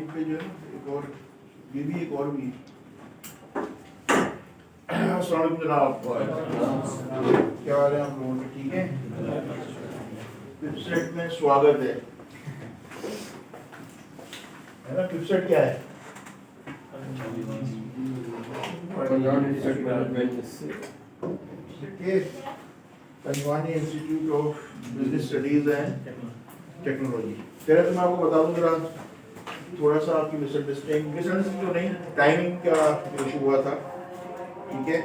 पे जो है ना एक और ये भी एक और भी अस्सलाम वालेकुम जनाब, क्या हाल है आप लोगों के? ठीक है, वेबसाइट में स्वागत है ना? वेबसाइट क्या है? ये Panjwani institute of business studies and technology. पहले तो मैं आपको बता दूं जरा थोड़ा सा आपकी मिसअंडरस्टैंडिंग तो नहीं, टाइमिंग का इशू हुआ था, ठीक है।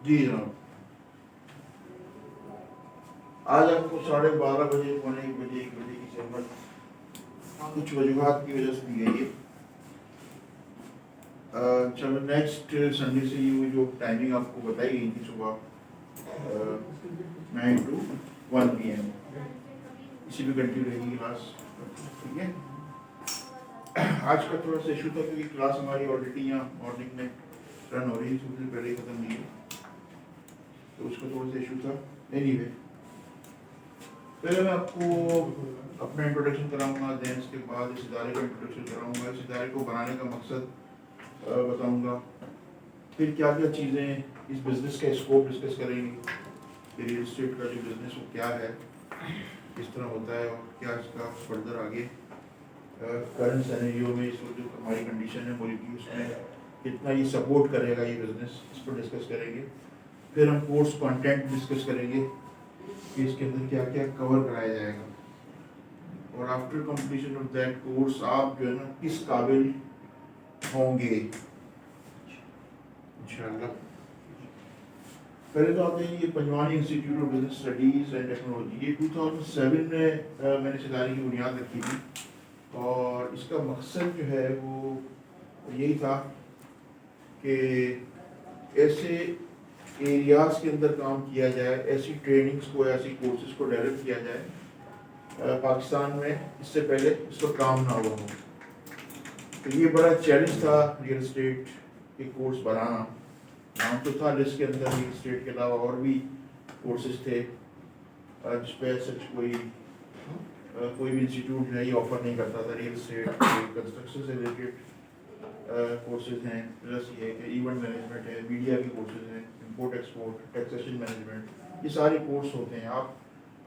जी जनाब, आज आपको 12:30 बजे, 1 बजे, 1 बजे की सहमत कुछ वजूहात की वजह से दी गई है। चलो नेक्स्ट संडे से ये जो टाइमिंग आपको बताई गई थी सुबह 9 to 1 PM, इसी पे कंटिन्यू रहेगी क्लास, ठीक है। आज का थोड़ा सा इशू था क्योंकि क्लास हमारी ऑलरेडी यहाँ मॉर्निंग में रन हो रही थी, उससे पहले ही खत्म हुई है, तो उसका थोड़ा सा इशू था। एनीवे, पहले मैं आपको अपना इंट्रोडक्शन कराऊंगा, देन इसके बाद इस इदारे का इंट्रोडक्शन कराऊंगा, इस इदारे को बनाने का मकसद बताऊंगा, फिर क्या क्या चीज़ें इस बिज़नेस का स्कोप डिस्कस करेंगे कि रियल एस्टेट का जो बिज़नेस वो क्या है, किस तरह होता है और क्या इसका फर्दर आगे करंट सिनेरियो में इस वक्त जो हमारी कंडीशन है मुल्क की, उसमें कितना ये सपोर्ट करेगा ये बिज़नेस, इस पर डिस्कस करेंगे। फिर हम कोर्स कंटेंट डिस्कस करेंगे कि इसके अंदर क्या क्या कवर कराया जाएगा, और after completion of that course आप जो है ना किस काबिल होंगे इंशाल्लाह। पहले तो आते हैं ये Panjwani institute of business studies and technology. ये 2007 में मैंने इस इदारे की बुनियाद रखी थी, और इसका मकसद जो है वो यही था कि ऐसे एरियाज़ के अंदर काम किया जाए, ऐसी ट्रेनिंग्स को, ऐसी कोर्सेज को डेवलप किया जाए पाकिस्तान में इससे पहले इसका काम ना हुआ हो। तो ये बड़ा चैलेंज था रियल एस्टेट के कोर्स बनाना। नाम तो था लिस्ट के अंदर रियल एस्टेट के अलावा और भी कोर्सेज थे, जिस पर सच कोई भी इंस्टीट्यूट जो है ये ऑफर नहीं करता था। रियल एस्टेट कंस्ट्रक्शन से रिलेटेड कोर्सेज हैं, प्लस ये कि इवेंट मैनेजमेंट है, मीडिया के कोर्सेज हैं, इंपोर्ट एक्सपोर्ट, टैक्सेशन मैनेजमेंट, ये सारे कोर्स होते हैं।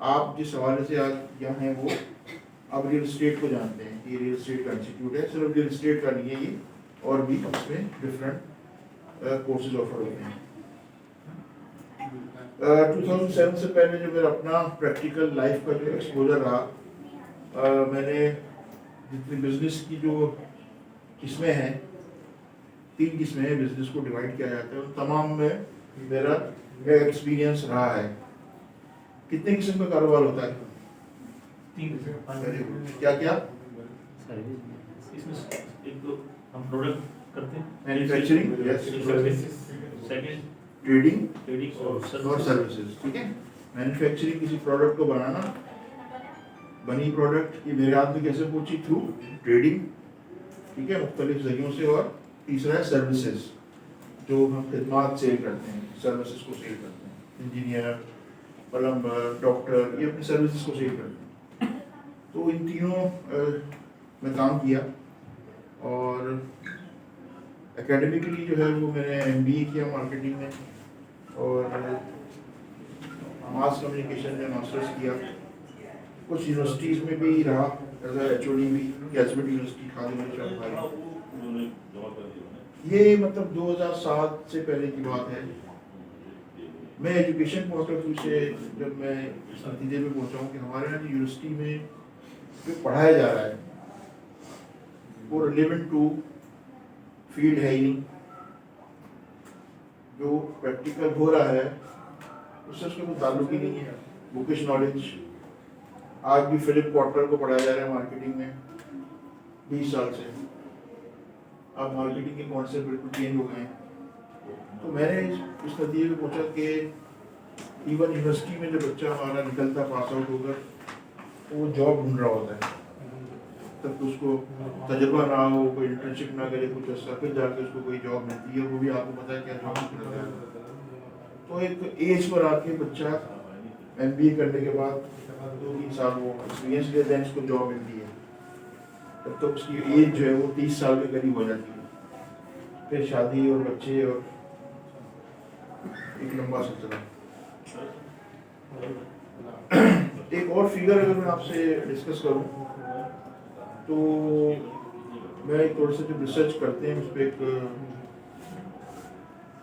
आप जिस हवाले से आज यहाँ हैं वो आप रियल एस्टेट को जानते हैं, ये रियल एस्टेट का इंस्टीट्यूट है, सिर्फ रियल एस्टेट का नहीं है ये, और भी उसमें डिफरेंट कोर्सेज ऑफर होते हैं। 2007 से पहले जो मेरा अपना प्रैक्टिकल लाइफ का जो एक्सपोजर रहा, मैंने जितनी बिजनेस की जो किस्में हैं, 3 किस्में हैं बिजनेस को डिवाइड किया जाता है, उन तमाम में मेरा एक्सपीरियंस रहा है। कितने किस्म का कारोबार होता है? 3 क्या क्या? इसमें एक तो हम प्रोडक्ट करते हैं, मैन्युफैक्चरिंग, यस, सेकंड ट्रेडिंग और और सर्विसेज। ठीक है, मैन्युफैक्चरिंग किसी प्रोडक्ट को बनाना, बनी प्रोडक्ट ये मेरे हाथ में कैसे पहुंची? थ्रू ट्रेडिंग, ठीक है, मुख्तलिफ जरियों से। और तीसरा है सर्विसेज, जो हम खिदमात सेल करते हैं, सर्विसेज को सेल करते हैं, इंजीनियर, प्लम्बर, डॉक्टर, ये अपनी सर्विसेज को सेल करते हैं। तो इन तीनों में काम किया, और एकेडमिकली जो है वो मैंने MBA किया मार्केटिंग में, और मास कम्युनिकेशन में मास्टर्स किया। कुछ यूनिवर्सिटीज़ में भी रहा एज ए HOD भी, कैचमेंट यूनिवर्सिटी, खालिद चौधरी। ये मतलब 2007 से पहले की बात है। मैं एजुकेशन पॉइंट ऑफ व्यू से जब मैं इस नतीजे में पहुंचा हूँ कि हमारे यहाँ यूनिवर्सिटी में जो पढ़ाया जा रहा है वो रिलेवेंट टू फील्ड है ही नहीं। जो प्रैक्टिकल हो रहा है उससे उसका कोई ताल्लुक ही नहीं है। बुकिश नॉलेज, आज भी फिलिप कॉटलर को पढ़ाया जा रहा है मार्केटिंग में 20 साल से। अब मार्केटिंग के कॉन्सेप्ट बिल्कुल चेंज हो गए हैं। तो मैंने इस नतीजे में पूछा कि इवन यूनिवर्सिटी में जो बच्चा हमारा निकलता पास आउट होकर वो जॉब ढूंढ रहा होता है, तब तो उसको तजुर्बा ना हो, कोई इंटर्नशिप ना करे, कुछ ऐसा, फिर जाके उसको कोई जॉब मिलती है, वो भी आपको पता है क्या जॉब मिलता है। तो एक एज पर आके बच्चा MBA करने के बाद 2-3 साल वो एक्सपीरियंस लेते हैं, उसको जॉब मिलती है, तब तो उसकी एज जो है वो 30 साल के करीब हो जाती है। फिर शादी और बच्चे और एक लंबा सिलसिला। एक और फिगर अगर मैं आपसे डिस्कस करूं तो मैं थोड़ा सा जो रिसर्च करते हैं उस पर एक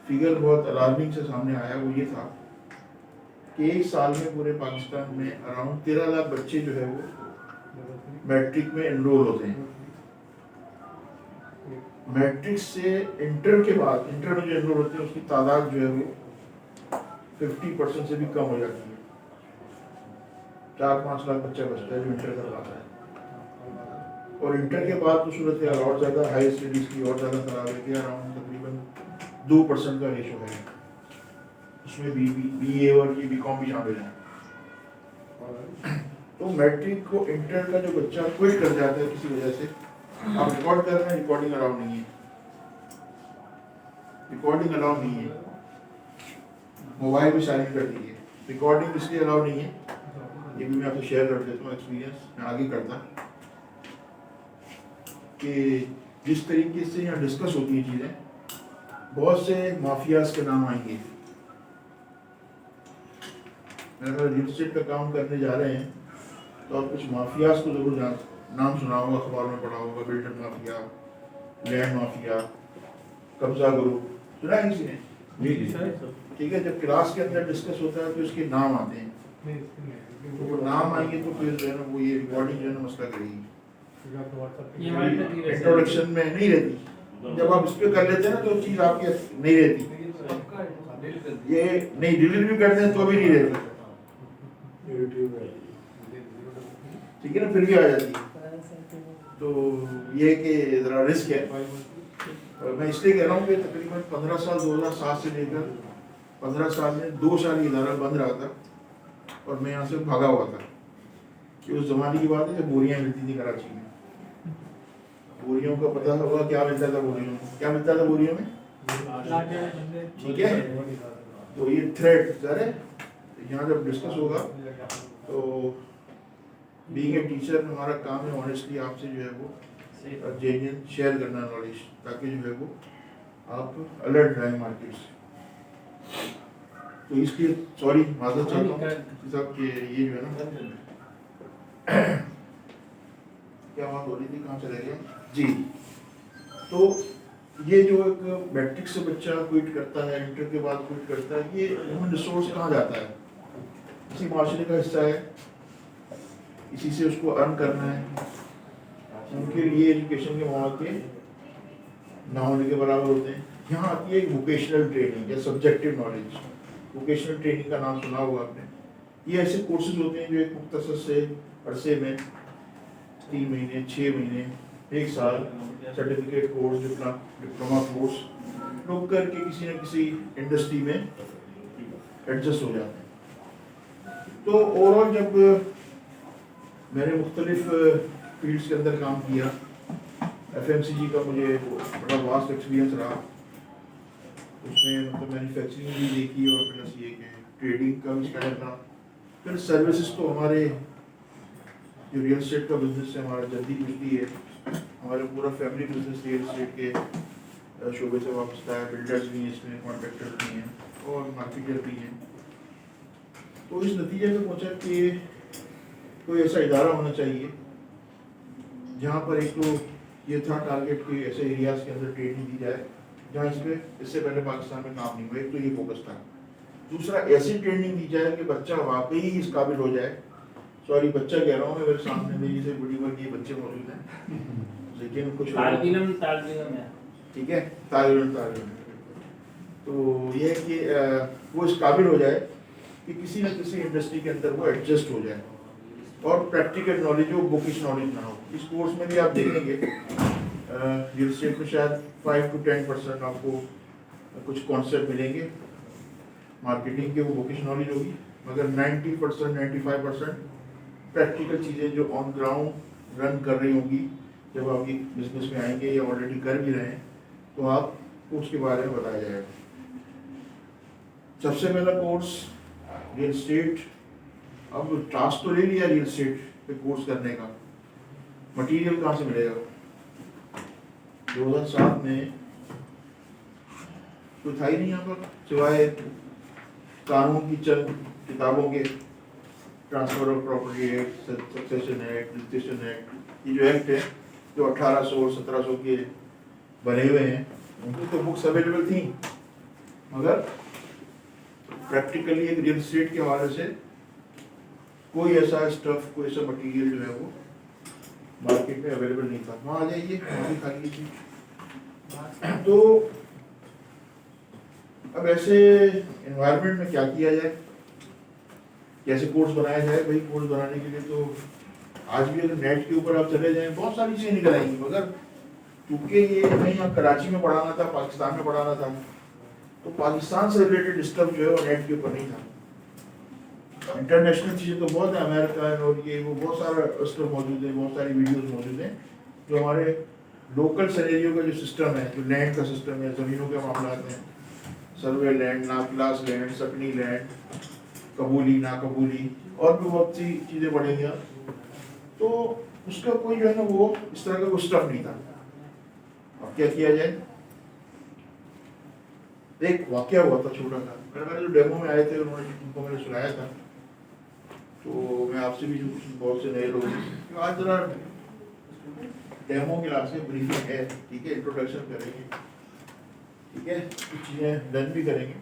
फिगर बहुत अलार्मिंग से सामने आया। वो ये था कि एक साल में पूरे पाकिस्तान में अराउंड 13 लाख बच्चे जो है वो मैट्रिक में एनरोल होते हैं। मैट्रिक से इंटर के बाद, इंटर में जो एनरोल होते हैं उसकी तादाद जो है वो 50% से भी कम हो जाती है। 4-5 लाख बच्चा बचता है जो इंटर कर पाता है। और इंटर के बाद तो सूरत हाल और ज़्यादा, हाई स्टडीज़ की और ज़्यादा खराब है कि अराउंड तकरीबन 2% का रेशो है। उसमें BA और ये BCom भी शामिल हैं। तो मैट्रिक को इंटर का जो बच्चा क्विट कर जाता है किसी वजह से, आप रिकॉर्ड कर रहे हैं, रिकॉर्डिंग अलाउ नहीं है, रिकॉर्डिंग अलाउ नहीं है, मोबाइल भी साइलेंट कर दीजिए। रिकॉर्डिंग इसलिए अलाउ नहीं है, ये भी मैं आपसे शेयर कर देता हूँ एक्सपीरियंस, मैं आगे करता कि जिस तरीके से यहाँ डिस्कस होती हैं चीज़ें, बहुत से माफियाज के नाम आएंगे। अगर रियल एस्टेट का काम करने जा रहे हैं तो आप कुछ माफियाज को जरूर नाम सुना होगा, अखबार में पढ़ा होगा, बिल्डर माफिया, लैंड माफिया, कब्जा ग्रुप, सुना है किसी ने? ठीक है, जब क्लास के अंदर डिस्कस होता है तो इसके नाम आते हैं, तो वो नाम आएंगे तो फिर जो है ना वो ये रिकॉर्डिंग जो है ना मसला करेगी। इंट्रोडक्शन में नहीं रहती, जब आप इस पे कर लेते हैं ना तो चीज़ आपकी नहीं रहती। ये नहीं डिलीट भी करते हैं तो भी नहीं रहती, ठीक है ना, फिर भी आ जाती है। तो ये कि ज़रा रिस्क है। मैं इसलिए कह रहा हूँ कि तकरीबन 15 साल 2007 से लेकर 15 साल में 2 साल ये इदारा बंद रहा था और मैं यहाँ से भागा हुआ था। कि उस ज़माने की बात है जब बोरियाँ मिलती थी कराची में। बोरियों का पता होगा क्या मिलता था बोरियों में, क्या मिलता था बोरियों में, ठीक है। तो ये थ्रेड सर है, यहाँ जब डिस्कस होगा तो बीइंग ए टीचर हमारा काम है ऑनेस्टली आपसे जो है वो जेन्युइन शेयर करना नॉलेज, ताकि जो है वो आप अलर्ट रहें मार्केट से। तो इसलिए सॉरी माजरत चाहता हूँ साहब कि ये जो है ना क्या बात हो रही थी, कहाँ चले गए जी। तो ये जो एक मैट्रिक से बच्चा क्विट करता है, इंटर के बाद क्विट करता है, ये ह्यूमन रिसोर्स कहाँ जाता है? इसी माशरे का हिस्सा है, इसी से उसको अर्न करना है। उनके लिए एजुकेशन के मौके ना होने के बराबर होते हैं। यहाँ आती है एक वोकेशनल ट्रेनिंग या सब्जेक्टिव नॉलेज। वोकेशनल ट्रेनिंग का नाम सुना होगा आपने। ये ऐसे कोर्सेज होते हैं जो एक मुख्तसर से अरसे में 3 महीने, 6 महीने, 1 साल सर्टिफिकेट कोर्स, डिप्लोमा कोर्स लोग करके किसी न किसी इंडस्ट्री में एडजस्ट हो जाते हैं। तो ओवरऑल जब मैंने मुख्तलिफ फील्ड्स के अंदर काम किया, FMCG का मुझे बड़ा वास्ट एक्सपीरियंस रहा। उसमें मतलब मैन्युफैक्चरिंग भी देखी और प्लस ये कि ट्रेडिंग का भी स्टाइल था। फिर सर्विसेज तो हमारे जो रियल एस्टेट का बिजनेस है हमारा जल्दी जुड़ती है। हमारे पूरा फैमिली बिजनेस रियल एस्टेट के शोबे से वापस है। बिल्डर्स भी हैं इसमें, कॉन्ट्रैक्टर भी हैं और मार्केटर भी हैं। तो इस नतीजे में पहुंचा कि कोई ऐसा इदारा होना चाहिए जहाँ पर एक तो ये था टारगेट कि ऐसे एरियाज़ के अंदर ट्रेनिंग दी जाए जहाँ इससे पहले पाकिस्तान में काम नहीं हुआ। एक तो ये फोकस था। दूसरा, ऐसी ट्रेनिंग दी जाए कि बच्चा वाकई ही इस काबिल हो जाए। सॉरी, बच्चा कह रहा हूँ मैं, मेरे सामने मेरी से बड़ी बड़ी बच्चे मौजूद हैं, लेकिन कुछ ठीक है, तालिम। तो ये है कि वो इस काबिल हो जाए कि किसी न किसी इंडस्ट्री के अंदर वो एडजस्ट हो जाए और प्रैक्टिकल नॉलेज हो, बुकिश नॉलेज ना हो। इस कोर्स में भी आप देखेंगे रियल एस्टेट में शायद 5 to 10% आपको कुछ कॉन्सेप्ट मिलेंगे मार्केटिंग के, वो बुकिश नॉलेज होगी, मगर 90% 95% प्रैक्टिकल चीज़ें जो ऑन ग्राउंड रन कर रही होंगी। जब आप ये बिजनेस में आएंगे या ऑलरेडी कर भी रहे हैं तो आपको उसके बारे में बताया जाएगा। सबसे पहला कोर्स रियल एस्टेट। अब टास्क तो ले लिया रियल एस्टेट पे कोर्स करने का, मटेरियल कहाँ से मिलेगा? 2007 में कोई था ही नहीं यहाँ पर सिवाय कानून की चंद किताबों के, transfer of property act, succession act, registration act. ये जो एक्ट है जो 1800 और 1700 के बने हुए हैं, उनकी तो बुक्स अवेलेबल थी, मगर प्रैक्टिकली एक रियल एस्टेट के हवाले से कोई ऐसा स्टफ, कोई ऐसा मटेरियल जो है वो मार्केट में अवेलेबल नहीं था। वहाँ आ जाइए, वहाँ भी खाली थी। तो अब ऐसे एनवायरनमेंट में क्या किया जाए, कैसे कोर्स बनाया जाए? भाई कोर्स बनाने के लिए तो आज भी अगर नेट के ऊपर आप चले जाएं बहुत सारी चीज़ें निकल आएंगी, मगर क्योंकि ये हमें यहाँ कराची में पढ़ाना था, पाकिस्तान में पढ़ाना था, तो पाकिस्तान से रिलेटेड स्टफ जो है वो नेट के ऊपर नहीं था। इंटरनेशनल चीज़ें तो बहुत है, अमेरिका और ये वो बहुत सारा स्टफ मौजूद है, बहुत सारी वीडियोस मौजूद हैं जो हमारे लोकल सिनेरियो का जो सिस्टम है, जो लैंड का सिस्टम है, ज़मीनों के मामला हैं, सर्वे लैंड, नापलास लैंड, सकनी लैंड, कबूली ना कबूली और भी बहुत सी चीज़ें पढ़ेंगे आप। तो उसका कोई जो है ना वो इस तरह का कोई स्टफ नहीं था। अब क्या किया जाए? एक वाकया हुआ था छोटा सा। मैंने जो डेमो में आए थे उनको मैंने सुनाया था, तो मैं आपसे भी जो कुछ बहुत से नए लोग हैं आज जरा डेमो के लास्ट में ब्रीफिंग है, ठीक है, इंट्रोडक्शन करेंगे, ठीक है, कुछ चीज़ें लर्न भी करेंगे।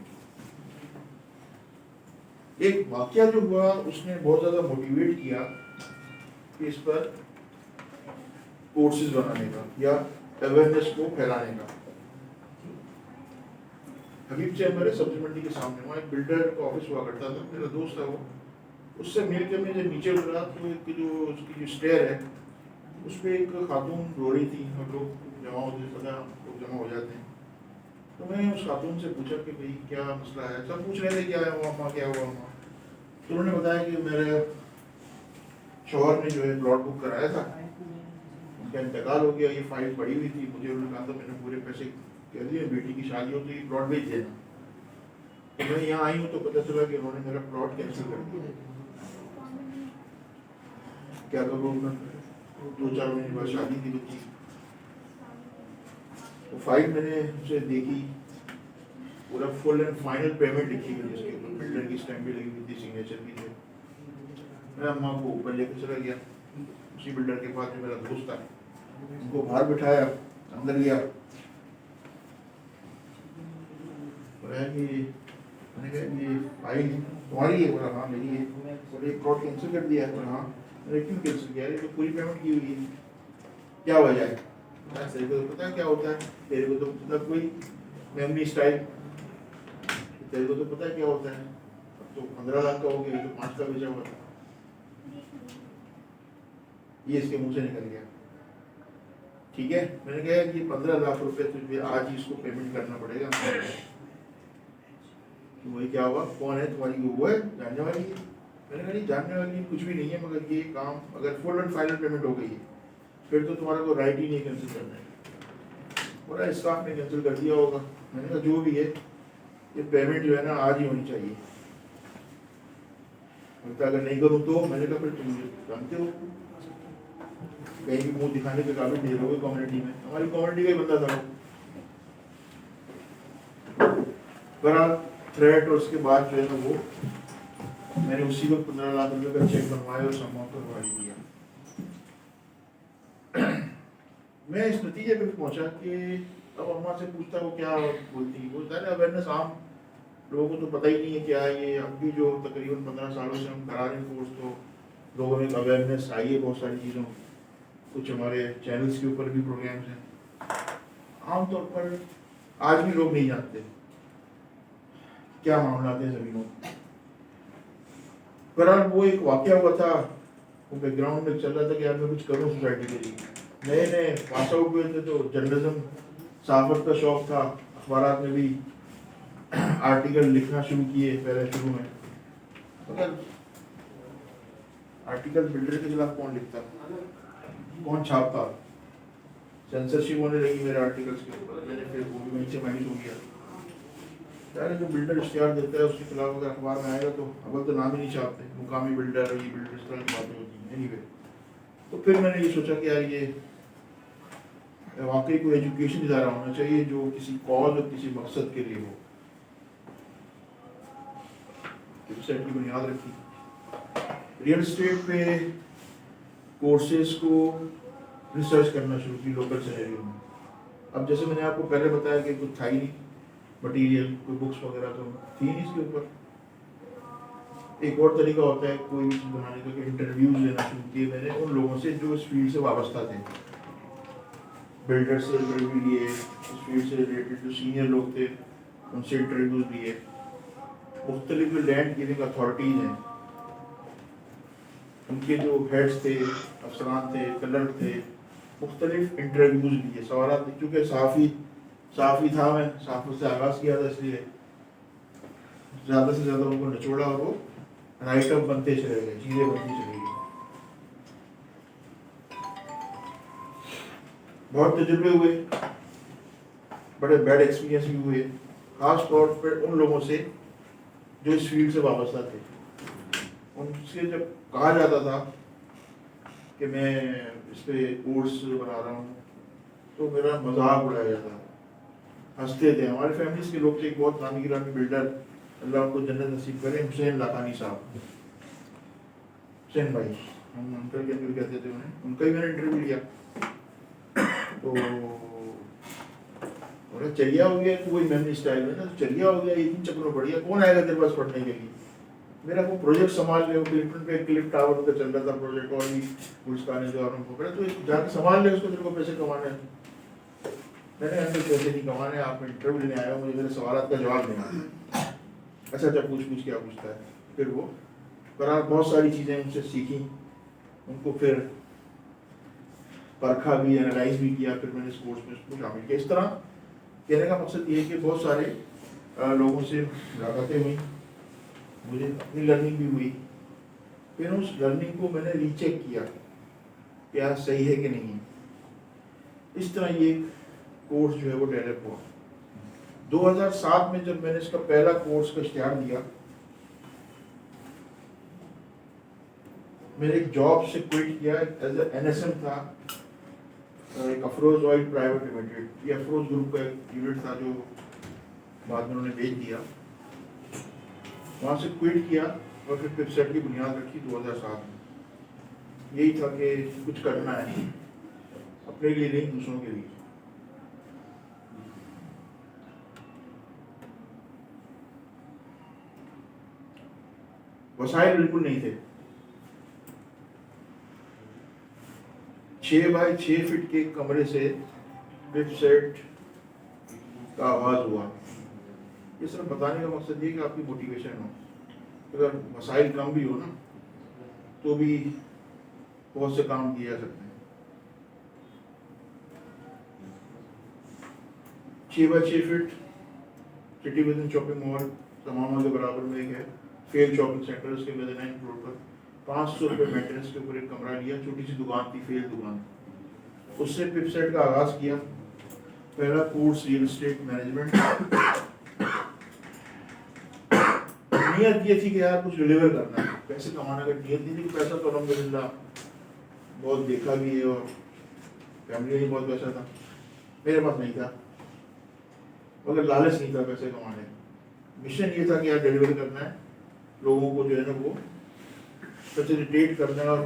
एक वाकया जो हुआ उसने बहुत ज़्यादा मोटिवेट किया कि इस पर कोर्सेज बनाने का या अवेयरनेस को फैलाने का। हबीब चैम्बर है सब्जी मंडी के सामने, वहाँ एक बिल्डर का ऑफिस हुआ करता था, मेरा दोस्त था वो। उससे मिल के मैं जब नीचे उतरा तो एक जो उसकी जो स्टेयर है उस पर एक खातून रो रही थी, और लोग जमा होते पता लोग जमा हो जाते हैं। तो मैंने उस खातून से पूछा कि भाई क्या मसला है? सब पूछ रहे थे क्या है अम्मा, क्या हुआ अम्मा? तो उन्होंने बताया कि मेरे शौहर ने जो है प्लॉट बुक कराया था, उनका इंतकाल हो गया, ये फाइल पड़ी हुई थी, मुझे उन्होंने कहा था मैंने पूरे पैसे कह दिए, बेटी की शादी हो तो ये प्लॉट बेच देना। तो मैं यहाँ आई हूँ तो पता चला कि उन्होंने मेरा प्लॉट कैंसिल कर दिया। क्या करूँ मैं? 2-4 महीने बाद शादी थी बच्ची। तो फाइल मैंने उसे देखी, पूरा फुल एंड फाइनल पेमेंट लिखी हुई जिसके ऊपर बिल्डर की स्टैम्प भी लगी हुई थी, सिग्नेचर भी थे। मैं अम्मा को ऊपर लेकर चला गया, उसी बिल्डर के पास जो मेरा दोस्त था, उनको बाहर बिठाया, अंदर गया, बताया कि मैंने कहा ये फाइल तुम्हारी है? बोला हाँ मेरी है। बोले फ्रॉड कैंसिल कर दिया? बोला हाँ। मैंने क्यों कैंसिल किया? ये तो पूरी पेमेंट की हुई है, क्या वजह है? तेरे को तो पता है क्या होता है, तेरे को तो मतलब कोई मेमोरी स्टाइल, तेरे को तो पता है क्या होता है। अब तो 15 लाख का हो गया, तो 5 का बेचा हुआ था। ये इसके मुंह से निकल गया। ठीक है, मैंने कहा कि 15 लाख रुपए तुझे आज ही इसको पेमेंट करना पड़ेगा। तो वही क्या हुआ, कौन है तुम्हारी? वो है जानने वाली है। मैंने कहा नहीं जानने वाली कुछ भी नहीं है, मगर ये काम अगर फुल एंड फाइनल पेमेंट हो गई है फिर तो तुम्हारा को राइट ही नहीं कैंसिल करना है। बोला स्टाफ ने कैंसिल कर दिया होगा। मैंने कहा जो भी है ये पेमेंट जो है ना आज ही होनी चाहिए। बोलता अगर नहीं करूँ तो? मैंने कहा फिर तुम जानते हो कहीं भी मुंह दिखाने के काबिल नहीं रहोगे कम्युनिटी में। हमारी कम्युनिटी का ही बंदा था बहरहाल थ्रेट। और उसके बाद जो है ना वो मैंने उसी को 15 लाख रुपए का चेक बनवाया और समाप्त करवा ही दिया। मैं इस नतीजे पे पहुंचा कि अब अम्मा से पूछता वो क्या बोलती, बोलता है अवेयरनेस आम लोगों को तो पता ही नहीं है क्या है ये। अब भी जो तकरीबन 15 सालों से हम करा रहे हैं कोर्स, तो लोगों में अवेयरनेस आई है बहुत सारी चीज़ों। कुछ हमारे चैनल्स के ऊपर भी प्रोग्राम्स हैं। आमतौर पर आज भी लोग नहीं जानते क्या मामला थे ज़मीनों। बहरहाल वो एक वाकया हुआ था, वो बैकग्राउंड में चल रहा था कि यार मैं कुछ करूँ सोसाइटी के लिए। नए नए पास आउट हुए थे तो जर्नलिज्म सहाफत का शौक था, अखबार में भी आर्टिकल लिखना शुरू किए पहले शुरू में। मगर आर्टिकल बिल्डर के खिलाफ कौन लिखता, कौन छापता? सेंसरशिप होने लगी मेरे आर्टिकल्स के ऊपर। मैंने फिर वो भी वहीं से मायूस हो गया। यार जो बिल्डर इश्तिहार देता है उसके खिलाफ अगर अखबार में आएगा तो अव्वल तो नाम ही नहीं छापते, मुकामी बिल्डर ये बिल्डर, इस तरह की बातें होती हैं। एनीवे, तो फिर मैंने ये सोचा कि यार ये वाकई कोई एजुकेशन इदारा होना चाहिए जो किसी कॉज और किसी मकसद के लिए हो। वेबसाइट की बुनियाद रखी, रियल एस्टेट पे कोर्सेज को रिसर्च करना शुरू की लोकल सिनेरियो में। अब जैसे मैंने आपको पहले बताया कि कुछ था ही नहीं मटीरियल, कोई बुक्स वगैरह तो थी नहीं इसके ऊपर। एक और तरीका होता है कोई भी चीज़ बनाने का कि इंटरव्यूज लेना शुरू किए मैंने उन लोगों से जो इस फील्ड से वाबस्ता थे। बिल्डर से इंटरव्यू लिए, इस फील्ड से रिलेटेड जो सीनियर लोग थे उनसे इंटरव्यूज लिए। मुख्तलिफ जो लैंड गिविंग अथॉरिटीज़ हैं उनके जो हेड्स थे, अफसरान थे, कलर थे, मुख्तलिफ इंटरव्यूज लिए, सवाल। चूँकि साफ़ी था, मैं साफ़ों से आगाज़ किया था, इसलिए ज़्यादा से ज़्यादा उनको निचोड़ा और वो राइट अप बनते चले गए, चीज़ें बनती चली गई। बहुत तजुर्बे हुए, बड़े बैड एक्सपीरियंस भी हुए, ख़ास तौर पर उन लोगों से जो इस फील्ड से वाबस्ता थे। उनसे जब कहा जाता था कि मैं इस पे कोर्स बना रहा हूँ तो मेरा मजाक उड़ाया जाता, हंसते थे। हमारे फैमिलीज के लोग थे, एक बहुत नामी गिरामी बिल्डर, अल्लाह उनको जन्नत नसीब करे, हुसैन लाखानी साहब, हुसैन भाई, हम अंकल के अंकल कहते थे उन्हें। उनका ही मैंने इंटरव्यू लिया तो चलिया हो गया, वही मेमोरी स्टाइल में ना, तो चलिया हो गया, एक दिन चक्कर पड़ गया, कौन आएगा तेरे पास पढ़ने के लिए? मेरा वो प्रोजेक्ट संभाल ले, बिल्कुल पे क्लिप टावर का चल रहा था प्रोजेक्ट, और भी पुलिस का द्वारा पकड़े, तो जाके संभाल ले उसको, तेरे को पैसे कमाने हैं। मैंने अंदर पैसे नहीं कमाने, आप इंटरव्यू लेने आए हो, मुझे मेरे सवाल का जवाब देना है। अच्छा पूछ क्या पूछता है। फिर वो पर बहुत सारी चीज़ें उनसे सीखी, उनको फिर परखा भी, एनालाइज भी किया, फिर मैंने इस कोर्स में उसको शामिल किया। इस तरह कहने का मकसद ये है कि बहुत सारे लोगों से मुलाकातें हुई, मुझे अपनी लर्निंग भी हुई, फिर उस लर्निंग को मैंने रीचेक किया क्या सही है कि नहीं। इस तरह ये कोर्स जो है वो डेवलप हुआ। 2007 में जब मैंने इसका पहला कोर्स का इश्तिहार दिया, मैंने एक जॉब से क्विट किया, एज NSM था, एक अफरोज ऑयल प्राइवेट लिमिटेड, ये अफरोज ग्रुप का एक यूनिट था जो बाद में उन्होंने बेच दिया। वहाँ से क्विट किया और फिर वेबसाइट की बुनियाद रखी 2007 में। यही था कि कुछ करना है, अपने लिए नहीं, दूसरों के लिए। वसाइल बिल्कुल नहीं थे। 6 बाय 6 फीट के कमरे से पिप सेट का आगाज हुआ। ये सिर्फ बताने का मकसद ये कि आपकी मोटिवेशन हो। अगर वसाइल कम भी हो ना तो भी बहुत से काम किए जा सकते हैं। 6 by 6 feet city vision shopping mall तमाम के बराबर में एक है, फेल शॉपिंग सेंटर, उसके मेज़ानाइन फ्लोर पर 500 रुपये मेंटेनेंस के ऊपर एक कमरा लिया। छोटी सी दुकान थी, फेल दुकान। उससे पिप सेट का आगाज़ किया। पहला कोर्स रियल एस्टेट मैनेजमेंट। नियत ये थी कि यार कुछ डिलीवर करना है, पैसे कमाने का नियत नहीं थी कि पैसा तो अल्हम्दुलिल्लाह बहुत देखा भी है और फैमिली में बहुत पैसा था, मेरे पास नहीं था, मगर लालच नहीं था पैसे कमाने का। मिशन ये था कि यार डिलीवर करना है, लोगों को जो है ना वो फैसिलिटेट करना है और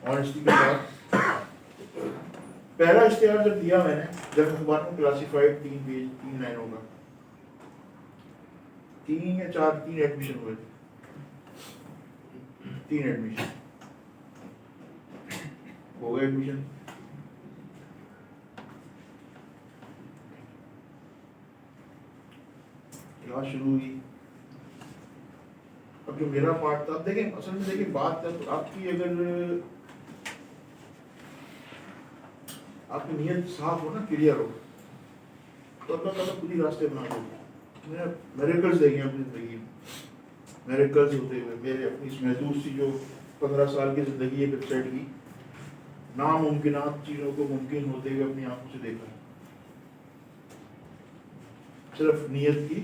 ऑनेस्टी के साथ। पहला इश्तेहार जब दिया मैंने, जब अखबार में क्लासिफाइड 3 पेज 3 लाइनों का, 3 या 4 3 एडमिशन हुए, 3 एडमिशन हो गए। एडमिशन क्लास शुरू हुई। अब जो मेरा पार्ट था, अब देखें असल में देखिए बात है तो आपकी, अगर आपकी नीयत साफ हो ना, क्लियर हो, तो अल्लाह ताला खुद ही रास्ते बना देगा। मैंने मिरेकल्स देखे अपनी जिंदगी में, मिरेकल्स होते हुए। मेरे अपनी इस महदूद सी जो 15 साल की जिंदगी है वेबसाइट की, नामुमकिनात चीज़ों को मुमकिन होते हुए अपनी आंखों से देखा। सिर्फ नीयत की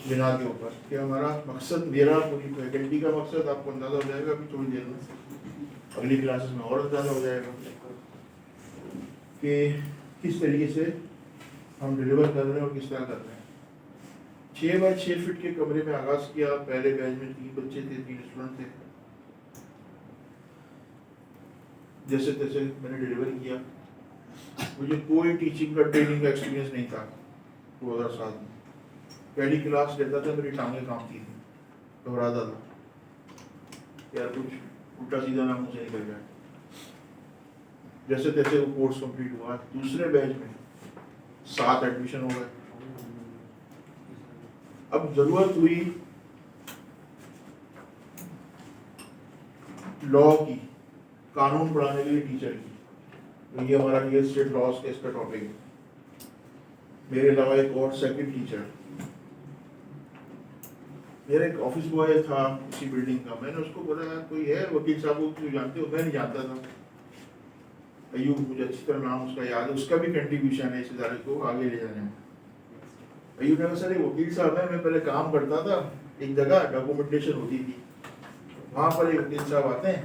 बिना के ऊपर कि हमारा मकसद, मेरा पूरी फैकल्टी का मकसद आपको अंदाज़ा हो जाएगा अभी थोड़ी देर में, अगली क्लासेस में और अंदाज़ा हो जाएगा कि किस तरीके से हम डिलीवर कर रहे हैं और किस तरह कर रहे हैं। 6 बाय 6 फीट के कमरे में आगाज़ किया। पहले बैच में 3 बच्चे थे, 3 स्टूडेंट थे। जैसे तैसे मैंने डिलीवर किया। मुझे कोई टीचिंग का, ट्रेनिंग का एक्सपीरियंस नहीं था। 2007 में पहली क्लास लेता था, मेरी टांगें कांपती थी, घबराता था यार कुछ उल्टा सीधा ना मुझे निकल जाए। जैसे तैसे वो कोर्स कंप्लीट हुआ। दूसरे बैच में 7 एडमिशन हो गए। अब जरूरत हुई लॉ की, कानून पढ़ाने के लिए टीचर की। तो ये हमारा रियल एस्टेट लॉस का इसका टॉपिक है। मेरे अलावा एक और सेकंड टीचर, मेरा एक ऑफिस बॉय था उसी बिल्डिंग का। मैंने उसको बोला यार कोई है वकील साहब को जानते हो? मैं नहीं जानता था। अयूब, मुझे अच्छी तरह नाम उसका याद है, उसका भी कंट्रीब्यूशन है इस इदारे को आगे ले जाने में। अयूब ने कहा सर ये वकील साहब है, मैं पहले काम करता था एक जगह, डॉक्यूमेंटेशन होती थी, वहाँ पर एक वकील साहब आते हैं।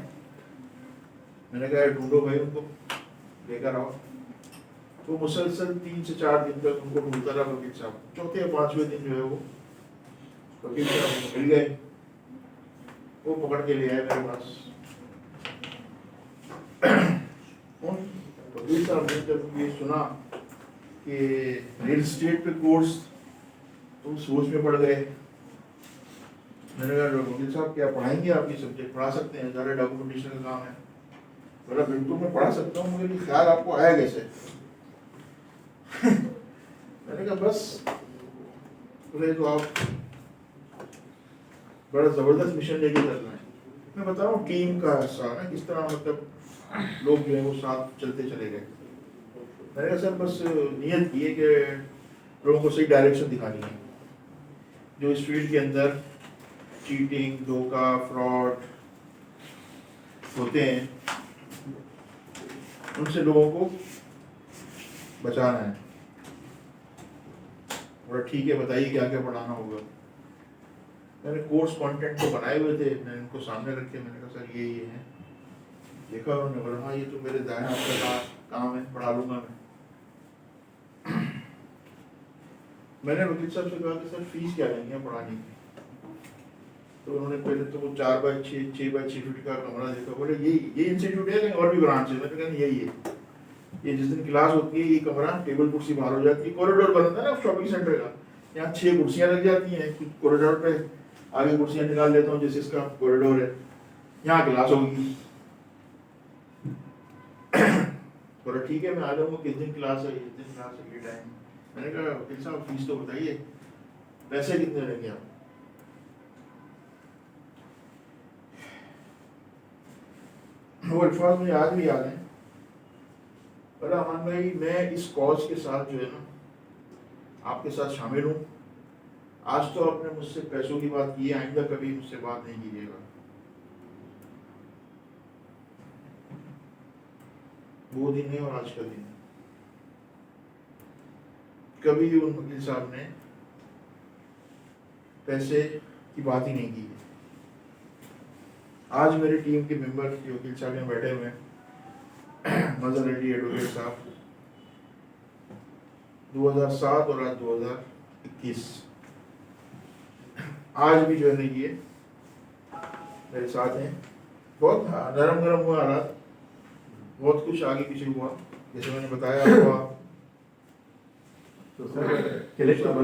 मैंने कहा ढूंढो भाई उनको, लेकर आओ। तो मुसलसल 3 से 4 दिन तक उनको ढूंढता रहा वकील साहब। चौथे या 5वें दिन जो है वो वकील साहब मिल गए, वो पकड़ के ले आए मेरे पास। वकील साहब ने जब ये सुना कि रियल एस्टेट पे कोर्स, तो सोच में पड़ गए। मैंने कहा वकील साहब क्या पढ़ाएंगे आप? ये सब्जेक्ट पढ़ा सकते हैं, ज़्यादा डॉक्यूमेंटेशन का काम है। बोला बिल्कुल मैं पढ़ा सकता हूँ, मुझे ख्याल आपको आया कैसे? मैंने कहा बस बोले तो आप बड़ा ज़बरदस्त मिशन लेके चल रहे हैं। मैं बता रहा हूँ टीम का हिस्सा ना, किस तरह मतलब लोग जो है वो साथ चलते चले गए। मैंने कहा सर बस नियत की है कि लोगों को सही डायरेक्शन दिखानी है। जो इस फील्ड के अंदर चीटिंग, धोखा, फ्रॉड होते हैं, उनसे लोगों को बचाना है। और ठीक है बताइए क्या क्या पढ़ाना होगा। मैंने कोर्स कंटेंट तो बनाए हुए थे, मैंने उनको सामने रखे। मैंने कहा सर ये है। देखा उन्होंने, बोला हाँ ये तो मेरे दाएं हाथ का काम है, पढ़ा लूंगा मैं। मैंने वकील साहब से कहा कि सर फीस क्या लेंगे पढ़ाने की? तो उन्होंने पहले तो वो 4 बाय 6 बाय 6 फीट का कमरा देखा। बोले ये इंस्टीट्यूट है और भी ब्रांच है? मैंने कहा यही है। ये जिस दिन क्लास होती है ये कमरा, टेबल कुर्सी बाहर हो जाती है, कॉरिडोर बनता है ना शॉपिंग सेंटर का, यहाँ 6 कुर्सियाँ लग जाती हैं, कुछ कॉरिडोर पे आगे कुर्सियाँ निकाल लेता हूँ, जैसे इसका कॉरिडोर है, यहाँ क्लास होगी। बोला ठीक है, मैं आ जाऊँगा, किस दिन क्लास है, इस दिन क्लास है, ये टाइम। मैंने कहा वकील साहब फीस तो बताइए, पैसे कितने लेंगे आप? वो अल्फाज मुझे आज भी याद है। बोला अमान भाई, मैं इस कॉज के साथ जो है ना, आपके साथ शामिल हूँ। आज तो आपने मुझसे पैसों की बात की है, आइंदा कभी मुझसे बात नहीं कीजिएगा। वो दिन है और आज का दिन है। कभी भी उन वकील साहब ने पैसे की बात ही नहीं की है। आज मेरी टीम के मेंबर वकील साहब यहाँ बैठे हुए हैं, मजहर अली एडवोकेट साहब, 2007 और आज 2021, आज भी जो है ये मेरे साथ हैं। बहुत नरम गरम हुआ हालात, बहुत कुछ आगे पीछे हुआ, जैसे मैंने बताया हुआ। तो सर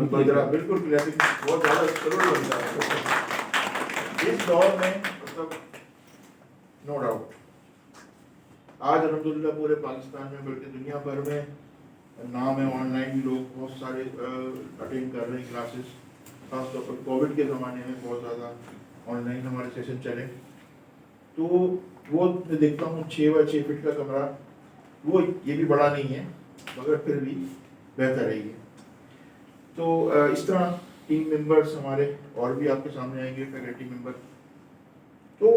बंदरा बिल्कुल क्लियर, बहुत ज़्यादा जरूर बनता है इस दौर में, मतलब नो डाउट। आज अल्हम्दुलिल्लाह पूरे पाकिस्तान में बल्कि दुनिया भर में नाम है, ऑनलाइन भी लोग बहुत सारे अटेंड कर रहे हैं क्लासेस। खासतौर पर कोविड के ज़माने में बहुत ज़्यादा ऑनलाइन हमारे सेशन चले। तो वो मैं देखता हूँ 6 बाय 6 फीट का कमरा, वो ये भी बड़ा नहीं है मगर फिर भी बेहतर है ये। तो इस तरह टीम मेंबर्स हमारे और भी आपके सामने आएंगे, फैकल्टी मेंबर। तो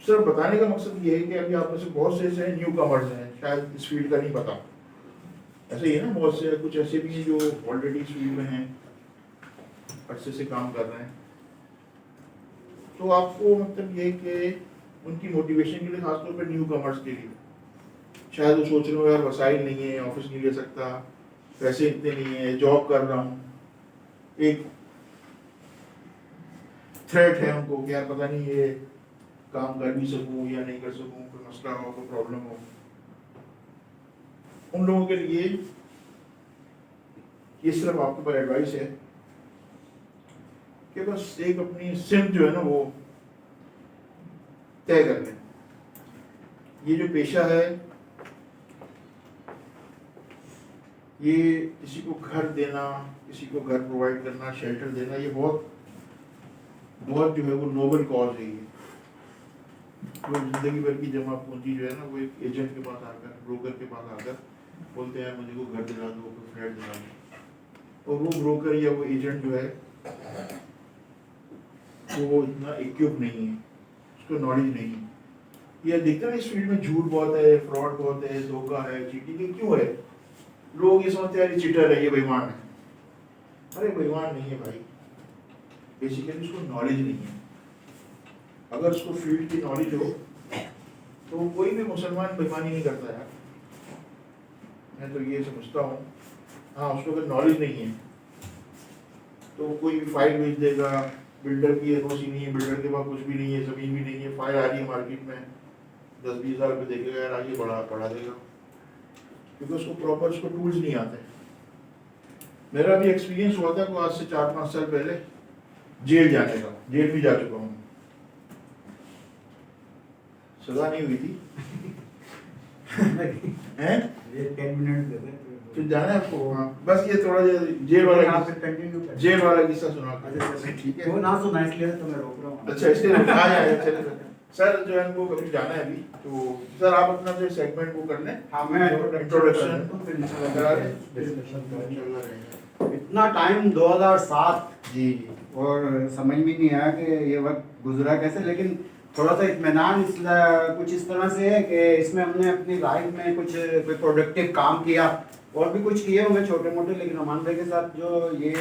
सिर्फ बताने का मकसद ये है कि अभी आप में से बहुत से न्यू कमर्स हैं, शायद इस फील्ड का नहीं पता। ऐसे ही है ना, बहुत से कुछ ऐसे भी हैं जो ऑलरेडी इस फील्ड में हैं, अच्छे से काम कर रहे हैं। तो आपको मतलब ये कि उनकी मोटिवेशन के लिए, खासतौर पर न्यू कमर्स के लिए, शायद वो सोच रहे हो यार वसाइल नहीं है, ऑफिस नहीं ले सकता, पैसे इतने नहीं है, जॉब कर रहा हूँ, एक थ्रेट है उनको कि यार पता नहीं ये काम कर भी सकूँ या नहीं कर सकूँ, कोई मसला हो, कोई प्रॉब्लम हो। उन लोगों के लिए ये सिर्फ आपके पास एडवाइस है कि बस एक अपनी सिम जो है ना वो तय कर लें। ये जो पेशा है, ये किसी को घर देना, किसी को घर प्रोवाइड करना, शेल्टर देना, ये बहुत बहुत जो है वो नोबल कॉज है। ये वो जिंदगी भर की जमा पूंजी जो है ना, वो एक एजेंट के पास आकर, ब्रोकर के पास आकर बोलते हैं मुझे को घर दिला दो, कोई फ्लैट दिला दो, और वो ब्रोकर या वो एजेंट जो है वो इतना इक्विप नहीं है, उसको नॉलेज नहीं है। ये देखते हैं इस फील्ड में झूठ बहुत है, फ्रॉड बहुत है, धोखा है, चीटिंग क्यों है? लोग ये समझते हैं चीटर है, ये बेईमान है। अरे बेईमान नहीं है भाई, बेसिकली उसको नॉलेज नहीं है। अगर उसको फील्ड की नॉलेज हो तो कोई भी मुसलमान बेईमानी नहीं करता यार, मैं तो ये समझता हूँ। हाँ, उसको अगर नॉलेज नहीं है तो कोई भी फाइल भेज देगा, बिल्डर की एनओसी नहीं है, बिल्डर के पास कुछ भी नहीं है, ज़मीन भी नहीं है, फाइल आ रही है मार्केट में, 10-20 हज़ार रुपये देखेगा यार, आइए बढ़ा देगा, क्योंकि उसको प्रॉपर उसको टूल्स नहीं आते। मेरा भी एक्सपीरियंस हुआ था आज से 4-5 साल पहले जेल जाने का, जेल भी जा चुका हूँ, सजा नहीं हुई थी। हैं? 10 मिनट दे दें फिर जाना है आपको? हाँ, बस ये थोड़ा जेल वाला किस्सा सुना। ठीक है, वो ना सुना इसलिए तो मैं रोक रहा हूँ। अच्छा इसलिए चले सर जो है उनको कभी जाना है अभी, तो सर आप अपना जो सेगमेंट वो कर लें। हाँ, मैं इंट्रोडक्शन इतना टाइम 2007 जी और समझ में नहीं आया कि ये वक्त गुजरा कैसे, लेकिन थोड़ा सा इत्मीनान कुछ इस तरह से है कि इसमें हमने अपनी लाइफ में कुछ कोई प्रोडक्टिव काम किया, और भी कुछ किए होंगे छोटे मोटे, लेकिन अमान भाई के साथ जो ये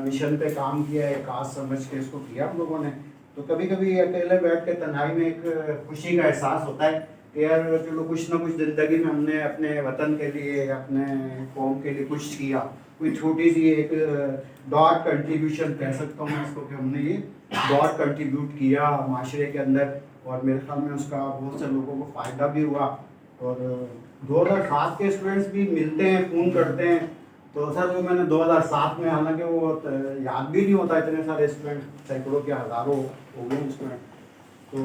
मिशन पे काम किया है, काज समझ के इसको किया हम लोगों ने। तो कभी कभी अकेले बैठ के तन्हाई में एक खुशी का एहसास होता है कि यार चलो कुछ ना कुछ ज़िंदगी में हमने अपने वतन के लिए, अपने कौम के लिए कुछ किया, कोई छोटी सी एक डॉट कंट्रीब्यूशन कह सकता हूँ मैं इसको, कि हमने ये डॉट कंट्रीब्यूट किया माशरे के अंदर, और मेरे ख्याल में उसका बहुत से लोगों को फ़ायदा भी हुआ। और 2007 के स्टूडेंट्स भी मिलते हैं, फ़ोन करते हैं, तो सर वो मैंने 2007 में, हालांकि वो याद भी नहीं होता, इतने सारे स्टूडेंट सैकड़ों के हज़ारों हो गए स्टूडेंट। तो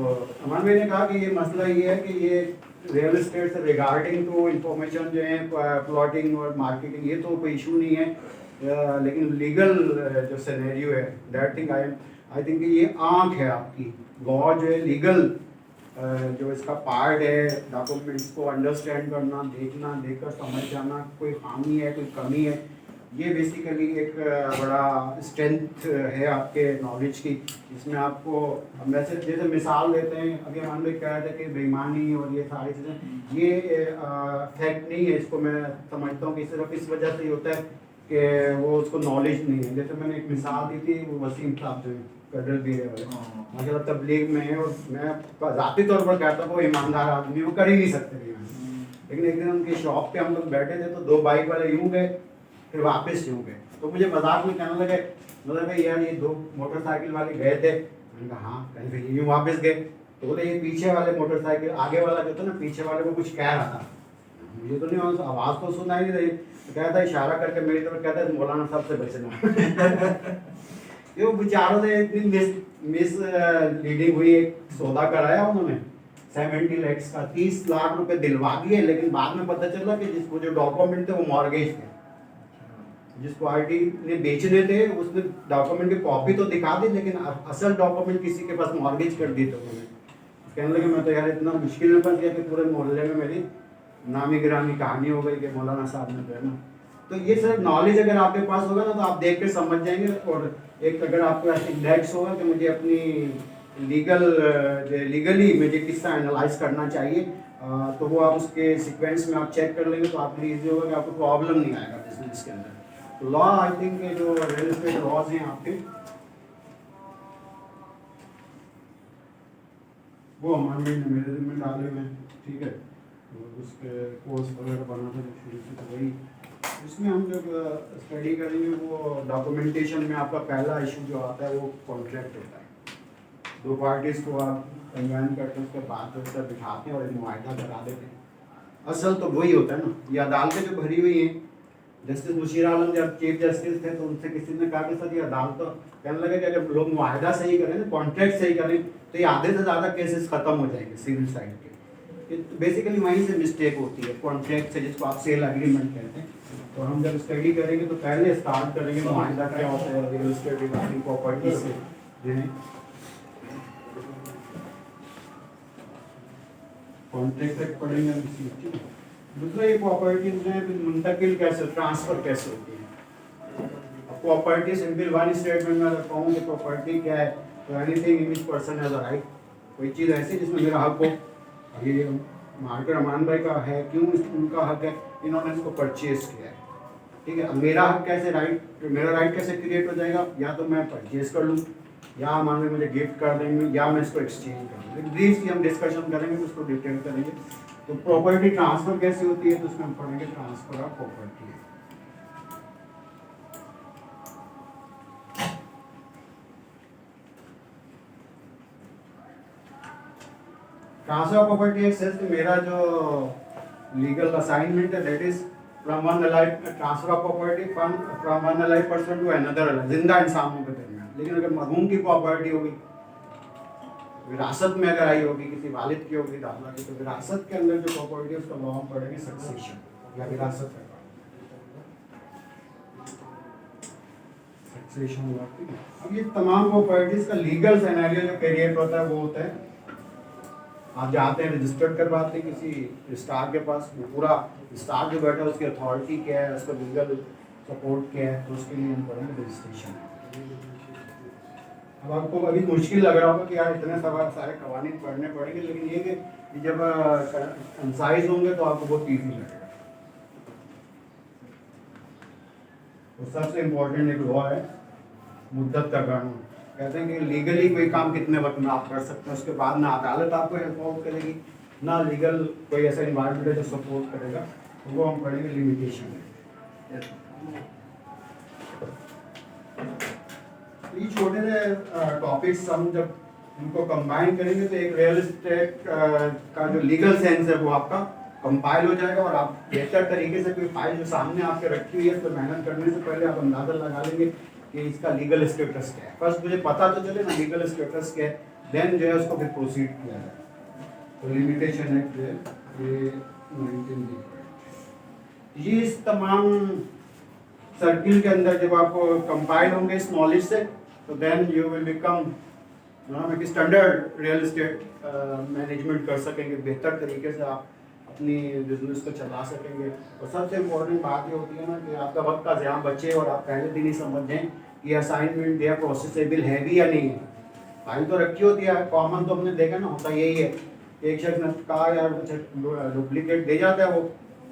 अमन भाई ने कहा कि ये मसला ये है कि ये रियल एस्टेट से रिगार्डिंग तो इंफॉर्मेशन जो है प्लॉटिंग और मार्केटिंग ये तो कोई इशू नहीं है, लेकिन लीगल जो सिनेरियो है दैट थिंग आई थिंक ये आंख है आपकी लॉ जो है लीगल जो इसका पार्ट है, डॉक्यूमेंट्स को अंडरस्टैंड करना, देखना, देखकर समझ जाना, कोई खामी है कोई कमी है, ये बेसिकली एक बड़ा स्ट्रेंथ है आपके नॉलेज की, जिसमें आपको हम वैसे जैसे मिसाल देते हैं, अभी हम लोग कह रहे थे कि बेईमानी और ये सारी चीज़ें ये फैक्ट नहीं है, इसको मैं समझता हूँ कि सिर्फ इस वजह से ही होता है कि वो उसको नॉलेज नहीं है। जैसे मैंने एक मिसाल दी थी वो वसीम साहब जो फेडरल बीए वाले माशाल्लाह तबलीग में है, और मैं ज़ाती तौर पर कहता हूँ वो ईमानदार आदमी वो कर ही नहीं सकते बेईमानी। लेकिन एक दिन उनकी शॉप पे हम लोग बैठे थे तो 2 बाइक वाले यूँ गए फिर वापस यूँ गए, तो मुझे मजाक में कहने लगे मतलब भाई यार ये 2 मोटरसाइकिल वाले गए थे, मैंने कहा हाँ, कहीं फिर यूँ वापस गए, तो बोले ये पीछे वाले मोटरसाइकिल आगे वाला जो था ना पीछे वाले को कुछ कह रहा था, मुझे तो नहीं आवाज़ तो सुनाई नहीं रही, तो कहता इशारा करके मेरी तरफ कहता है मौलाना साहब से बचना। ये बेचारों ने इतनी मिस लीडिंग हुई, एक सौदा कराया उन्होंने 70 लाख का, 30 लाख रुपए दिलवा दिए, लेकिन बाद में पता चला कि जिसको जो डॉक्यूमेंट थे वो मॉर्गेज थे, जिसको आरटी ने बेचने थे उसने डॉक्यूमेंट की कॉपी तो दिखा दी लेकिन असल डॉक्यूमेंट किसी के पास मॉर्गेज कर दी थे उन्होंने। कहने लगे मैं तो यार इतना मुश्किल में फंस गया कि पूरे मोहल्ले में मेरी नामी गिरामी कहानी हो गई कि मौलाना साहब ने जो है ना। तो ये सर नॉलेज अगर आपके पास होगा ना तो आप देख के समझ जाएंगे, और एक अगर आपके पास इंडेक्स होगा कि मुझे अपनी लीगली मुझे किसका एनालाइज करना चाहिए, तो वो आप उसके सीक्वेंस में आप चेक कर लेंगे तो आपके लिए ईजी होगा कि आपको प्रॉब्लम नहीं आएगा बिजनेस के अंदर। तो लॉ आई थिंक जो रियल एस्टेट लॉज हैं आपके वो हमारे मेरे में डाले हुए हैं, ठीक है, तो उसके कोर्स वगैरह बनाते हैं शुरू से, तो वही इसमें हम जब स्टडी करेंगे वो डॉक्यूमेंटेशन में आपका पहला इशू जो आता है वो कॉन्ट्रैक्ट होता है। 2 पार्टीज़ को आप कन्वेन करते हैं, उसके बाद जो उसका बिठाते हैं और एक मुआहदा करा देते हैं। असल तो वही होता है ना, ये अदालतें जो भरी हुई हैं, जस्टिस मुशीर आलम जब चीफ जस्टिस थे तो उनसे किसी ने कहा कि सर ये अदालत तो कहने लगे कि अगर लोग मुआहदा सही करें ना, कॉन्ट्रैक्ट सही करें तो ये आधे से ज़्यादा केसेस ख़त्म हो जाएंगे सिविल साइड के। बेसिकली वहीं से मिस्टेक होती है कॉन्ट्रैक्ट से, जिसको आप सेल एग्रीमेंट कहते हैं। तो हम जब स्टडी करेंगे तो पहले स्टार्ट करेंगे मुआहदा क्या होता है रियल एस्टेट रिगार्डिंग प्रॉपर्टी से, जिन्हें कॉन्ट्रैक्ट तक पढ़ेंगे। दूसरा ये प्रॉपर्टीज जो है मुंतकिल कैसे, ट्रांसफर कैसे होती है। अब प्रॉपर्टी सिंपल वन स्टेटमेंट में अगर कहूँ कि प्रॉपर्टी क्या है तो anything in which person has a right, कोई चीज़ ऐसी जिसमें मेरा हक हो। ये मार्कर अमान भाई का है, क्यों उनका हक है, इन्होंने इसको परचेज किया है, ठीक है। अब मेरा हक कैसे, मेरा राइट कैसे क्रिएट हो जाएगा, या तो मैं परचेज कर लूँ या मान लो मुझे गिफ्ट कर देंगे या मैं इसको एक्सचेंज कर लूँ। ब्रीफली हम डिस्कशन करेंगे तो उसको डिटेल करेंगे। तो प्रॉपर्टी ट्रांसफर कैसे होती है तो उसमें हम पढ़ेंगे transfer of property. Transfer of property access मेरा जो लीगल असाइनमेंट है that is from one alive, transfer of property from one alive person to another alive, जिंदा इंसानों के दरमियान। लेकिन अगर मरहूम की प्रॉपर्टी होगी, विरासत में अगर आई होगी, किसी वालिद की होगी, दादा की, तो विरासत के अंदर जो प्रॉपर्टी है उसका लॉ हम पढ़ेंगे सक्सेशन या विरासत का सक्सेशन लॉ। अब ये तमाम प्रॉपर्टीज का लीगल सिनेरियो जो क्रिएट होता है वो होता है आप जाते हैं रजिस्टर्ड करवाते हैं किसी स्टार के पास, वो पूरा स्टार जो बैठा है उसकी अथॉरिटी क्या है, उसका लीगल सपोर्ट क्या है, तो उसके लिए हम पढ़ेंगे रजिस्ट्रेशन। अब आपको अभी मुश्किल लग रहा होगा कि यार इतने सारे कवानीन पढ़ने पड़ेंगे, लेकिन ये कि जब कंसाइज होंगे तो आपको बहुत ईजी लगेगा। तो सबसे इम्पोर्टेंट एक लॉ है मुद्दत का कानून। कहते हैं कि लीगली कोई काम कितने वक्त में आप कर सकते हैं, उसके बाद ना अदालत आपको हेल्प आउट करेगी ना लीगल कोई ऐसा इन्वायरमेंट है जो सपोर्ट करेगा, तो वो हम पढ़ेंगे लिमिटेशन। ये छोटे से टॉपिक्स हम जब उनको कंबाइन करेंगे तो एक रियल एस्टेट का जो लीगल सेंस है वो आपका कंपाइल हो जाएगा और आप बेहतर तरीके से कोई फाइल जो सामने आपके रखी हुई है तो मेहनत करने से पहले आप अंदाजा लगा लेंगे कि इसका लीगल स्टेटस क्या है। फर्स्ट मुझे पता तो चले ना लीगल स्टेटस क्या है, देन जो है उसको फिर प्रोसीड किया जाए। तो लिमिटेशन एक्ट जो है ये 19 ये इस तमाम सर्किल के अंदर जब आप कंपाइल होंगे इस नॉलेज से तो देन यू विल बिकम एक स्टैंडर्ड रियल एस्टेट मैनेजमेंट कर सकेंगे, बेहतर तरीके से आप अपनी बिजनेस को चला सकेंगे। और सबसे इम्पोर्टेंट बात ये होती है ना कि आपका वक्त का ध्यान बचे और आप पहले दिन ही समझ जाएं कि असाइनमेंट या प्रोसेसेबल है भी या नहीं है। फाइल तो रखी होती है, कॉमन तो हमने देखा ना होता यही है, एक शख्स ने कहा यार डुप्लीकेट दे जाता है, वो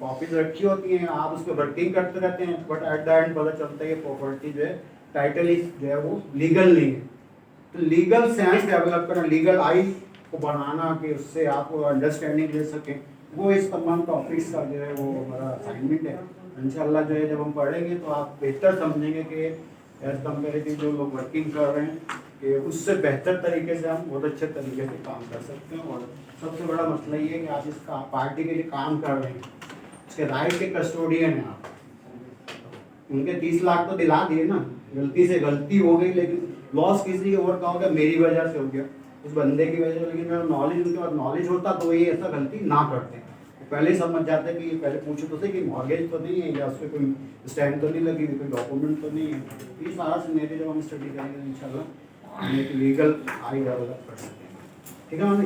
कॉपीज रखी होती हैं, आप उस पर वर्किंग करते रहते हैं, बट एट द एंड पता चलता है कि प्रॉपर्टी जो है टाइटल जो है वो लीगल नहीं है। तो लीगल सेंस डेवलप करना, लीगल आई को बनाना कि उससे आप अंडरस्टैंडिंग ले सकें, वो इस तमाम टॉपिक्स का जो है वो हमारा असाइनमेंट है। इंशाल्लाह जो है जब हम पढ़ेंगे तो आप बेहतर समझेंगे कि एज कम्पेरेटिव जो लोग वर्किंग कर रहे हैं कि उससे बेहतर तरीके से हम बहुत अच्छे तरीके से काम कर सकते हैं। और सबसे बड़ा मसला ये है कि आप इसका पार्टी के लिए काम कर रहे हैं, उसके राइट के कस्टोडियन हैं आप, उनके 30 लाख तो दिला दिए ना, गलती से गलती हो गई लेकिन लॉस किसी और का हो गया, मेरी वजह से हो गया, उस बंदे की वजह से, लेकिन मेरा नॉलेज उनके पास नॉलेज होता तो ये ऐसा गलती ना करते। तो पहले ही समझ जाते कि पहले पूछो तो सही कि मॉर्गेज तो नहीं है या उस पर कोई स्टैंड तो नहीं लगी हुई, कोई डॉक्यूमेंट तो नहीं है। ये सारा सिनेरियो जब हम स्टडी करेंगे इंशाल्लाह हम एक लीगल आई डेवलप कर सकेंगे। ठीक है मैम,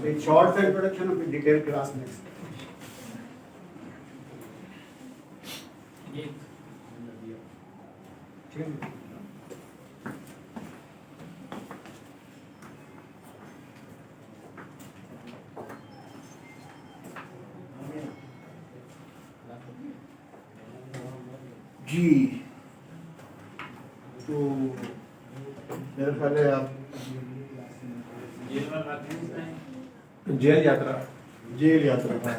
एक शॉर्ट सा इंट्रोडक्शन और फिर डिटेल क्लास नेक्स्ट। ठीक है जी, तो मेरा ख्याल है आप जेल यात्रा जेल यात्रा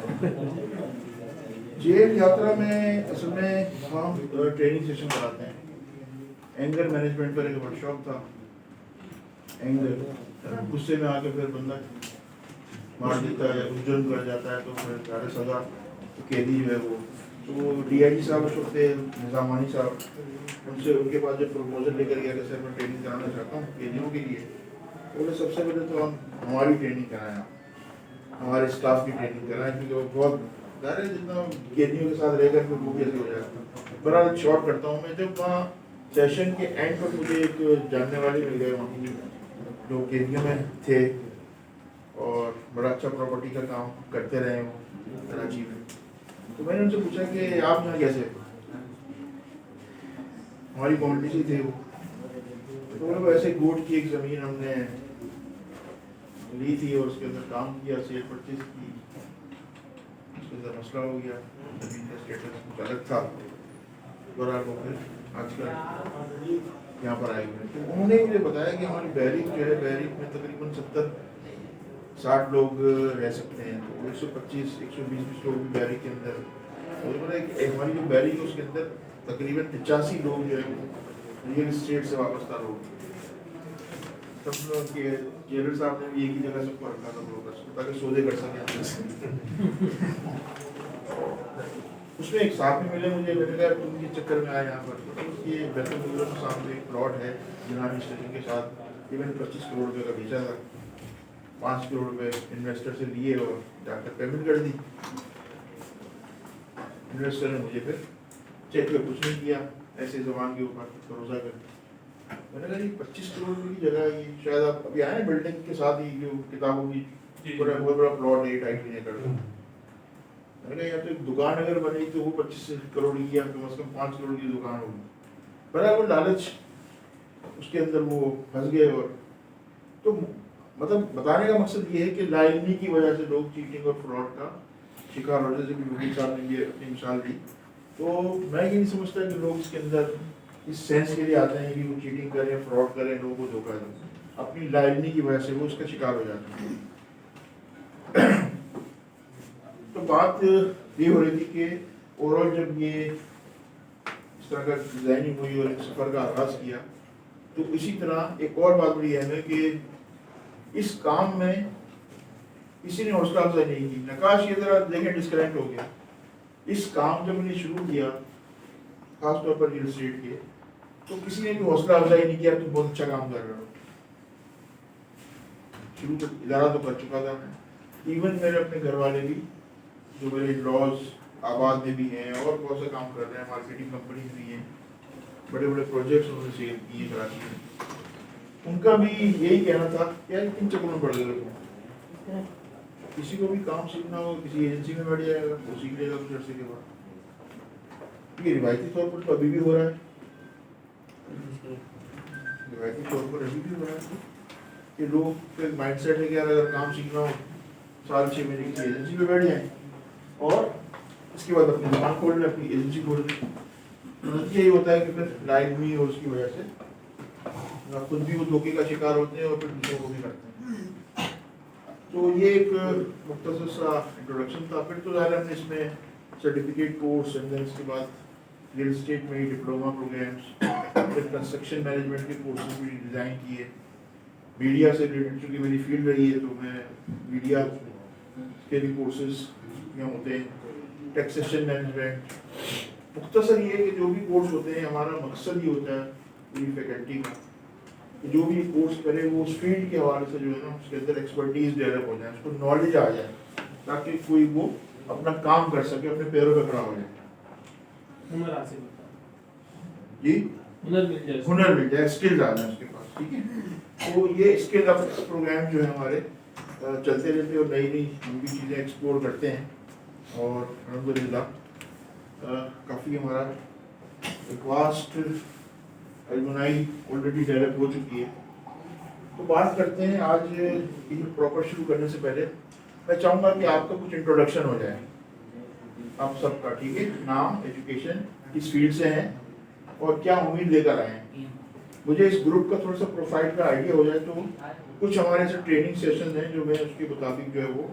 जेल यात्रा में असल में हम ट्रेनिंग सेशन कराते हैं। एंगर मैनेजमेंट पर एक वर्कशॉप था। एंगर गुस्से में आके फिर बंदा मार देता है या कुछ जुर्म कर जाता है तो फिर सारे सजा तो कैदी जो है वो, तो DIG साहब होते निज़ामानी साहब, उनसे उनके पास जब प्रपोजल लेकर गया कि सर मैं ट्रेनिंग कराना चाहता हूँ कैदियों के लिए, तो बोले सबसे पहले तो हम हमारी ट्रेनिंग कराएं, हमारे स्टाफ की ट्रेनिंग कराएं, क्योंकि वो बहुत ज़्यादा जितना कैदियों के साथ रहकर फिर वो कैसे हो जाएगा। बहरहाल शॉर्ट करता हूँ मैं, जब वहाँ सेशन के एंड पर मुझे एक जानने वाले मिल गए वहाँ की जो कैदियों में थे और बड़ा अच्छा प्रॉपर्टी का काम करते रहे वो कराची में। तो मैंने उनसे पूछा कि आप यहाँ कैसे, हमारी कम्युनिटी से थे वो, तो वो लोग ऐसे गोट की एक ज़मीन हमने ली थी और उसके अंदर काम किया, सेल परचेज की, उसके अंदर मसला हो गया, ज़मीन का स्टेटस कुछ अलग था, बहरहाल वो फिर आजकल यहाँ पर आए हुए। तो उन्होंने मुझे बताया कि हमारी बैरिक जो है, बैरिक में तकरीबन 70-60 लोग रह सकते हैं, तो 125-120 लोग भी बैरिक के अंदर, और हमारी जो बैरिक है उसके अंदर तकरीबन 85 लोग जो है रियल इस्टेट से वाबस्ता लोग, सब लोग के जेलर साहब ने भी एक ही जगह सबको रखा था लोग ताकि सौदे कर सकें। उसमें एक साहब भी मिले मुझे, मैंने कहा तुम ये चक्कर में आए यहाँ पर, तो उसकी बैतुल के सामने एक प्लॉट है जिनानी स्टेशन के साथ, ये मैंने 25 करोड़ रुपये का बेचा था, 5 करोड़ रुपये इन्वेस्टर से लिए और जाकर पेमेंट कर दी। इन्वेस्टर ने मुझे फिर चेक पे कुछ नहीं किया, ऐसे जबान के ऊपर भरोसा कर। मैंने कहा ये 25 करोड़ रुपये की जगह, ये शायद आप अभी आए बिल्डिंग के साथ ही जो किताबों की बहुत बड़ा प्लॉट है 2.5 एकड़। मैंने कहा यार तो एक दुकान अगर बनी तो वो 25 करोड़ की या कम से कम 5 करोड़ की दुकान होगी। बराबर लालच उसके अंदर वो फंस गए। और तो मतलब बताने का मकसद ये है कि लाइलमी की वजह से लोग चीटिंग और फ्रॉड का शिकार हो, जैसे कि वकील साहब ने ये अपनी मिसाल दी। तो मैं ये नहीं समझता कि लोग इसके अंदर इस सेंस के लिए आते हैं कि वो चीटिंग करें, फ्रॉड करें, लोगों को धोखा दें। अपनी लाइलमी की वजह से वो उसका शिकार हो जाते हैं। तो बात ये हो रही थी कि ओवरऑल जब ये इस तरह का डिजाइनिंग हुई और एक सफ़र का आगाज़ किया, तो इसी तरह एक और बात बड़ी अहम है कि इस काम में किसी ने हौसला अफजाई नहीं की। नकाश ये जरा देखें डिस्कनेक्ट हो गया। इस काम जब मैंने शुरू किया खासतौर पर रियल एस्टेट के, तो किसी ने भी हौसला अफजाई नहीं किया तुम बहुत अच्छा काम कर रहे हो। शुरू तो इदारा तो कर चुका था मैं, इवन मेरे अपने घर वाले भी जो मेरे लॉज आबाद में भी हैं और बहुत से काम कर रहे हैं, मार्केटिंग कंपनीज भी हैं, बड़े बड़े प्रोजेक्ट्स उन्होंने सेल किए कराची में। उनका भी यही कहना था यार किन चक्करों में पड़ गए तुम, किसी को भी काम सीखना हो किसी एजेंसी में बैठ जाएगा वो सीख लेगा कुछ अर्से के बाद। ये रिवायती तौर पर तो अभी भी हो रहा है, रिवायती तौर पर अभी भी हो रहा है कि लोग का माइंडसेट है कि यार अगर काम सीखना हो साल 6 महीने किसी एजेंसी में बैठ जाए और इसके बाद अपनी दुकान खोल लें, अपनी एजेंसी खोल लें। यही होता है कि फिर लाइफ में और उसकी वजह से खुद भी वो धोखे का शिकार होते हैं और फिर दूसरों को भी करते हैं। तो ये एक मुख्तसर सा इंट्रोडक्शन था। फिर तो ज़ाहिर हमने इसमें सर्टिफिकेट कोर्स एंड देन इसके बाद रियल एस्टेट में डिप्लोमा प्रोग्राम्स, फिर कंस्ट्रक्शन मैनेजमेंट के कोर्सेज भी डिज़ाइन किए। मीडिया से रिलेटेड चूँकि मेरी फील्ड रही है तो मैं मीडिया के भी कोर्सेज यहाँ होते हैं, टैक्सेशन मैनेजमेंट। मुख्तसर ये कि जो भी कोर्स होते हैं हमारा मकसद ये होता है पूरी फैकल्टी का कि जो भी कोर्स करे वो उस फील्ड के हवाले से जो है ना उसके अंदर एक्सपर्टीज डेवलप हो जाए, उसको नॉलेज आ जाए ताकि कोई वो अपना काम कर सके, अपने पैरों पर खड़ा हो जाए। हुनर हासिल होता है। जी हुनर मिल जाए, स्किल्स आ जाए उसके पास, ठीक है। तो ये स्किल अप प्रोग्राम जो है हमारे चलते रहते और नई नई हम भी चीज़ें एक्सप्लोर करते हैं और अल्हम्दुलिल्लाह काफ़ी हमारा एक वास्ट एल्युमनाई ऑलरेडी डेवलप हो चुकी है। तो बात करते हैं आज प्रॉपर शुरू करने से पहले मैं चाहूँगा कि आपका कुछ इंट्रोडक्शन हो जाए आप सबका, ठीक है। नाम, एजुकेशन, किस फील्ड से हैं और क्या उम्मीद लेकर आए हैं। मुझे इस ग्रुप का थोड़ा सा प्रोफाइल का आइडिया हो जाए तो कुछ हमारे ऐसे ट्रेनिंग सेशन हैं जो मैं उसके मुताबिक जो है वो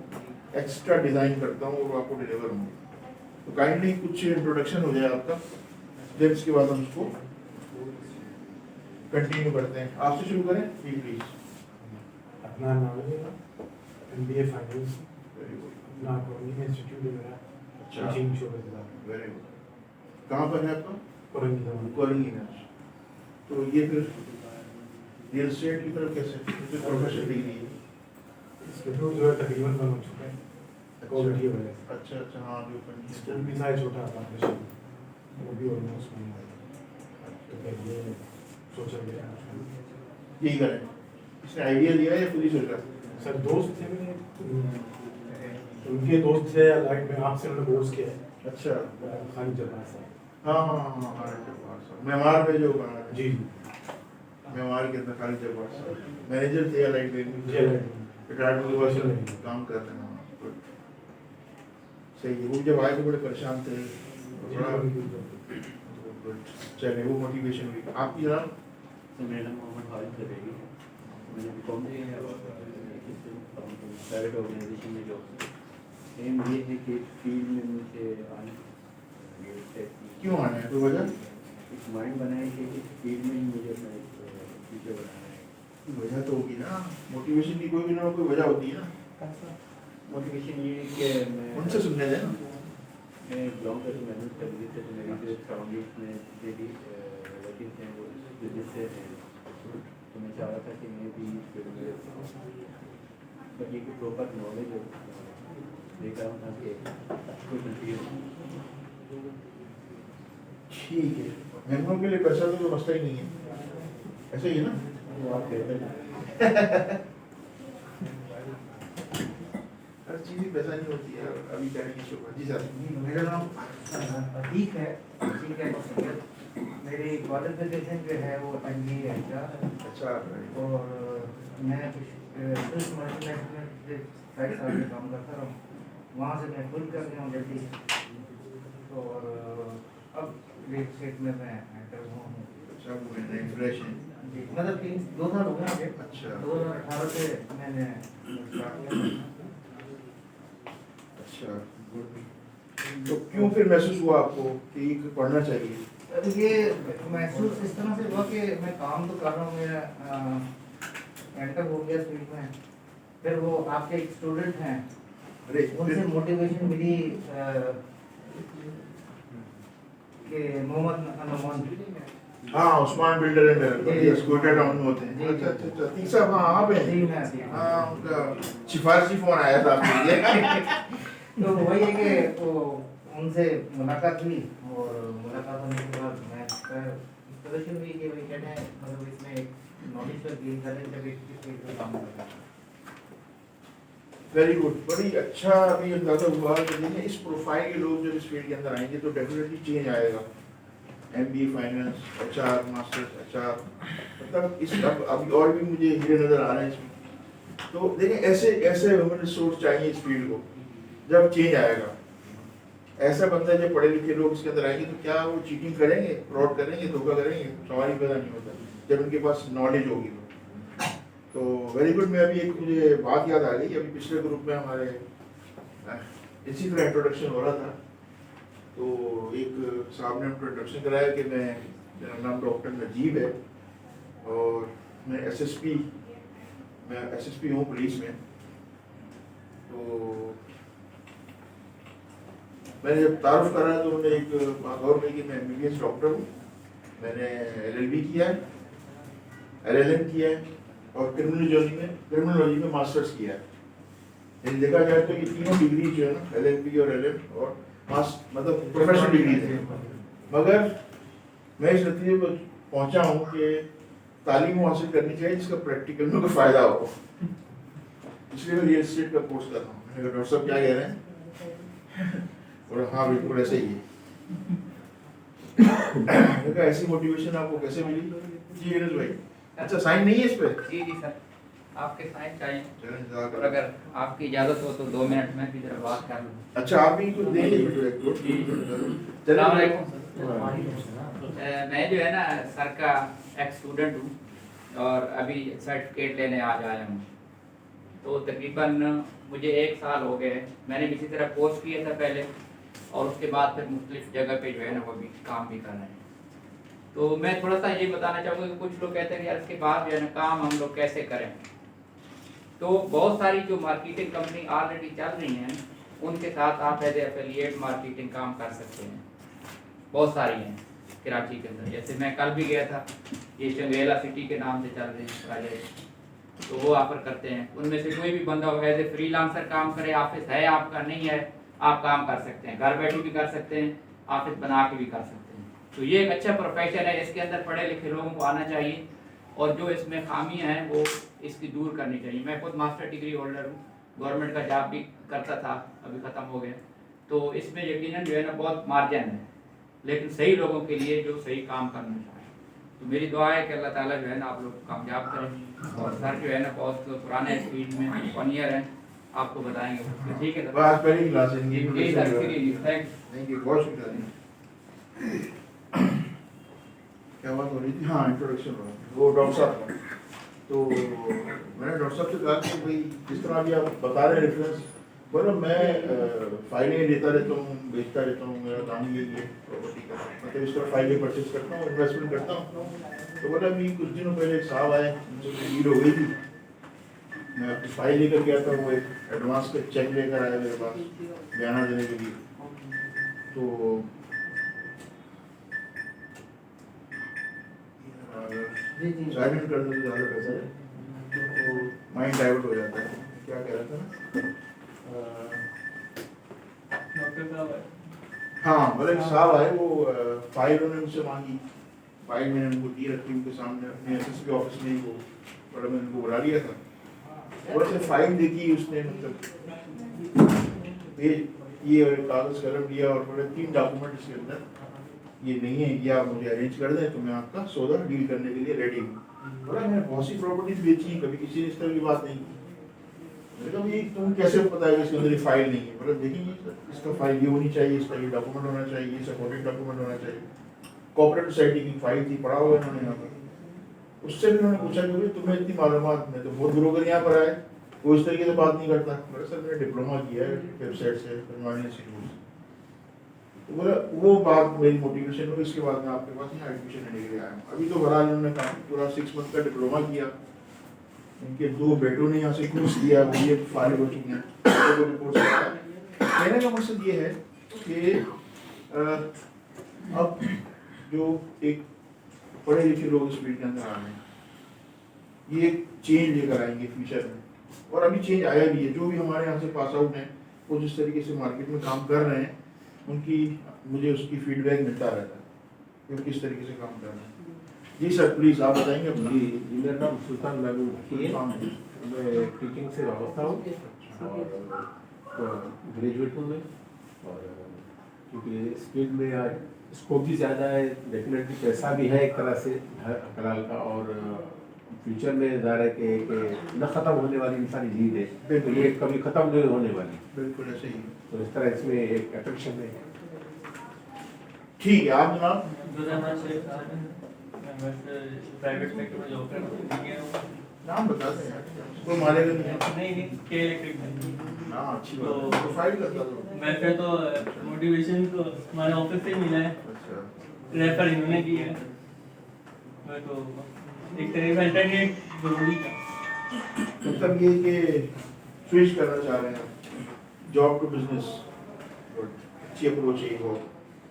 एक्स्ट्रा डिज़ाइन करता हूँ और वो आपको डिलीवर होंगे। तो काइंडली कुछ इंट्रोडक्शन हो जाए आपका, देन इसके बाद हम उसको कंटिन्यू करते हैं। आपसे शुरू करें जी प्लीज। अपना नाम है MBA फाइनेंस, अपना अकाउंटिंग इंस्टीट्यूट है मेरा, अच्छा कोचिंग शोबे जिला, वेरी गुड। कहाँ पर है आपका? कोरंगी कोरंगी में। तो ये फिर रियल एस्टेट की तरफ कैसे प्रोफेशनल डिग्री है? इसके थ्रू जो है तकरीबन बन हो चुका है क्वालिटी है वजह से। अच्छा अच्छा, हाँ जो स्कूल भी साइज छोटा था ऑपरेशन वो भी ऑलमोस्ट बन गया, तो फिर ये सोचा गया यही करें। इसने आइडिया दिया या खुद ही सोचा? सर दोस्त थे मेरे, उनके दोस्त थे लाइक में आपसे उन्होंने कोर्स किया है। अच्छा खान जब्बार साहब, हाँ हाँ हाँ हाँ जब्बार साहब मेवार में जो बना है। जी मेवार के अंदर खालिद जब्बार साहब मैनेजर थे या लाइट जी रिटायर्ड होने के बाद काम कर रहे हैं। Good. सही है। वो जब आए तो बड़े परेशान थे, बड़ा चले वो मोटिवेशन हुई आपकी जनाब। तो मेरा नाम मोहम्मद खालिद जबेरी है, मैंने बीकॉम किया है और प्राइवेट ऑर्गेनाइजेशन में जॉब। एम ये है कि फील्ड में मुझे आने क्यों आना है, कोई वजह? एक माइंड बना है कि इस फील्ड में ही मुझे अपना फ्यूचर बनाना है। वजह तो होगी ना, मोटिवेशन की कोई भी ना कोई वजह होती है ना। मोटिवेशन ये है कि मैं उनसे सुनने दें ना। मैं बिलोंग करती मैनेज कर रही थी, तो मेरी जो सराउंडिंग्स में जितने भी रिलेटिव हैं वो बिजनेस से हैं, तो मैं चाह रहा था कि मैं भी फील्ड में बट ये कि प्रॉपर नॉलेज लेकर आऊँ ताकि कोई कंफ्यूजन। ठीक है, मेहमानों के लिए पैसा तो मसला ही नहीं है, ऐसा ही है ना। वो आप कहते हैं हर चीज़ ही पैसा नहीं होती है। अभी करेंगे शोभा जी सर। मेरा नाम अतीक है, ठीक है। मेरी क्वालिफिकेशन जो है वो MBA है क्या, अच्छा और मैं कुछ मल्टीनेशनल साइड में काम करता रहा हूँ, वहाँ से मैं खुद कर गया हूँ जल्दी। और अब रियल एस्टेट में मैं एंटर हुआ हूँ। अच्छा वो है इंफ्लेशन। जी, मतलब 2 साल हो गए मुझे। अच्छा 2018 से मैंने स्टार्ट किया। अच्छा गुड। तो क्यों फिर महसूस हुआ आपको कि पढ़ना चाहिए? अब ये महसूस इस तरह से हुआ कि मैं काम तो कर रहा हूँ, मेरा एंटर हो गया फील्ड में, फिर वो आपके एक स्टूडेंट हैं, अरे उनसे मोटिवेशन मिली कि मोहम्मद अनमोल। हाँ, उस्मान बिल्डर है मेरे जी, ये स्कूटर टाउन में होते जी, हैं। जी। अच्छा, तीसरा हाँ आप हैं। जी, मैं थी। हाँ, उनका सिफारिशी फोन आया था आपके लिए। तो वही है कि वो उनसे मुलाकात हुई, और मुलाकात होने के बाद मैं प्रदर्शन हुई कि भाई कहते हैं मतलब इसमें एक नॉलेज पर गेन करने जब इस फील्ड में काम कर रहा है। वेरी गुड, बड़ी अच्छा अभी अंदाजा हुआ कि देखिए इस प्रोफाइल के लोग जब इस फील्ड के अंदर आएंगे तो डेफिनेटली चेंज आएगा। MBA finance, HR masters HR, मतलब इस अब अभी और भी मुझे हीरे नजर आ रहे हैं इसमें। तो देखिए ऐसे ऐसे ह्यूमन रिसोर्स चाहिए इस फील्ड को, जब चेंज आएगा। ऐसा बंदा जब पढ़े लिखे लोग इसके अंदर आएंगे तो क्या वो चीटिंग करेंगे, फ्रॉड करेंगे, धोखा करेंगे? सवाल ही पैदा नहीं होता जब उनके पास नॉलेज होगी। तो वेरी गुड। मैं अभी एक मुझे बात याद आ गई, अभी पिछले ग्रुप में हमारे इसी तरह इंट्रोडक्शन हो रहा था, तो एक साहब ने इंट्रोडक्शन कराया कि मेरा नाम डॉक्टर नजीब है और मैं SSP हूँ पुलिस में। तो मैंने जब तारुफ करा तो उन्होंने एक बात और कही कि मैं MBBS डॉक्टर हूँ, मैंने LLB किया है, LLM किया है और क्रिमिनोलॉजी में मास्टर्स किया है। यदि देखा जाए तो ये तीनों डिग्री जो है ना, LLB और LLM और मतलब प्रोफेशनल डिग्री है। मगर मैं इस नतीजे पर पहुंचा हूँ कि तालीम हासिल करनी चाहिए जिसका प्रैक्टिकल में कोई फायदा हो, इसलिए मैं रियल एस्टेट का कोर्स कर रहा हूँ। मैंने कहा डॉक्टर साहब क्या कह रहे हैं? और हाँ बिल्कुल ऐसे ही है। मैंने कहा ऐसी मोटिवेशन आपको कैसे मिली? जी विनोद भाई। अच्छा, साइन नहीं है इस पे? जी जी सर, आपके साइन चाहिए, चलें, जज़ाक और अल्लाह। अगर आपकी इजाज़त हो तो 2 मिनट में भी जरा बात कर लूँ। अच्छा, आप भी कुछ देंगे? अस्सलाम वालेकुम। मैं जो है ना सर का एक स्टूडेंट हूँ और अभी सर्टिफिकेट लेने आज आया हूँ। तो तकरीबन मुझे 1 साल हो गए। मैंने भी इसी तरह कोर्स किया था पहले, और उसके बाद फिर मुख्तलिफ जगह पे जो है ना वो भी काम भी कर रहे हैं। तो मैं थोड़ा सा ये बताना चाहूँगा कि कुछ लोग कहते हैं कि यार इसके बाद जो है ना काम हम लोग कैसे करें। तो बहुत सारी जो मार्केटिंग कंपनी ऑलरेडी चल रही हैं उनके साथ आप एज एफिलिएट मार्केटिंग काम कर सकते हैं। बहुत सारी हैं कराची के अंदर, जैसे मैं कल भी गया था, ये चंगेला सिटी के नाम से चल रहे हैं प्रोजेक्ट, तो वो ऑफर करते हैं। उनमें से कोई भी बंदा एज ए फ्रीलांसर काम करे, ऑफिस है आपका नहीं है, आप काम कर सकते हैं, घर बैठे भी कर सकते हैं, ऑफिस बना के भी कर सकते हैं। तो ये एक अच्छा प्रोफेशन है, इसके अंदर पढ़े लिखे लोगों को आना चाहिए और जो इसमें खामियां हैं वो इसकी दूर करनी चाहिए। मैं खुद मास्टर डिग्री होल्डर हूँ, गवर्नमेंट का जॉब भी करता था, अभी ख़त्म हो गया। तो इसमें यकीनन जो है ना बहुत मार्जिन है, लेकिन सही लोगों के लिए जो सही काम करना चाहिए। तो मेरी दुआ है कि अल्लाह ताला जो है ना आप लोग कामयाब करें। और सर जो है ना बहुत पुराने फील्ड में 1 ईयर है, आपको बताएंगे। तो ठीक है सर, बस पहली क्लास है इनकी। जी सर, थैंक थैंक यू, बहुत शुक्रिया। क्या बात हो रही थी? हाँ, इंट्रोडक्शन हो रहा था वो डॉक्टर साहब का। तो मैंने डॉक्टर साहब से कहा कि भाई जिस तरह अभी आप बता रहे रेफरेंस, बोलो मैं फाइलें लेता रहता हूँ, बेचता रहता हूँ, मेरा काम यही है प्रॉपर्टी का, मतलब इस तरह फाइलें परचेज करता हूँ, इन्वेस्टमेंट करता हूँ। तो बोला अभी कुछ दिनों पहले एक साहब आए, उनसे डील हो गई थी, मैं अपनी फाइल लेकर गया था, वो एक एडवांस का चेक लेकर आया मेरे पास बयाना देने के लिए। तो साइलेंट कर दो तो ज़्यादा बेहतर है, तो माइंड डाइवर्ट हो जाता है। क्या कह रहा था ना, डॉक्टर साहब है। हाँ, बोले एक साहब आए, वो फाइल उन्होंने मुझसे मांगी, फाइल मैंने उनको दी, रखी उनके सामने अपने SSP ऑफिस में ही, वो बड़ा मैंने उनको बुला लिया था। और से फाइल देखी उसने, मतलब ये कागज़ कलम दिया और बोले 3 डॉक्यूमेंट इसके अंदर ये नहीं है, ये आप मुझे अरेंज कर दें तो मैं आपका सौदा डील करने के लिए रेडी हूँ। बोला मैंने बहुत सी प्रॉपर्टीज बेची हैं, कभी किसी ने इस तरह की बात नहीं की। मैंने कहा ये तुम कैसे पता है कि इसके अंदर ये फाइल नहीं है? बोला देखिए इसका फाइल ये होनी चाहिए, इसका ये डॉक्यूमेंट होना चाहिए, ये सपोर्टिंग डॉक्यूमेंट होना चाहिए। कॉर्पोरेट सोसाइटी की फाइल थी, पढ़ा हुआ इन्होंने यहाँ पर। उससे भी उन्होंने पूछा कि तुम्हें इतनी मालूमात, मैं तो बहुत ब्रोकर यहाँ पर आए, वो इस तरीके से बात नहीं करता। बोला सर मैंने डिप्लोमा किया है वेबसाइट से, इंस्टीट्यूट से। तो बोला वो बात मेरी मोटिवेशन हुई, इसके बाद मैं आपके पास यहाँ एडमिशन लेने के लिए आया हूँ। अभी तो बहरहाल उन्होंने कहा पूरा 6 मंथ का डिप्लोमा किया, इनके 2 बेटों ने यहाँ से घूस दिया, वो ये फारिग हो चुके हैं, तो रिपोर्ट से आया। कहने का मकसद ये है कि अब जो एक पढ़े लिखे लोग इस फील्ड के अंदर आ रहे हैं, ये चेंज लेकर आएंगे फ्यूचर में, और अभी चेंज आया भी है। जो भी हमारे यहाँ से पास आउट हैं, वो जिस तरीके से मार्केट में काम कर रहे हैं, उनकी मुझे उसकी फीडबैक मिलता रहता है कि वो किस तरीके से काम कर रहे हैं। जी सर, प्लीज़ आप बताएंगे अपना। जी, मेरा नाम सुल्तान महबूब है। काम है। मैं टीचिंग से वाबस्ता हूँ और ग्रेजुएट हूँ मैं। और क्योंकि इस फील्ड में आज स्कोप भी ज़्यादा है, डेफिनेटली पैसा भी है एक तरह से हलाल का, और फ्यूचर में ज़ाहिर है कि न ख़त्म होने वाली इंसानी नीड है, तो ये कभी ख़त्म नहीं होने वाली। बिल्कुल ऐसे ही। तो इस तरह इसमें एक अट्रैक्शन है। ठीक है, आप जनाब। प्राइवेट सेक्टर में जॉब करता हूँ। नाम बता दें यार, कोई मारेगा नहीं। नहीं के इलेक्ट्रिक। हाँ, अच्छी बात है। प्रोफाइल बता दो। वैसे तो मोटिवेशन तो हमारे ऑफिस से मिला है, अच्छा, रेफर इन्होंने किया है। मैं तो एक तरह का इंटरनेट जरूरी था। मतलब ये कि स्विच करना चाह रहे हैं जॉब टू बिजनेस, अच्छी अप्रोच है वो।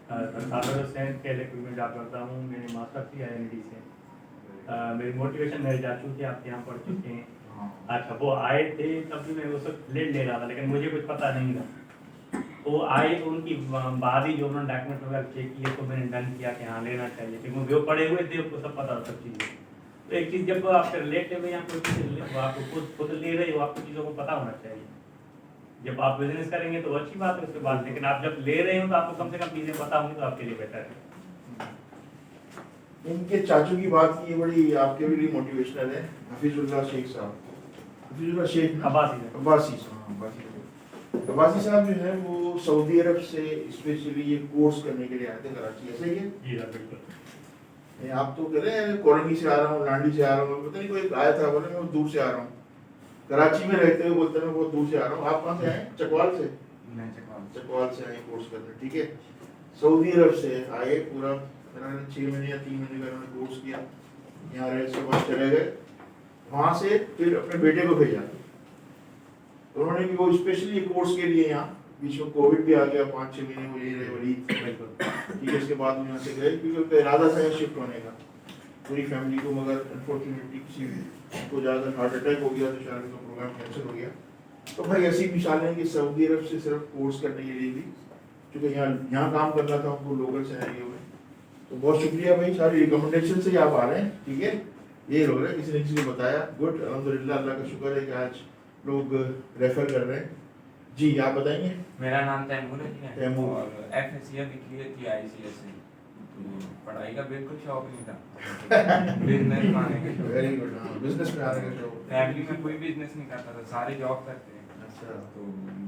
सागर हुसैन के इलेक्ट्रिक में जॉब करता हूँ। मैंने मास्टर किया IMD से। मेरी मोटिवेशन मेरे चाचू थे, आपके यहाँ पढ़ चुके हैं। अच्छा, वो आए थे तब भी मैं उस वक्त लेट ले रहा था, लेकिन मुझे कुछ पता नहीं था। वो आए तो उनकी बाद ही जो उन्होंने डॉक्यूमेंट वगैरह चेक किए तो मैंने डन किया कि हाँ लेना चाहिए, क्योंकि वो पढ़े हुए थे, उनको सब पता था सब चीज़ें। तो एक चीज़, जब आप रिलेटिव या कोई चीज़ आपको खुद ले रहे हो, आपको चीज़ों को पता होना चाहिए। जब आप बिजनेस करेंगे तो अच्छी बात है उसके बाद, लेकिन आप जब ले रहे हो तो आपको कम से कम चीज़ें पता होंगी तो आपके लिए बेटर है। इनके चाचू की बात की, ये बड़ी आपके लिए मोटिवेशनल है। हफीजुल्लाह शेख साहब, हफीजुल्लाह शेख ना? अब्बासी अब्बासी साहब। अब्बासी साहब जो है वो सऊदी अरब से स्पेशली ये कोर्स करने के लिए आए थे कराची, ऐसे ही है? जी हाँ, बिल्कुल। नहीं, आप तो कह रहे हैं कोरंगी से आ रहा हूँ, लांडी से आ रहा हूँ, पता नहीं कोई आया था, बोले मैं दूर से आ रहा हूँ। कराची में रहते हुए बोलते हैं मैं बहुत दूर से आ रहा हूँ। आप कहाँ से आए? चकवाल से? मैं चकवाल से आए कोर्स करने, ठीक है। सऊदी अरब से आए, पूरा 6 महीने या 3 महीने का उन्होंने कोर्स किया, यहाँ रहे, उसके बाद चले गए। वहाँ से फिर अपने बेटे को भेजा, उन्होंने भी वो स्पेशली कोर्स के लिए यहाँ, बीच में कोविड भी आ गया, 5-6 महीने वो यही रहे वलीद, ठीक है। इसके बाद यहाँ से गए क्योंकि उनका इरादा था शिफ्ट होने का पूरी फैमिली को, मगर अनफॉर्चुनेटली किसी को ज़्यादा हार्ट अटैक हो गया तो शायद उनका प्रोग्राम कैंसिल हो गया। तो भाई ऐसी मिसाल है कि सऊदी अरब से सिर्फ कोर्स करने के लिए भी, क्योंकि यहाँ काम करना था उनको लोकल सिनेरियो में। तो बहुत शुक्रिया भाई, सारी रिकमेंडेशन से ही आप आ रहे हैं, ठीक है। ये लोग रहे, किसी ने किसी को बताया, गुड, अल्हम्दुलिल्लाह, अल्लाह का शुक्र है कि आज लोग रेफर कर रहे हैं। जी आप बताएंगे। मेरा नाम तैमूर है तैमूर। और FSCA निकली थी ICS से, तो पढ़ाई का बिल्कुल शौक नहीं था। बिजनेस में आने का शौक। वेरी गुड, बिजनेस में आने का शौक। फैमिली में कोई बिजनेस नहीं करता था, सारे जॉब करते हैं। अच्छा, तो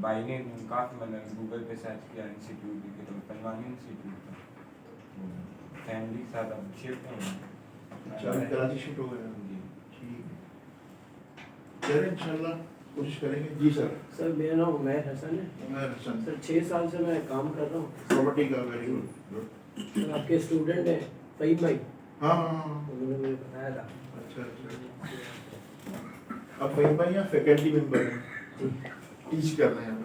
भाई ने काफ़ी मतलब गूगल पे सर्च किया इंस्टीट्यूट की, तो पनवानी इंस्टीट्यूट था। तो फैमिली के साथ अब शिफ्ट हैं। अच्छा, अभी कराची शिफ्ट हो गए हैं। जी। ठीक है, चलिए इंशाल्लाह कोशिश करेंगे। जी सर। सर मेरा नाम उमैर हसन है। उमैर हसन सर 6 साल से मैं काम कर रहा हूँ। प्रॉपर्टी का, वेरी गुड। सर आपके स्टूडेंट हैं फहीम भाई, हाँ हाँ हाँ, उन्होंने मुझे बताया था। अच्छा अच्छा। अब फहीम भाई यहाँ फैकल्टी मेंबर हैं, टीच कर रहे हैं।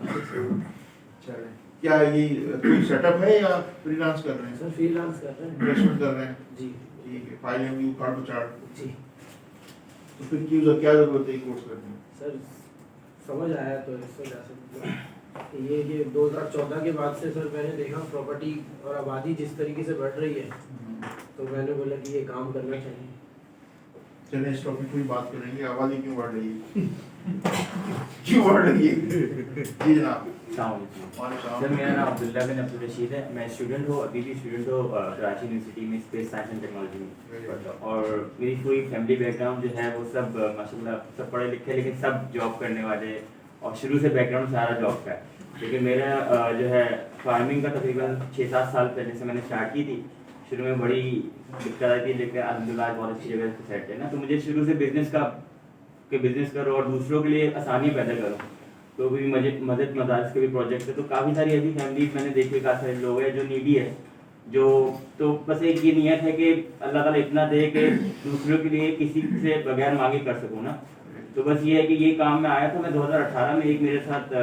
चलें, क्या ये कोई सेटअप है या फ्रीलांस कर रहे हैं? सर फ्रीलांस कर रहे हैं। इन्वेस्टमेंट कर रहे हैं, जी ठीक है। File M U card to chart, जी। तो फिर क्या जरूरत है कोर्स करने में? सर समझ आया तो इस वजह से ये 2014 के बाद से सर मैंने देखा प्रॉपर्टी और आबादी जिस तरीके से बढ़ रही है, तो मैंने बोला कि ये काम करना चाहिए। चलें, इस टॉपिक पे बात करेंगे, आबादी क्यों बढ़ रही है, क्यों बढ़ रही है? जी जनाब। सर मेरा नाम अब्दुल्ला बिन अब्दुल रशीद है। मैं स्टूडेंट हूँ, अभी भी स्टूडेंट हूँ कराची यूनिवर्सिटी में स्पेस साइंस एंड टेक्नोलॉजी में पढ़ता हूँ। और मेरी पूरी फैमिली बैकग्राउंड जो है वो सब माशाल्लाह सब पढ़े लिखे, लेकिन सब जॉब करने वाले, और शुरू से बैकग्राउंड सारा जॉब का है। लेकिन मेरा जो है फार्मिंग का तकरीबन 6-7 साल पहले से मैंने स्टार्ट की थी। शुरू में बड़ी दिक्कत आई थी, लेकिन अल्हम्दुलिल्लाह बहुत अच्छी जगह से सेट है ना। तो मुझे शुरू से बिजनेस करो और दूसरों के लिए आसानी पैदा करो, तो भी मदद मदारस के भी प्रोजेक्ट है। तो काफ़ी सारी ऐसी फैमिली मैंने देखी, काफ़ी सारे लोग हैं जो नीडी है, जो तो बस एक ये नियत है कि अल्लाह ताला इतना दे कि दूसरों के लिए किसी से बगैर मांगे कर सकूँ ना। तो बस ये है कि ये काम में आया था मैं 2018 में, एक मेरे साथ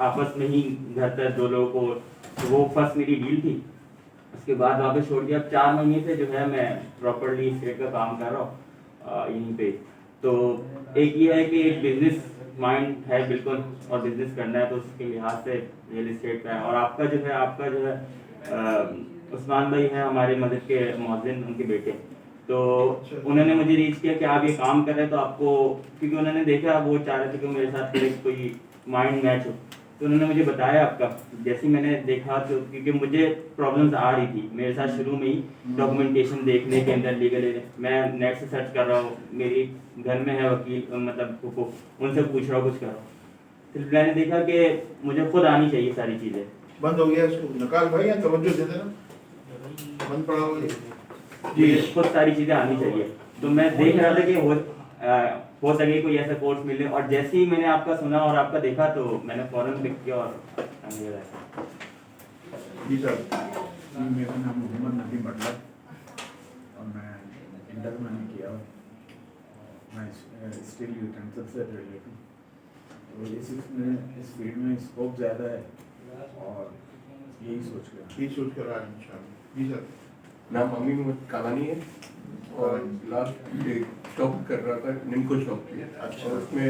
आपस में ही घर तक 2 लोगों को, तो वो फर्स्ट मेरी डील थी। उसके बाद वापस छोड़ दिया। अब 4 महीने से जो है मैं प्रॉपर्ली स्टेट का काम कर रहा हूँ यहीं पे। तो एक ये है कि एक बिजनेस माइंड है बिल्कुल, और बिजनेस करना है तो उसके लिहाज से रियल इस्टेट का है। और आपका जो है उस्मान भाई हैं हमारे मस्जिद के मौज़िन, उनके बेटे, तो उन्होंने मुझे रीच किया कि आप ये काम कर रहे हैं तो आपको, क्योंकि उन्होंने देखा वो चाह रहे थे कि मेरे साथ कोई माइंड मैच हो, तो उन्होंने मुझे बताया आपका। जैसे मैंने देखा तो क्योंकि मुझे प्रॉब्लम्स आ रही थी मेरे साथ शुरू में ही, डॉक्यूमेंटेशन देखने के अंदर लीगल, मैं नेट से सर्च कर रहा हूँ, मेरी घर में है वकील, मतलब फूफो, उनसे पूछ रहा हूँ, कुछ कर रहा हूँ। फिर मैंने देखा कि मुझे खुद आनी चाहिए सारी चीज़ें। बंद हो गया इसको नकाल भाई, या तवज्जो दे देना, बंद पड़ा हो जी, खुद सारी चीज़ें आनी चाहिए। तो मैं देख रहा था कि हो सके कोई ऐसा कोर्स मिले, और जैसे ही मैंने आपका सुना और आपका देखा तो मैंने फौरन पिक किया और जी सर। मेरा नाम मोहम्मद नबी बटलर और मैं इंटर मैंने किया हूँ, मैं स्टील यूटेंसिल से रिलेटेड हूँ। तो इस फील्ड में स्कोप ज़्यादा है और यही सोच कर रहा है इंशाल्लाह। जी सर। नाम अमीन कालानी है और लास्ट शॉप कर रहा था, निम्को शॉप थी। अच्छा। और उसमें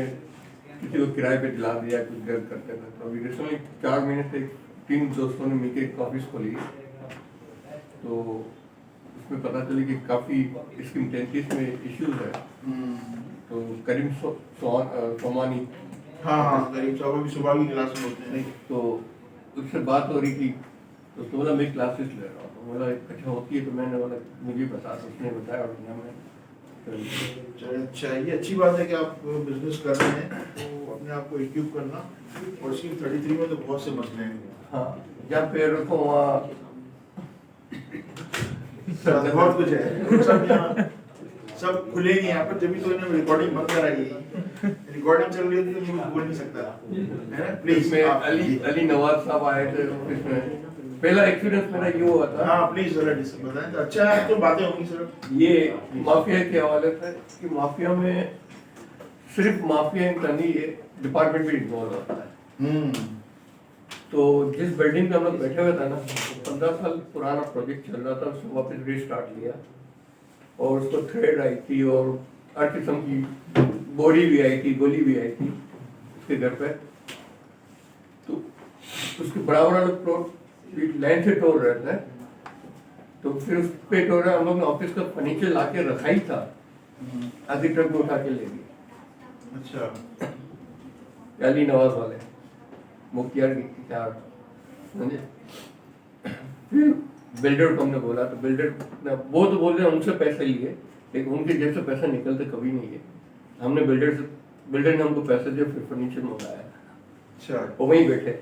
किसी को किराए पे दिला दिया, कुछ घर करते थे। तो अभी रिसेंटली 4 महीने से 3 दोस्तों ने मिलकर एक ऑफिस खोली, तो उसमें पता चली कि काफ़ी इसकी टेंटिस में इश्यूज है। तो करीम सोमानी, हाँ करीम साहब भी सुबह की क्लास में होते हैं। तो उससे बात हो रही थी, तो बोला मैं क्लासेस ले रहा हूँ। तो बोला अच्छा होती है, तो मैंने बोला मुझे बता, तो उसने बताया और मैं अच्छा, ये अच्छी बात है कि आप बिजनेस कर रहे हैं, तो अपने आप को इक्विप करना। और स्कीम 33 में तो बहुत से मसले हैं। हाँ, जहाँ पे रखो वहाँ बहुत कुछ है, सब खुलेगी यहाँ पर, जब तो इन्होंने रिकॉर्डिंग बंद कराई है। रिकॉर्डिंग चल रही होती तो मैं बोल नहीं सकता है ना। प्लीज, में अली नवाज साहब आए थे ऑफिस में, पहला एक्सपीरियंस मेरा ये हुआ था। हाँ प्लीज जरा बताएं। तो अच्छा है, तो बातें होंगी सर। ये माफिया के हवाले से कि माफिया में सिर्फ माफिया का नहीं, ये डिपार्टमेंट भी इन्वॉल्व होता है। तो जिस बिल्डिंग पे हम लोग बैठे हुए थे ना, 15 साल पुराना प्रोजेक्ट चल रहा था, उसको वापस रीस्टार्ट किया और उसको थ्रेड आई थी और हर किस्म की बॉडी भी आई थी, गोली भी आई थी उसके घर पे। तो उसके बराबर वाला प्लॉट लाइन से तोड़ रहे थे, तो फिर उस पे तोड़ रहा, हम लोग ने ऑफिस का फर्नीचर ला के रखा ही था, आधी ट्रक में उठा के ले गए। अच्छा, अली नवाज वाले मुख्तियार की चार समझे। फिर बिल्डर को हमने बोला, तो बिल्डर वो तो बोल रहे उनसे पैसे लिए, लेकिन उनके जेब से पैसा निकलते कभी नहीं है। हमने बिल्डर ने हमको पैसे दिए, फिर फर्नीचर मंगाया। अच्छा, वो वहीं बैठे।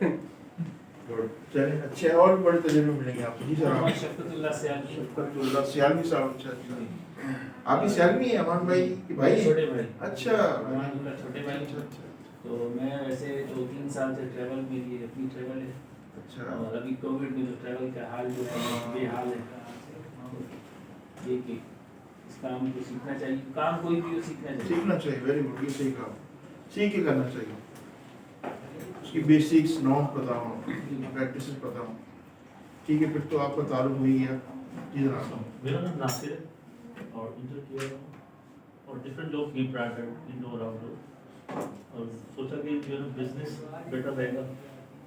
चलिए अच्छे, और भी बड़े तजुर्बे मिलेंगे आपको। जी सर। शफकतुल्लाह सियालवी साहब। अच्छा, आप भी सियालवी हैं अमान भाई की भाई? छोटे भाई। अच्छा, छोटे भाई। तो मैं वैसे 2-3 साल से ट्रैवल मेरी अपनी ट्रैवल है। अच्छा। और अभी कोविड में जो ट्रैवल का हाल जो बेहाल है, ये कि इस काम को सीखना चाहिए, काम कोई भी हो सीखना चाहिए। वेरी गुड, ये सही कहा, सीख के करना चाहिए। उसकी बेसिक्स नॉर्म पता हो, प्रैक्टिस पता हो। ठीक है, फिर तो आपका ताल्लुक हुई है। जी जनाब। मेरा नाम नासिर है और इंटर किया और डिफरेंट जॉब की, प्राइवेट, इंडोर, आउटडोर, और सोचा कि जो है बिजनेस बेटर रहेगा।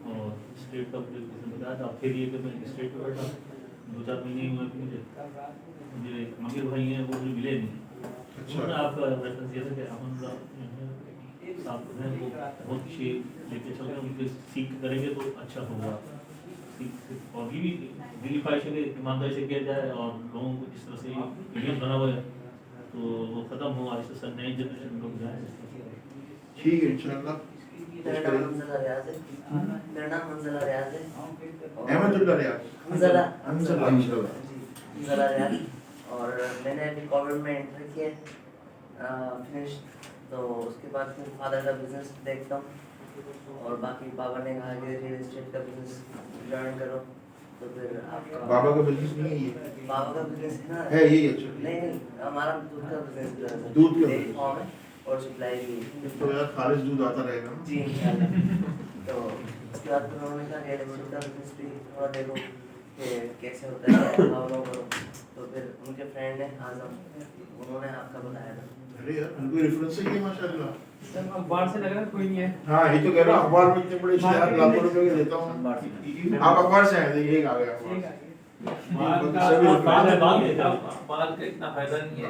और स्टेट का मुझे किसी ने बताया था, फिर ये कि मैं स्टेट पे बैठा 2-4 महीने हुए कि मुझे मगीर भाई हैं, वो मुझे मिले नहीं। उन्होंने आपका रेफरेंस दिया था कि अमन साहब हैं, वो बहुत अच्छी लेके चल रहे हैं, उनके सीख करेंगे तो अच्छा होगा। सीख और ये भी दिल्ली ख्वाहिश है कि ईमानदारी से किया जाए और लोगों को जिस तरह से मीडियम बना हुआ है तो वो ख़त्म हो, आहिस्ता से नई जनरेशन लोग जाए। ठीक है इंशाल्लाह। मेरा नाम हमज़ला रियाज है। मेरा नाम हमज़ला रियाज है। अहमदुल्लाह रियाज। हमज़ला रियाज। और मैंने अभी कोविड में एंटर किया, फिनिश। तो उसके बाद फिर फादर का बिजनेस देखता हूँ, और बाकी बाबा ने कहा कि रियल एस्टेट का बिजनेस ज्वाइन करो। तो फिर आपका बाबा का बिजनेस नहीं है ये? बाबा का बिजनेस है ना, है यही। अच्छा, नहीं हमारा दूध का बिजनेस, दूध का डेयरी फार्म है। और सप्लाई भी। तो यार खालिश दूध आता रहेगा ना? जी इंशाल्लाह। तो उसके बाद फिर उन्होंने कहा रियल एस्टेट का बिजनेस भी थोड़ा देखो कि कैसे होता है, क्या भाव करो। तो फिर उनके फ्रेंड है आजम, उन्होंने आपका बताया था। अरे यार उनको रेफरेंस है ये माशाल्लाह। सर अखबार से लग रहा है कोई नहीं है। हाँ ये तो कह रहा हूँ, अखबार में इतने बड़े इश्तेहार लाखों रुपए के देता हूँ। आप अखबार से आए थे, ये आ गया अखबार। बाल का इतना फायदा नहीं है,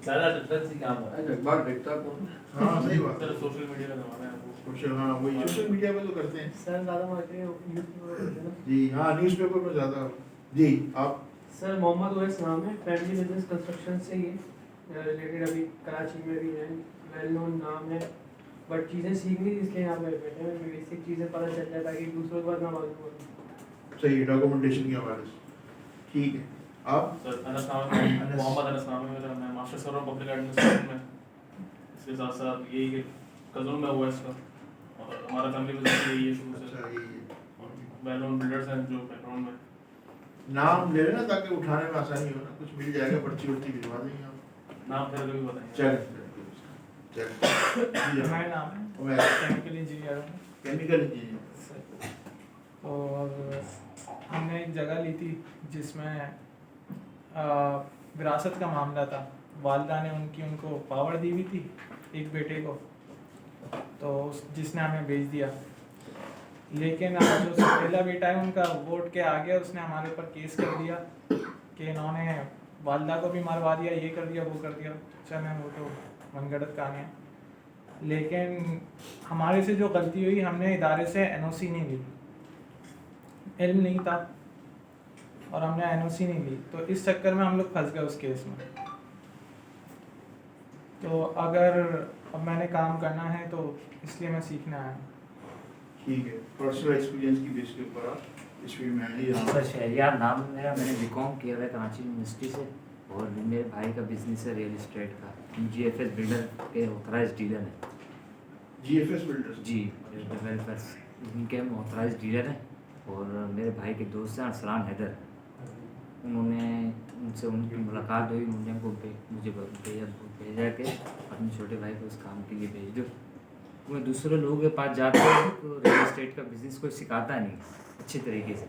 ज्यादा डिफरेंस ही काम है। अखबार देखता कौन? हाँ सही बात है। सर सोशल मीडिया का जमाना है, सोशल, हाँ वही सोशल मीडिया पे तो करते हैं सर ज़्यादा मार्केटिंग यूट्यूब ना। जी। हाँ न्यूज़पेपर में ज़्यादा। जी आप? सर मोहम्मद ओवैस नाम है, फैमिली बिजनेस कंस्ट्रक्शन से ही रिलेटेड, अभी कराची में भी है, वेल नोन नाम है। बट चीज़ें सीखनी थी इसलिए यहाँ पे बैठे हैं, बेसिक चीज़ें पता चल जाए ताकि दूसरों के बाद ना मालूम हो। सही है, डॉक्यूमेंटेशन के हवाले से। ठीक है। आप? सर अनस नाम है, मोहम्मद अनस नाम है मेरा, मैं मास्टर्स कर रहा हूँ पब्लिक एडमिनिस्ट्रेशन में। इसके साथ साथ यही कि कज़न में हुआ इसका, और हमारा फैमिली बिजनेस यही है शुरू से। अच्छा यही है। वेल नोन बिल्डर्स हैं जो बैकग्राउंड में। नाम ले लेना ताकि उठाने में आसानी हो ना, कुछ मिल जाएगा, पर्ची वर्ची भिजवा देंगे आप। नाम फिर कभी बताएंगे। चल हमारा नाम है, केमिकल इंजीनियर हूँ। Chemical engineer. और हमने एक जगह ली थी जिसमें विरासत का मामला था। वालिदा ने उनको पावर दी हुई थी एक बेटे को, तो जिसने हमें बेच दिया। लेकिन जो पहला बेटा है उनका वोट के आ गया, उसने हमारे ऊपर केस कर दिया कि इन्होंने वालिदा को भी मरवा दिया, ये कर दिया वो कर दिया। चलें वो तो मनगढ़ंत कहानियाँ। लेकिन हमारे से जो गलती हुई, हमने इदारे से एनओसी नहीं ली, इल्म नहीं था और हमने एनओसी नहीं ली, तो इस चक्कर में हम लोग फंस गए उस केस में। तो अगर अब मैंने काम करना है तो इसलिए मैं सीखने आया हूँ। ठीक है, पर्सनल एक्सपीरियंस की बेस के ऊपर आप इस फील्ड में आए। सर शहरियार नाम मेरा, मैंने बीकॉम किया हुआ है कराची यूनिवर्सिटी से, और मेरे भाई का बिजनेस है रियल एस्टेट का, जीएफएस बिल्डर के ऑथराइज डीलर है। GFS builders? जी, डेवलपर्स उनके हम ऑथराइज डीलर हैं। और मेरे भाई के दोस्त हैं अरसलान हैदर, उनसे उनकी मुलाकात हुई, उन्होंने हमको मुझे भेजा कि अपने छोटे भाई को उस काम के लिए भेज दो। मैं दूसरे लोगों के पास जाता हूँ तो रियल एस्टेट का बिज़नेस कोई सिखाता नहीं अच्छे तरीके से।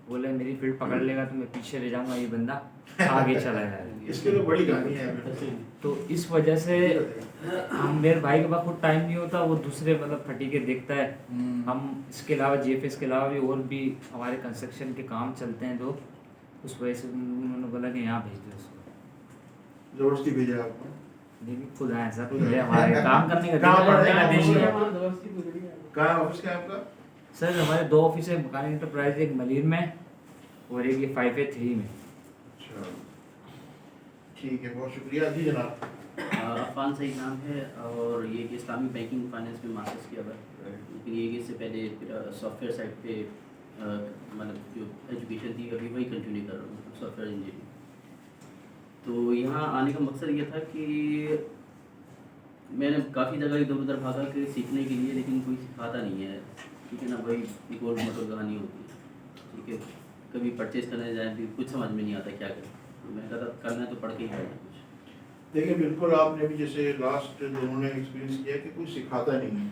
बोले मेरी फील्ड पकड़ लेगा तो मैं पीछे रह जाऊँगा, ये बंदा आगे चला जाएगा। इसके तो बड़ी कहानी है। तो इस वजह से हम, मेरे भाई के पास खुद टाइम नहीं होता, वो दूसरे मतलब फटीके देखता है। हम इसके अलावा जीएफएस के अलावा भी और भी हमारे कंस्ट्रक्शन के काम चलते हैं, तो उस वजह से उन्होंने बोला कि यहाँ भेज दो उसको। ज़बरदस्ती भेजा आपको? नहीं खुद आए सर, हमारे काम करने का कहाँ पर है? कहाँ है ऑफिस क्या आपका? सर हमारे 2 ऑफिस है, मकान इंटरप्राइज, एक मलिर में और एक ये 5A3 में। अच्छा ठीक है, बहुत शुक्रिया। जी जनाब। अफान सही नाम है, और ये कि इस्लामिक बैंकिंग फाइनेंस में मास्टर्स किया हुआ है। लेकिन ये कि इससे पहले सॉफ्टवेयर साइड पे मतलब जो एजुकेशन थी अभी वही कंटिन्यू कर रहा हूँ, सॉफ्टवेयर इंजीनियरिंग। तो यहाँ आने का मकसद ये था कि मैंने काफ़ी जगह इधर उधर भागा के सीखने के लिए, लेकिन कोई सिखाता नहीं है, ठीक है ना। वही एक और मतलब कहानी होती है, ठीक है। कभी परचेज करने जाए भी कुछ समझ में नहीं आता क्या करें, तो मैं कहता करना है तो पढ़ के ही करना कुछ। देखिए बिल्कुल आपने भी जैसे लास्ट दोनों ने एक्सपीरियंस किया कि कोई सिखाता नहीं है,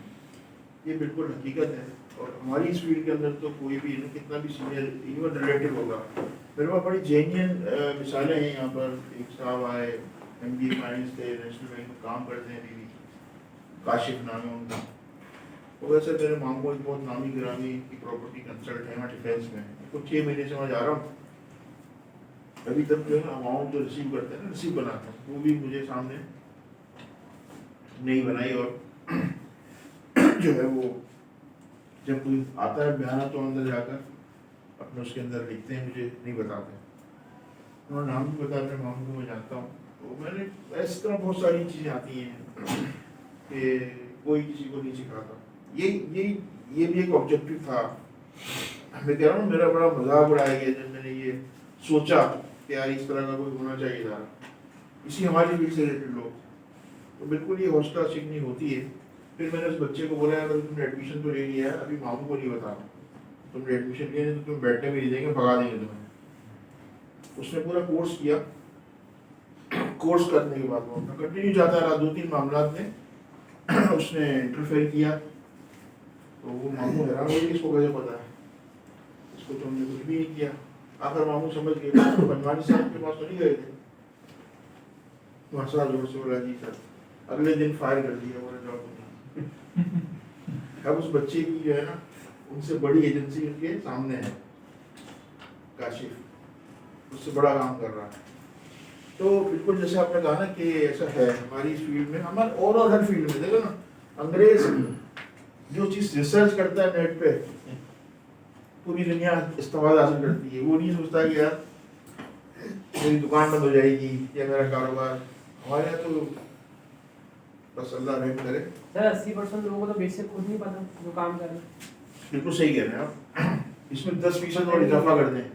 ये बिल्कुल हकीकत है। और हमारी इस फील्ड के अंदर तो कोई भी कितना भी सीनियर इवन रिलेटिव होगा, मेरे पास बड़ी जेन्युइन मिसालें हैं यहाँ पर। एक साहब आए, MBA फाइनेंस थे, नेशनल बैंक में काम करते हैं, बीवी काशिफ नाम है उनका। वो वैसे मेरे मामू एक बहुत नामी गिरामी की प्रॉपर्टी कंसल्ट है वहाँ डिफेंस में, कुछ 6 महीने से मैं जा रहा हूँ। अभी तक जो है अमाउंट जो रिसीव करते हैं ना, रिसीव बनाते हैं, वो भी मुझे सामने नहीं बनाई। और जो है वो जब कोई आता है बयाना तो अंदर जाकर अपने उसके अंदर लिखते हैं, मुझे नहीं बताते। उन्होंने नाम भी बताया, अपने मामू को मैं जानता हूँ। तो मैंने इस तरह बहुत सारी चीज़ें आती हैं कि कोई किसी को नहीं सिखाता। ये भी एक ऑब्जेक्टिव था। मैं कह रहा हूँ मेरा बड़ा मजाक उड़ाया गया जब मैंने ये सोचा कि यार इस तरह का कोई होना चाहिए था, इसी हमारी फील्ड से रिलेटेड लोग। तो बिल्कुल ये हौसला सीखनी होती है। फिर मैंने उस बच्चे को बोला अगर तुमने एडमिशन तो ले लिया है, अभी मामू को नहीं बताना, तुमने एडमिशन लिया नहीं तो तुम बैठने भी नहीं देंगे, भगा देंगे तुम्हें। उसने पूरा कोर्स किया। कोर्स करने के बाद वो कंटिन्यू जाता रहा, 2-3 मामला में उसने इंटरफेयर किया तो वो मामू हैरान हो गए, इसको कैसे पता है, इसको तो हमने कुछ भी नहीं किया। आखिर मामू समझ गए, तो बनवानी साहब के पास तो नहीं गए थे, मसा जोर से बोला जी सर, अगले दिन फायर कर दिया, बोला जॉब नहीं। अब उस बच्चे की जो है ना, उनसे बड़ी एजेंसी उनके सामने है, काशिफ, उससे बड़ा काम कर रहा है। तो बिल्कुल जैसे आपने कहा ना कि ऐसा है हमारी इस फील्ड में, हमारे और हर फील्ड में देखो ना, अंग्रेज जो चीज़ रिसर्च करता है नेट पे, पूरी दुनिया इस्तेमाल हासिल करती है। वो नहीं सोचता कि यार मेरी दुकान बंद हो जाएगी या मेरा कारोबार, हमारे यहाँ तो बस अल्लाह रहम करे। सर 80% लोगों को तो बेसिक खुद नहीं पता जो काम कर रहे हैं। बिल्कुल सही कह रहे हैं आप, इसमें 10% और इजाफा कर दें,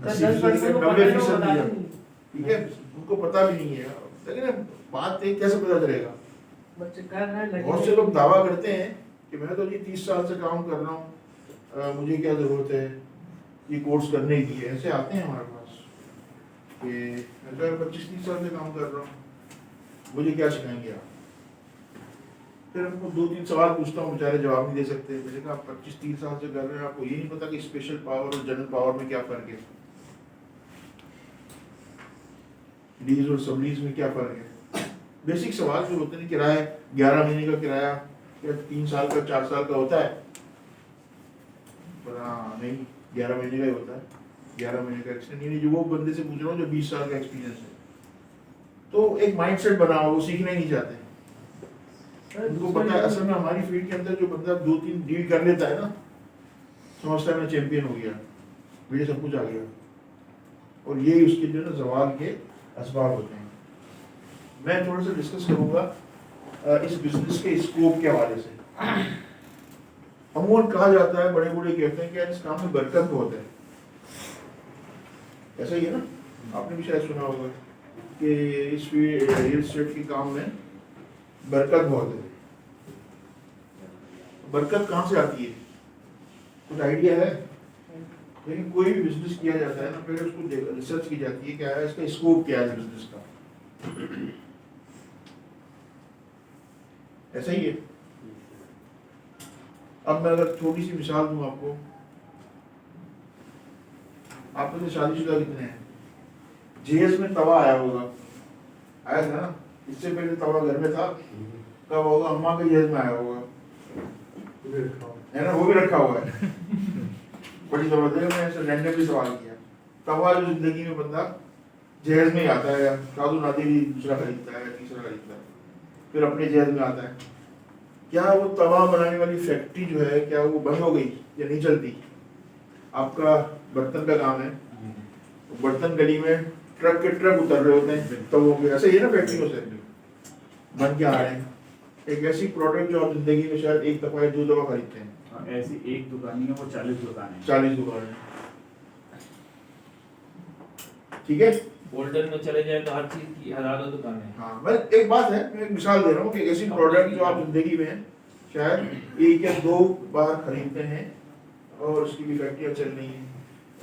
10% 90% ठीक है, उनको पता भी नहीं है। लेकिन बात कैसे पता चलेगा, बच्चे कर रहे हैं, बहुत से लोग दावा करते हैं कि मैं तो जी 30 साल से काम कर रहा हूँ, मुझे क्या ज़रूरत है ये कोर्स करने की है। ऐसे आते हैं हमारे पास कि मैं तो 25-30 साल से काम कर रहा हूँ, मुझे क्या सिखाएंगे आप। फिर उनको 2-3 सवाल पूछता हूँ, बेचारे जवाब नहीं दे सकते। मैंने कहा आप 25-30 साल से कर रहे हैं, आपको ये नहीं पता कि स्पेशल पावर और जनरल पावर में क्या फ़र्क है, लीज और सबलीज में क्या फ़र्क है। बेसिक सवाल जो होते हैं, किराया 11 महीने का किराया या 3 साल का 4 साल का होता है, पर हाँ नहीं 11 महीने का ही होता है, 11 महीने का एक्सपीरियंस नहीं, जो वो बंदे से पूछ रहा हूँ जो 20 साल का एक्सपीरियंस है। तो एक माइंडसेट बनाओ, वो सीखना ही नहीं चाहते। उनको पता है असल में हमारी फील्ड के अंदर जो बंदा 2-3 डील कर लेता है ना, समझता है मैं चैंपियन हो गया, मुझे सब कुछ आ गया, और यही उसके जो ना जवाल के असबाब होते हैं। मैं थोड़ा सा डिस्कस करूँगा इस बिजनेस के स्कोप के हवाले से। अमूमन कहा जाता है, बड़े बूढ़े कहते हैं कि इस काम में बरकत बहुत है, ऐसा ही है ना, आपने भी शायद सुना होगा कि इस रियल एस्टेट के काम में बरकत बहुत है। बरकत कहाँ से आती है, कुछ आइडिया है? लेकिन कोई भी बिजनेस किया जाता है ना, पहले उसको रिसर्च की जाती है, क्या है इसका स्कोप, क्या है बिजनेस का। ऐसा ही है। अब मैं अगर थोड़ी सी मिसाल दूं आपको, आप में से शादीशुदा कितने हैं? जेएस में तवा आया होगा, आया था ना, इससे पहले तवा घर में था, कब होगा अम्मा के जेएस में आया होगा, है ना, वो भी रखा हुआ है। बड़ी जबरदस्त है, मैं ऐसे रैंडमली सवाल किया। तवा जो जिंदगी में बंदा जहेज में आता है, शादू नादी भी दूसरा खरीदता है, तीसरा खरीदता है, फिर अपने जहेज में आता है, क्या वो तवा बनाने वाली फैक्ट्री जो है, क्या वो बंद हो गई या नहीं चलती? आपका बर्तन का काम है, बर्तन गली में ट्रक के ट्रक उतर रहे होते हैं तवों के, ऐसे ही है ना, फैक्ट्रियों से बन के आ रहे हैं। एक ऐसी प्रोडक्ट जो आप जिंदगी में शायद एक दफा या 2 दफा खरीदते हैं, ऐसी एक दुकान नहीं है, वो 40 दुकान है। 40 दुकान है, ठीक है। बोल्डन में चले जाए तो हर चीज की हजारों दुकानें हैं। हाँ, मैं एक बात है, मैं एक मिसाल दे रहा हूँ कि ऐसी प्रोडक्ट जो आप जिंदगी में शायद 1 या 2 बार खरीदते हैं और उसकी भी फैक्ट्रियाँ चल रही हैं।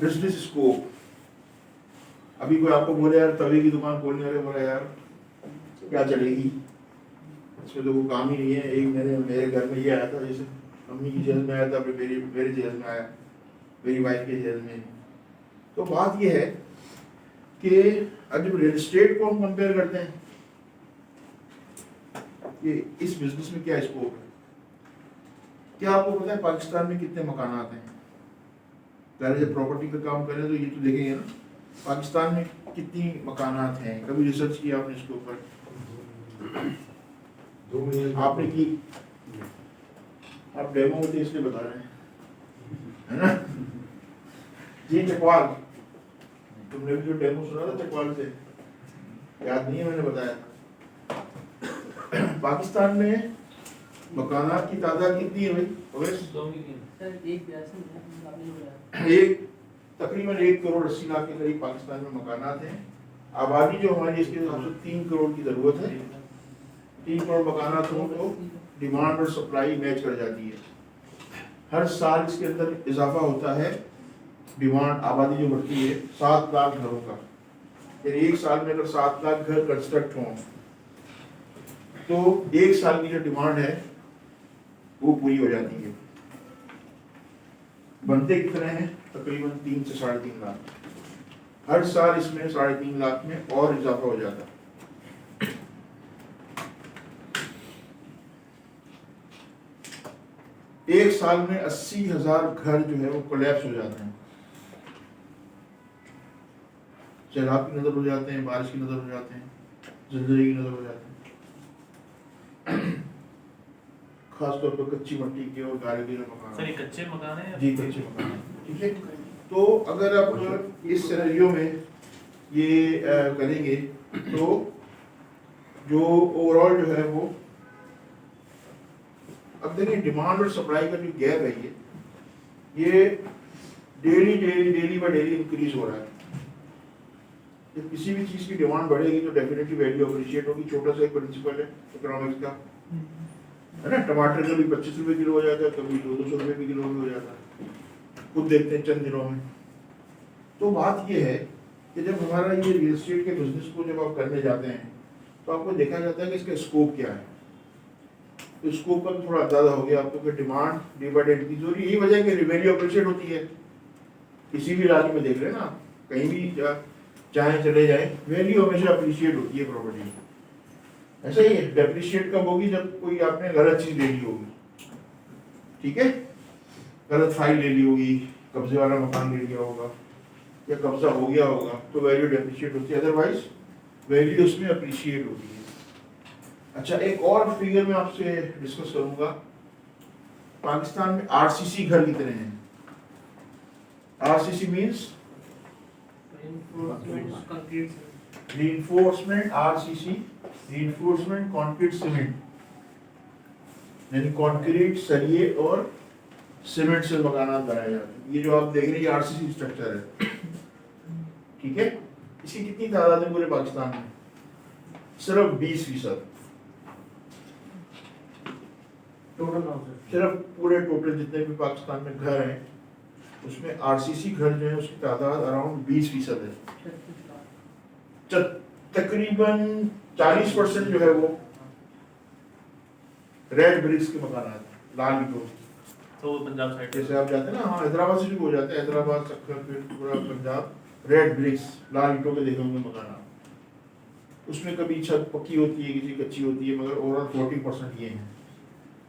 बिजनेस स्कोप, अभी कोई आपको बोले यार तवे की दुकान खोलने वाले, बोला यार क्या चलेगी, इसमें तो वो काम ही नहीं है। एक मेरे घर में ये आया था, जैसे अम्मी की जेल में आया था, फिर मेरे जेल में आया, मेरी वाइफ के जेल में। तो बात ये है कि अब जब रियल एस्टेट को हम कंपेयर करते हैं कि इस बिजनेस में क्या स्कोप है, क्या आपको पता है पाकिस्तान में कितने मकानात हैं? पहले जब प्रॉपर्टी का काम करें तो ये तो देखेंगे ना, पाकिस्तान में कितनी मकानात हैं। कभी रिसर्च किया आपने इसके ऊपर? आपने की? आप डेमो होते इसलिए बता रहे हैं, है ना जी। चकवाल, तुमने भी जो डेमो सुना था चकवाल से, याद नहीं है? मैंने बताया था। पाकिस्तान में मकानात की तादाद कितनी है भाई? 2 मिलियन। एक तकरीबन 1 करोड़ 80 लाख के करीब पाकिस्तान में मकानात हैं। आबादी जो हमारी इसके हिसाब से 3 करोड़ की ज़रूरत है। 3 करोड़ मकानात हों तो डिमांड और सप्लाई मैच कर जाती है। हर साल इसके अंदर इजाफा होता है, डिमांड आबादी जो बढ़ती है 7 लाख घरों का। यानी एक साल में अगर 7 लाख घर कंस्ट्रक्ट हों तो 1 साल की जो डिमांड है वो पूरी हो जाती है। बनते कितने हैं? तकरीबन 3 से 3.5 लाख। हर साल इसमें 3.5 लाख में और इजाफा हो जाता है। एक साल में 80,000 घर जो है वो कोलैप्स हो जाते हैं। सैलाब की नजर हो जाते हैं, बारिश की नजर हो जाते हैं, ज़िलज़ले की नजर हो जाते हैं। खासतौर पर कच्ची मट्टी के और गारे के मकान। सर ये कच्चे मकान है? जी कच्चे मकान है। ठीक है, तो अगर आप इस सिनेरियो में ये करेंगे तो जो ओवरऑल जो है वो, अब देखिए डिमांड और सप्लाई का जो गैप है ये डेली बाय डेली इंक्रीज हो रहा है। जब किसी भी चीज़ की डिमांड बढ़ेगी तो डेफिनेटली वैल्यू अप्रिशिएट होगी। छोटा सा एक प्रिंसिपल है इकोनॉमिक्स का, है ना। टमाटर कभी 25 रुपये किलो हो जाता है, कभी 200 रुपये भी किलो में हो जाता है, खुद देखते हैं चंद दिनों में। तो बात ये है कि जब हमारा ये रियल एस्टेट के बिजनेस को जब आप करने जाते हैं तो आपको देखा जाता है कि इसका स्कोप क्या है। तो स्कोप का तो थोड़ा अंदाजा हो गया आपको कि demand day by day increase हो रही है। यही वजह है कि रिवेन्यू अप्रिशिएट होती है। किसी भी राज्य में देख रहे हैं ना, कहीं भी चाहे चले जाए, वैल्यू हमेशा अप्रिशिएट होती है प्रॉपर्टी। ऐसा ही है, डेप्रिशिएट कब होगी? जब कोई आपने गलत चीज ले ली होगी, ठीक है, गलत फाइल ले ली होगी, कब्जे वाला मकान ले लिया होगा या कब्जा हो गया होगा, तो वैल्यू डेप्रिशिएट होती है। अदरवाइज वैल्यू उसमें अप्रिशिएट होती है। अच्छा, एक और फिगर मैं आपसे डिस्कस करूंगा। पाकिस्तान में आरसीसी घर कितने हैं? RCC means reinforcement, RCC reinforcement concrete cement, यानी कंक्रीट सरिये और सीमेंट से मकान बनाए जाते हैं। ये जो आप देख रहे हैं आरसीसी स्ट्रक्चर है, ठीक है। इसकी कितनी तादाद है पूरे पाकिस्तान में? सिर्फ 20%। सिर्फ पूरे टोटल जितने भी पाकिस्तान में घर हैं उसमें आरसीसी घर जो है उसकी तादाद अराउंड 20% है। तकरीबन 40% जो है वो रेड ब्रिक्स के मकान आते हैं, लाल ईंटों। तो पंजाब साइड जैसे आप जाते हैं ना, हाँ, हैदराबाद से शुरू हो जाते हैं, हैदराबाद सक्कर फिर पूरा पंजाब, रेड ब्रिक्स लाल ईंटों के देखे होंगे मकान। उसमें कभी छत पक्की होती है, किसी कच्ची होती है, मगर ओवरऑल 40% ये हैं।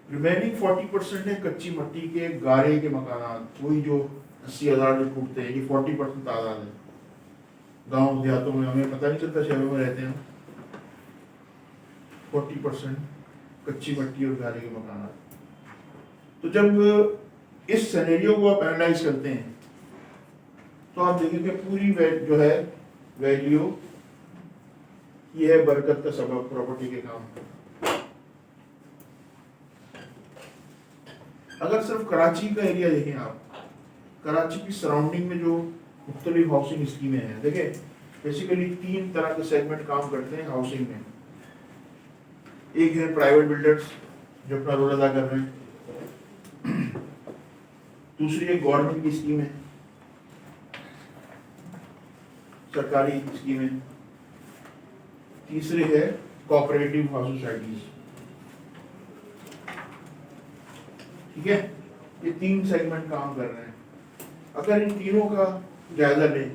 रिमेनिंग 40% है कच्ची मट्टी के गारे के मकान, वही जो 80,000 जो टूटते हैं। ये 40% तादाद है। गाँव देहातों में हमें पता नहीं चलता, शहरों में रहते हैं। 40% कच्ची मट्टी और गारे के मकान। तो जब इस सिनेरियो को आप एनालाइज करते हैं तो आप देखेंगे पूरी जो है वैल्यू ये है बरकत का सबब प्रॉपर्टी के काम। अगर सिर्फ कराची का एरिया देखें आप, कराची की सराउंडिंग में जो मुख्तलिफ हाउसिंग स्कीमें हैं, देखें बेसिकली 3 तरह के सेगमेंट काम करते हैं हाउसिंग में। एक है प्राइवेट बिल्डर्स जो अपना रोल अदा कर रहे हैं, दूसरी एक गवर्नमेंट की स्कीम है, सरकारी स्कीम है, तीसरे है कोऑपरेटिव हाउस सोसाइटीज। ठीक है, ये 3 सेगमेंट काम कर रहे हैं। अगर इन तीनों का जायजा लें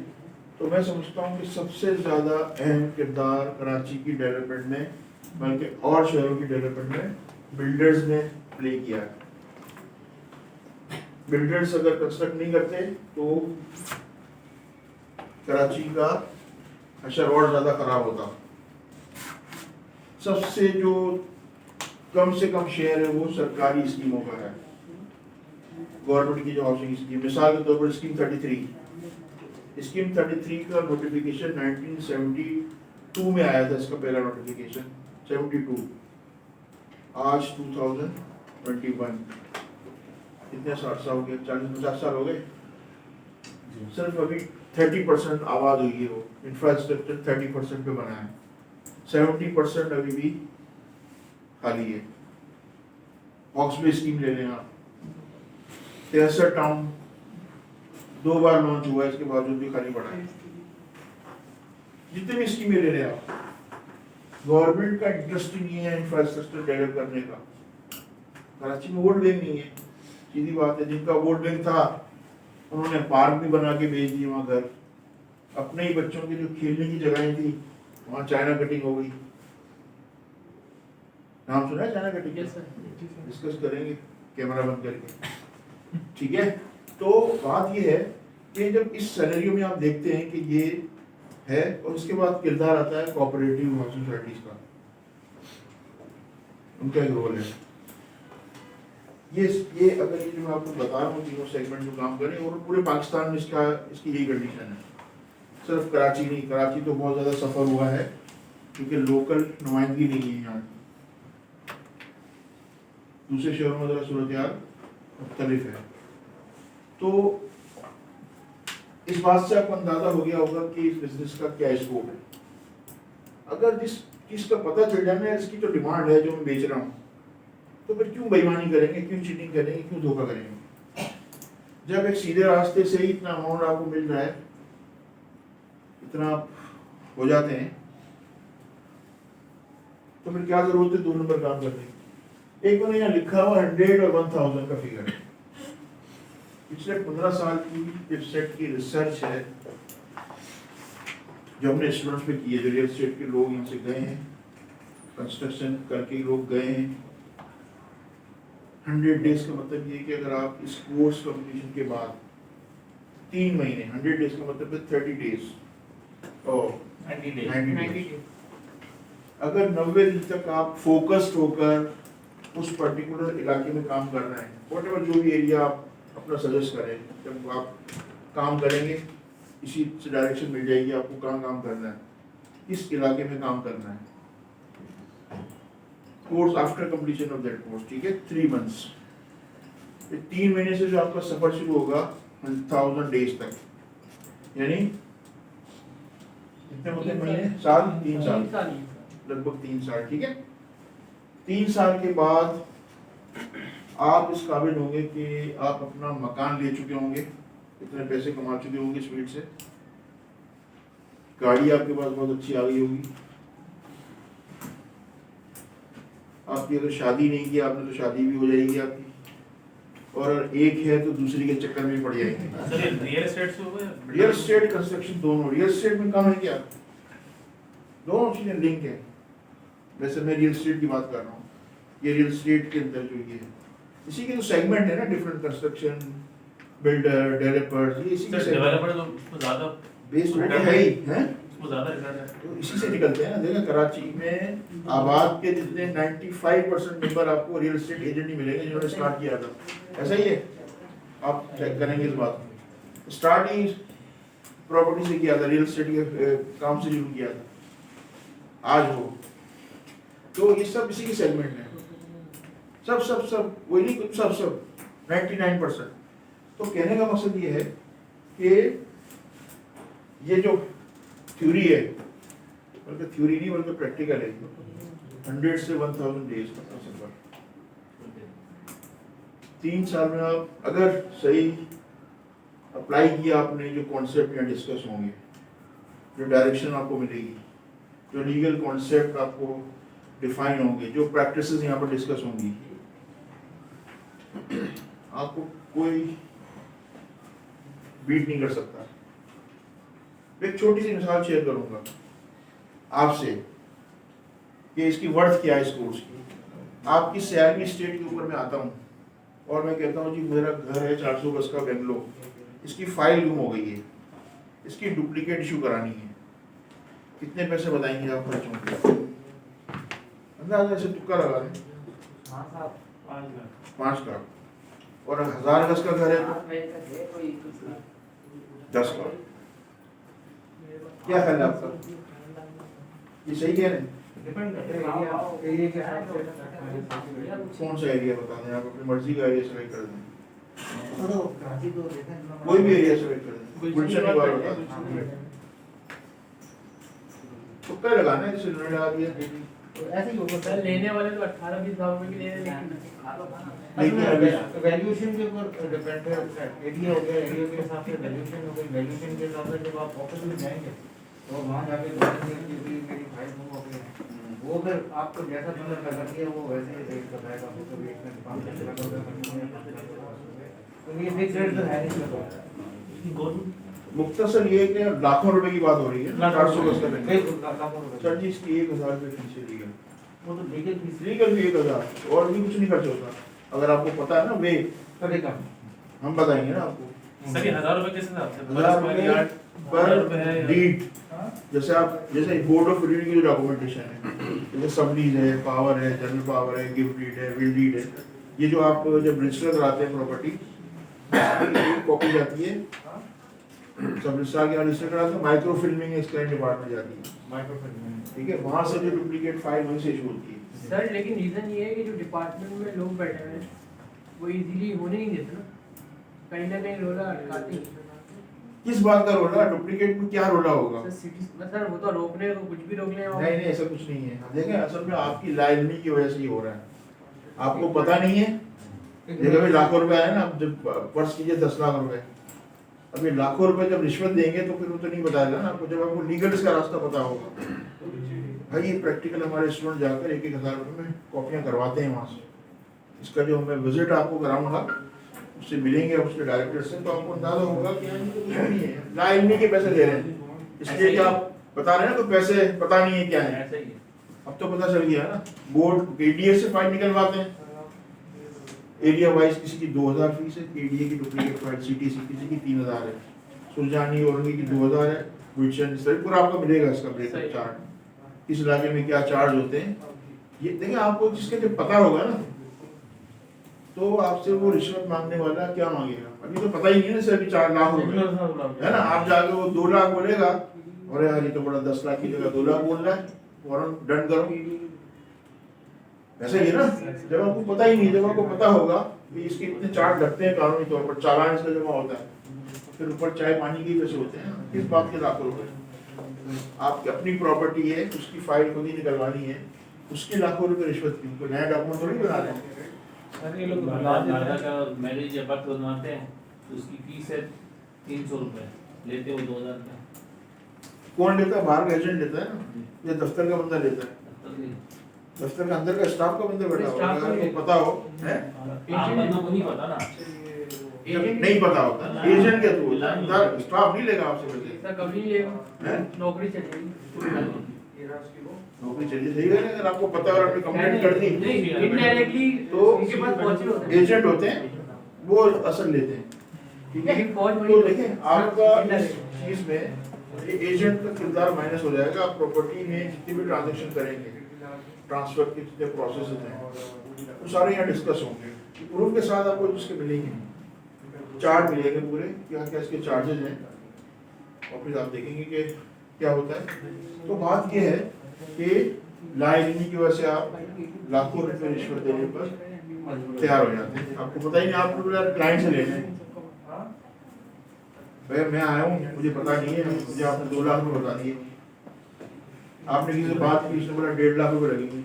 तो मैं समझता हूँ कि सबसे ज़्यादा अहम किरदार कराची की डेवलपमेंट में, बल्कि और शहरों की डेवलपमेंट में बिल्डर्स ने प्ले किया है। बिल्डर्स अगर कंस्ट्रक्ट नहीं करते तो कराची का असर और ज़्यादा खराब होता। सबसे जो कम से कम शेयर है वो सरकारी स्कीमों का है, गवर्नमेंट की जो हाउसिंग स्कीम। मिसाल के तौर पर स्कीम 33 का नोटिफिकेशन 1972 में आया था, इसका पहला नोटिफिकेशन 72, आज 2021, कितने साल हो गए? 40-50 साल हो गए। सिर्फ अभी 30% आवाज़ हुई है, वो इंफ्रास्ट्रक्चर 30% पे बना है, 70% अभी भी खाली है। हॉक्सबे स्कीम ले लें आप, 63 टाउन 2 बार लॉन्च हुआ है, इसके बावजूद भी खाली पड़ा है। जितने भी स्कीमें ले रहे हैं आप, गवर्नमेंट का इंटरेस्ट ही नहीं है इंफ्रास्ट्रक्चर डेवलप करने का। कराची में वोट बैंक नहीं है, सीधी बात है। जिनका वोट बैंक था उन्होंने पार्क भी बना के भेज दिए वहाँ घर। अपने ही बच्चों की जो खेलने की जगहें थी वहाँ चाइना कटिंग हो गई। नाम सुना है चाइना कटिंग? डिस्कस करेंगे कैमरा बंद करके, ठीक है। तो बात ये है कि जब इस सिनेरियो में आप देखते हैं कि ये है, और उसके बाद किरदार आता है कोऑपरेटिव हाउसिंग सोसाइटीज का, उनका एक रोल है। ये अगर ये जो मैं आपको बता रहा हूँ तीनों सेगमेंट जो काम करें, और पूरे पाकिस्तान में इसकी यही कंडीशन है। सिर्फ कराची नहीं, कराची तो बहुत ज़्यादा सफ़र हुआ है क्योंकि लोकल नुमाइंदगी नहीं है यहाँ। दूसरे शहरों में ज़रा सूरत हाल मुख्तलिफ है। तो इस बात से आपको अंदाज़ा हो गया होगा कि इस बिजनेस का क्या स्कोप है। अगर जिस चीज़ का पता चल जाए ना इसकी जो डिमांड है जो मैं बेच रहा हूँ, तो फिर क्यों बेईमानी करेंगे, क्यों चीटिंग करेंगे, क्यों धोखा करेंगे। जब एक सीधे रास्ते से ही इतना अमाउंट आपको मिल रहा है, इतना हो जाते हैं, तो फिर क्या जरूरत है 2 नंबर काम करने की। एक मैंने यहाँ लिखा हुआ 100 और 1000 का फिगर है। पिछले 15 साल की वेबसाइट की रिसर्च है जो हमने स्टूडेंट्स पे की है। जो रियल एस्टेट के लोग यहाँ से गए हैं, कंस्ट्रक्शन करके लोग गए हैं। 100 डेज का मतलब ये कि अगर आप इस कोर्स कंप्लीशन के बाद 3 महीने, 100 डेज का मतलब है 30 डेज और 90 डेज, अगर 90 दिन तक आप फोकस्ड होकर उस पर्टिकुलर इलाके में काम कर रहे हैं, व्हाटएवर जो भी एरिया आप अपना सजेस्ट करें, जब आप काम करेंगे इसी से डायरेक्शन मिल जाएगी आपको कहाँ काम करना है, किस इलाके में काम करना है। Course after completion of that course, ठीक है, 3 मंथ्स। 3 महीने से जो आपका सफर शुरू होगा 1000 डेज तक, यानी कितने होते हैं महीने, साल, 3 साल, लगभग 3 साल, ठीक है। 3 साल के बाद आप इस काबिल होंगे कि आप अपना मकान ले चुके होंगे, इतने पैसे कमा चुके होंगे स्पीड से, गाड़ी आपके पास बहुत अच्छी आ गई होगी, आपकी अगर शादी नहीं की आपने तो शादी भी हो जाएगी आपकी, और एक है तो दूसरी के चक्कर में पड़ जाएंगे। रियल एस्टेट से हुआ, रियल एस्टेट कंस्ट्रक्शन दोनों, रियल एस्टेट में काम है क्या, दोनों चीजें लिंक है। वैसे मैं रियल एस्टेट की बात कर रहा हूँ, ये रियल एस्टेट के अंदर जो ये है, इसी के जो सेगमेंट है ना, डिफरेंट कंस्ट्रक्शन, बिल्डर, डेवलपर्स, ये इसी के डेवलपर तो उसमें ज्यादा बेस्ड होते हैं ही हैं, उसमें ज्यादा रिटर्न है, तो इसी से निकलते हैं ना। देखा कराची में आबाद के जितने 95% मेंबर आपको रियल एस्टेट एजेंट ही मिलेंगे जिन्होंने स्टार्ट किया था, ऐसा ही है, आप चेक करेंगे इस बात को। स्टार्ट ही प्रॉपर्टी से किया था, रियल एस्टेट के काम से शुरू किया था, आज हो तो ये सब इसी के सेगमेंट है, सब वही नहीं, कुछ सब 99%। तो कहने का मकसद ये है कि ये जो थ्योरी है, बल्कि थ्योरी नहीं बल्कि प्रैक्टिकल है, 100 से 1000 डेज का सफर, 3 साल में आप अगर सही अप्लाई किया आपने, जो कॉन्सेप्ट यहाँ डिस्कस होंगे, जो डायरेक्शन आपको मिलेगी, जो लीगल कॉन्सेप्ट आपको डिफाइन होंगे, जो प्रैक्टिसेस यहाँ पर डिस्कस होंगी, आपको कोई बीट नहीं कर सकता। एक छोटी सी मिसाल शेयर करूंगा आपसे कि इसकी वर्थ क्या है इस कोर्स की। आपकी सैलरी स्टेट के ऊपर मैं आता हूँ और मैं कहता हूँ जी मेरा घर है 400 गज का बेंगलोर, इसकी फाइल गुम हो गई है, इसकी डुप्लीकेट इशू करानी है, कितने पैसे बताएंगे आप खर्चों के? अंदाजा से तुक्का लगा दें, 5 लाख, और 1000 गज का घर है तो 10 लाख। क्या ख्याल है आपका, ये सही कह रहे हैं? कौन सा एरिया बता दें, आप अपनी मर्जी का एरिया सेलेक्ट कर दें, कोई भी एरिया सेलेक्ट कर दें, गुलशन की बात बता दें, तुक्का लगाना है, जिसे उन्होंने लगा दिया ऐसे ही होगा सर। लेने वाले तो 18-20 लाख रुपए की ले रहे हैं, लेकिन वैल्यूएशन के ऊपर डिपेंड है, एरिया हो गया, एरिया के हिसाब से वैल्यूएशन हो गई, वैल्यूएशन के हिसाब से जब आप ऑफिस में जाएंगे तो वहाँ जाके बोलेंगे कि मेरी फाइल गुम हो गई है, वो फिर आपको जैसा पसंद करती है वो वैसे ही रेट बताएगा, आपको कभी इसमें 5 लाख रुपये, तो ये फिक्स रेट तो है नहीं। मुख्तसर ये कि लाखों रुपए की बात हो रही है, 400 गज का बिल्कुल, लाखों रुपए। सर जी इसकी 1000 रुपये फीस है लीगल, वो तो लीगल फीस, लीगल भी 1000, और भी कुछ नहीं खर्च होता। अगर आपको पता है ना वे तरीका हम बताएंगे ना आपको। सर ये 1000 रुपए किस हिसाब से? 1000 रुपये पर डीड, जैसे आप जैसे बोर्ड ऑफ रीड की जो डॉक्यूमेंटेशन है, जैसे सबलीज है, पावर है, जनरल पावर है, गिफ्ट डीड है, विल डीड है, ये जो आप जब रजिस्टर कराते हैं प्रॉपर्टी, कॉपी जाती है सब रजिस्ट्रार के रजिस्टर कराते हैं, माइक्रो फिल्मिंग इसका डिपार्टमेंट जाती है, माइक्रो फिल्मिंग, ठीक है, वहाँ से जो डुप्लीकेट फाइल वहीं से इशू होती है। सर लेकिन रीज़न ये है कि जो डिपार्टमेंट में लोग बैठे हुए हैं वो इजीली होने नहीं देते ना, कहीं ना कहीं रोला अटकाते हैं। किस बात का रोला? डुप्लीकेट में क्या रोला होगा? सर वो तो रोकने को कुछ भी रोक ले। नहीं नहीं ऐसा कुछ नहीं है। देखें असल में आपकी लाइलमी की वजह से ही हो रहा है, आपको पता नहीं है। देखो भाई लाखों रुपए आए ना, अब जब पर्स कीजिए 10 लाख रुपए, अब ये लाखों रुपए जब रिश्वत देंगे तो फिर वो तो नहीं बताएगा ना आपको, जब आपको लीगल इसका रास्ता पता होगा। भाई ये प्रैक्टिकल हमारे स्टूडेंट जाकर 1-1000 रुपये में कॉपियाँ करवाते हैं वहाँ से। इसका जो मैं विजिट आपको कराऊंगा, उससे मिलेंगे उसके डायरेक्टर से, तो आपको अंदाजा होगा कि कुछ नहीं है, लाइलमी के पैसे दे रहे हैं, इसलिए कि आप बता रहे हैं ना तो पैसे पता नहीं है क्या है। अब तो पता चल गया ना, बोर्ड एडीएस से फाइल निकलवाते हैं, एरिया वाइज किसी की 2000 फीस है, एडीए की डुप्लीकेट फाइल, सीटीसी किसी की 3000 है, सुलझानी औरंगी की 2000 है, गुलशन सर पूरा आपको मिलेगा इसका ब्रेकअप चार्ट, किस इलाके में क्या चार्ज होते हैं। ये देखिए आपको जिसके जब पता होगा ना तो आपसे वो रिश्वत मांगने वाला क्या मांगेगा, अभी तो पता ही नहीं है सर कि 4 लाख रुपए है ना, आप जाके वो 2 लाख बोलेगा और यार ये तो बड़ा 10 लाख की जगह 2 लाख बोल रहा है, फौरन डन करो। ऐसा ही है ना, जब आपको पता ही नहीं, जब आपको पता होगा कि इसके इतने चार्ज लगते हैं कानूनी तौर पर, चालान इसका जमा होता है, फिर ऊपर चाय पानी के पैसे होते हैं, किस बात के लाखों रुपए। आपकी अपनी प्रॉपर्टी है, उसकी फाइल खुद ही निकलवानी है, उसके लाखों रुपए रिश्वत की, कोई नया डॉक्यूमेंट थोड़ी बना रहे हैं। ये लोग दादा का मैरिज या बर्थ बनवाते हैं तो उसकी फीस है 300 रुपए, लेते हो 2000 का। कौन लेता है? बाहर का एजेंट लेता है ना, या दफ्तर का बंदा लेता है? दफ्तर का अंदर का स्टाफ का बंदा बैठा होगा, अगर पता हो है, आम बंदों को नहीं पता ना, नहीं पता होता, एजेंट के थ्रू स्टाफ नहीं लेगा आपसे पैसे, कभी लेगा, नौकरी चलेगी, नौकरी चलिए सही है। अगर आपको पता है और आपने कंप्लेंट कर दी इनडायरेक्टली तो उनके पास पहुंचे होते हैं, एजेंट होते हैं, वो असल लेते हैं, ठीक है। तो देखें आपका इस चीज में ये एजेंट का किरदार माइनस हो जाएगा। आप प्रॉपर्टी में जितनी भी ट्रांजेक्शन करेंगे, ट्रांसफर के जितने प्रोसेस हैं वो सारे यहाँ डिस्कस होंगे, प्रूफ के साथ आपको इसके मिलेंगे, चार्ट मिलेंगे पूरे, क्या क्या इसके चार्जेस हैं, और फिर आप देखेंगे कि क्या होता है। तो बात ये है कि लाइलमी की वजह से आप लाखों रुपए रिश्वत देने पर तैयार हो जाते हैं, आपको पता ही नहीं, आप क्लाइंट से ले लें। भाई मैं आया हूँ, मुझे पता नहीं है, मुझे आपने 2 लाख रुपए बता दिए, आपने किसी से बात की, उसने बोला 1.5 लाख रुपए लगेंगे,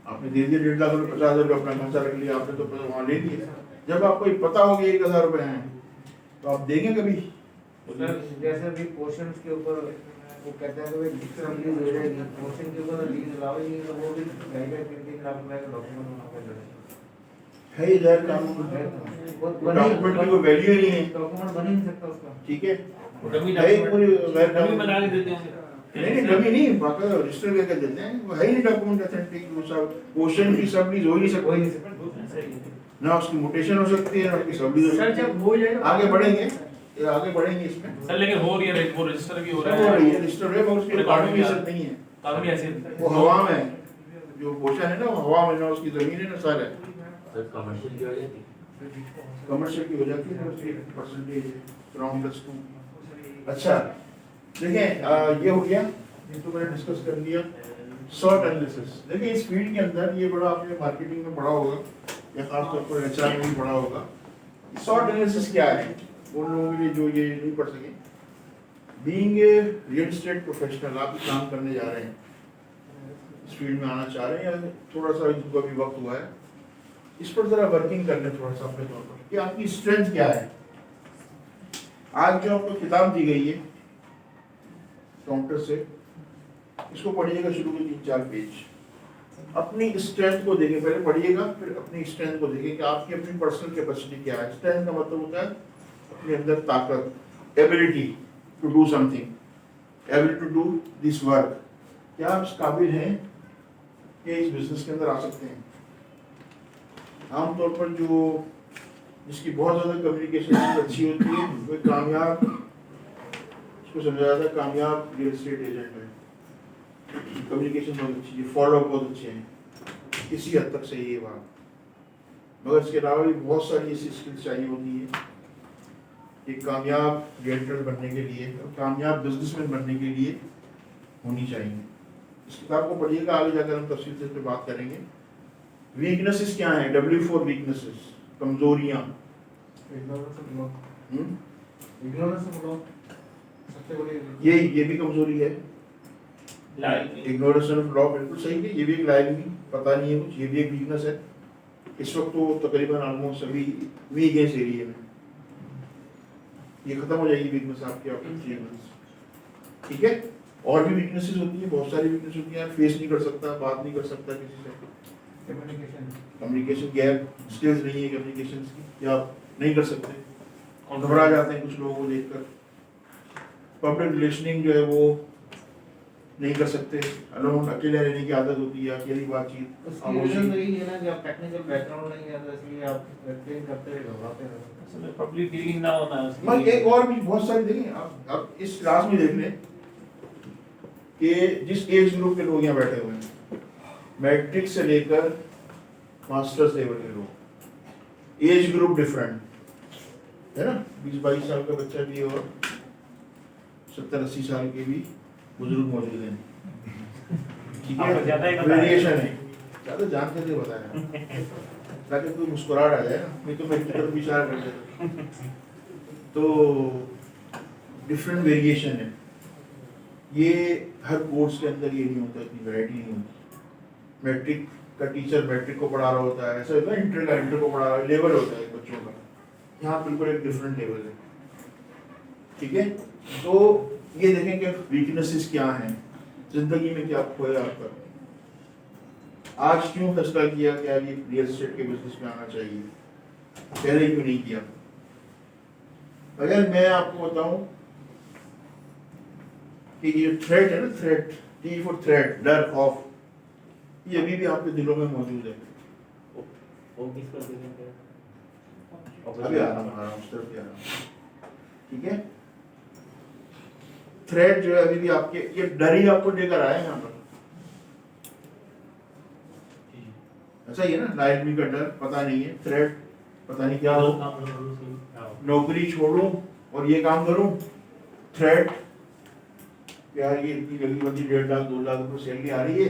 आपने दे दिए 1.5 लाख रुपए, 50,000 रुपये अपना खर्चा रख लिया आपने, तो वहाँ ले दिए। जब आपको पता हो कि 1,000 रुपए हैं तो आप देंगे कभी? जैसे भी पोर्शन के ऊपर वो कहते हैं कि भाई जितना लीज हो जाएगी, पोर्शन के ऊपर लीज अलाउ ही नहीं, तो वो भी 2.5-3 लाख रुपए का डॉक्यूमेंट वहाँ पे है ही जाहिर कानून है, डॉक्यूमेंट की कोई वैल्यू ही नहीं है, डॉक्यूमेंट बन ही नहीं सकता उसका, ठीक है। डमी बना के देते हैं, नहीं डमी नहीं, बाकायदा रजिस्टर करके देते हैं, वो है ही नहीं डॉक्यूमेंट ऑथेंटिक, वो सब पोर्शन की सब लीज हो ही नहीं सकती, ना उसकी म्यूटेशन हो सकती है, ना उसकी सब लीज हो सकती है। आगे बढ़ेंगे इसमें सर, लेकिन हो रही है, वो रजिस्टर भी हो रहा है, है, रजिस्टर है, मगर उसकी कानूनी हैसियत नहीं है, कानूनी हैसियत वो हवा में, जो पोर्शन है ना वो हवा में, ना उसकी जमीन है ना सारा है। कमर्शियल की हो जाती है, कमर्शियल की हो जाती है, उसकी परसेंटेज अराउंड +2। अच्छा देखें, ये हो गया, ये तो मैंने डिस्कस कर लिया। शॉर्ट एनालिसिस, देखिए इस फील्ड के अंदर ये बड़ा आपने मार्केटिंग में पढ़ा होगा या खासतौर पर एचआर में भी पढ़ा होगा। शॉर्ट एनालिसिस क्या है उन लोगों के लिए जो ये नहीं पढ़ सके? Being a real estate professional, आप काम करने जा रहे हैं, इस फील्ड में आना चाह रहे हैं या थोड़ा सा इनको अभी वक्त हुआ है, इस पर जरा वर्किंग कर लें थोड़ा सा अपने तौर पर कि आपकी स्ट्रेंथ क्या है। आज जो आपको किताब दी गई है काउंटर से, इसको पढ़िएगा शुरू के 3-4 पेज। अपनी स्ट्रेंथ को देखें, पहले पढ़िएगा, फिर अपनी स्ट्रेंथ को देखें कि आपकी अपनी पर्सनल कैपेसिटी क्या है। स्ट्रेंथ का मतलब होता है अपने अंदर ताकत, ability to do something, ability to do this work. क्या आप इस काबिल हैं कि इस बिजनेस के अंदर आ सकते हैं? आमतौर पर जो जिसकी बहुत ज़्यादा कम्युनिकेशन अच्छी होती है वो कामयाब, उसको समझा जाता है कामयाब रियल एस्टेट एजेंट है। कम्युनिकेशन बहुत अच्छी है, फॉलो बहुत अच्छे हैं, किसी हद तक सही है बात, मगर इसके अलावा भी बहुत सारी ऐसी स्किल्स चाहिए होती है एक कामयाब रियल्टर बनने के लिए और कामयाब बिजनेसमैन बनने के लिए होनी चाहिए। इस किताब को पढ़िएगा, आगे जाकर हम तफसील से इस पर बात करेंगे। वीकनेसेस क्या हैं? W4 वीकनेसेस, कमजोरियां। ये भी कमजोरी है। इग्नोरेंस ऑफ लॉ, बिल्कुल सही है, ये भी एक लायबिलिटी, पता नहीं है कुछ, ये भी एक वीकनेस है। इस वक्त तो तकरीबन ऑलमोस्ट सभी वीक है इस एरिया में, ये खत्म हो जाएगी वीकनेस आपकी ठीक है। और भी वीकनेसेस होती है, बहुत सारी वीकनेस होती है। फेस नहीं कर सकता, बात नहीं कर सकता किसी से, कम्युनिकेशन गैप, स्किल्स नहीं है कम्युनिकेशन की, या आप नहीं कर सकते, घबरा जाते हैं कुछ लोगों को देखकर। पब्लिक रिलेशनिंग जो है वो नहीं कर सकते, अलोन अकेले रहने की आदत होती है, अकेली बातचीत। उसकी रीजन तो यही है ना कि आप टेक्निकल बैकग्राउंड नहीं है, तो इसलिए आप ट्रेन करते हुए घबराते हैं। असल पब्लिक डीलिंग ना होना है मैं एक और भी बहुत सारी देखें आप इस क्लास में देख लें कि जिस एज ग्रुप के लोग यहाँ बैठे हुए हैं, मैट्रिक से लेकर मास्टर्स लेवल के लोग, एज ग्रुप डिफरेंट है ना, 20-22 साल का बच्चा भी और 70-80 साल के भी बुजुर्ग मौजूद हैं, ठीक है, वेरिएशन है, ज़्यादा जान करके बताया ताकि कोई मुस्कुराहट आ जाए ना, नहीं तो मैं तरफ भी इशारा कर देता। तो डिफरेंट वेरिएशन है, ये हर कोर्स के अंदर ये नहीं होता, इतनी वैरायटी नहीं होती। मैट्रिक का टीचर मैट्रिक को पढ़ा रहा होता है, ऐसा होता है इंटर का इंटर को पढ़ा रहा है, लेवल होता है बच्चों का, यहाँ बिल्कुल एक डिफरेंट लेवल है, ठीक है। तो ये देखें कि वीकनेसेस क्या हैं, जिंदगी में क्या खोया आपका, आज क्यों फैसला किया कि अभी रियल एस्टेट के बिजनेस में आना चाहिए, पहले क्यों नहीं किया। अगर मैं आपको बताऊं कि ये थ्रेट है ना, थ्रेट, T फॉर थ्रेट, डर, खौफ, ये अभी भी आपके दिलों में मौजूद है। अभी आ रहा हूँ उस तरफ भी आ रहा हूँ, ठीक है। थ्रेट जो है अभी भी आपके, ये डर ही आपको लेकर आया यहाँ पर, ऐसा ही है ना, लाइफ का डर, पता नहीं है, थ्रेट, पता नहीं क्या हो, नौकरी छोड़ूं और ये काम करूं, थ्रेट, यार ये इतनी जल्दी बंदी 1.5 लाख 2 लाख रुपए सैलरी आ रही है,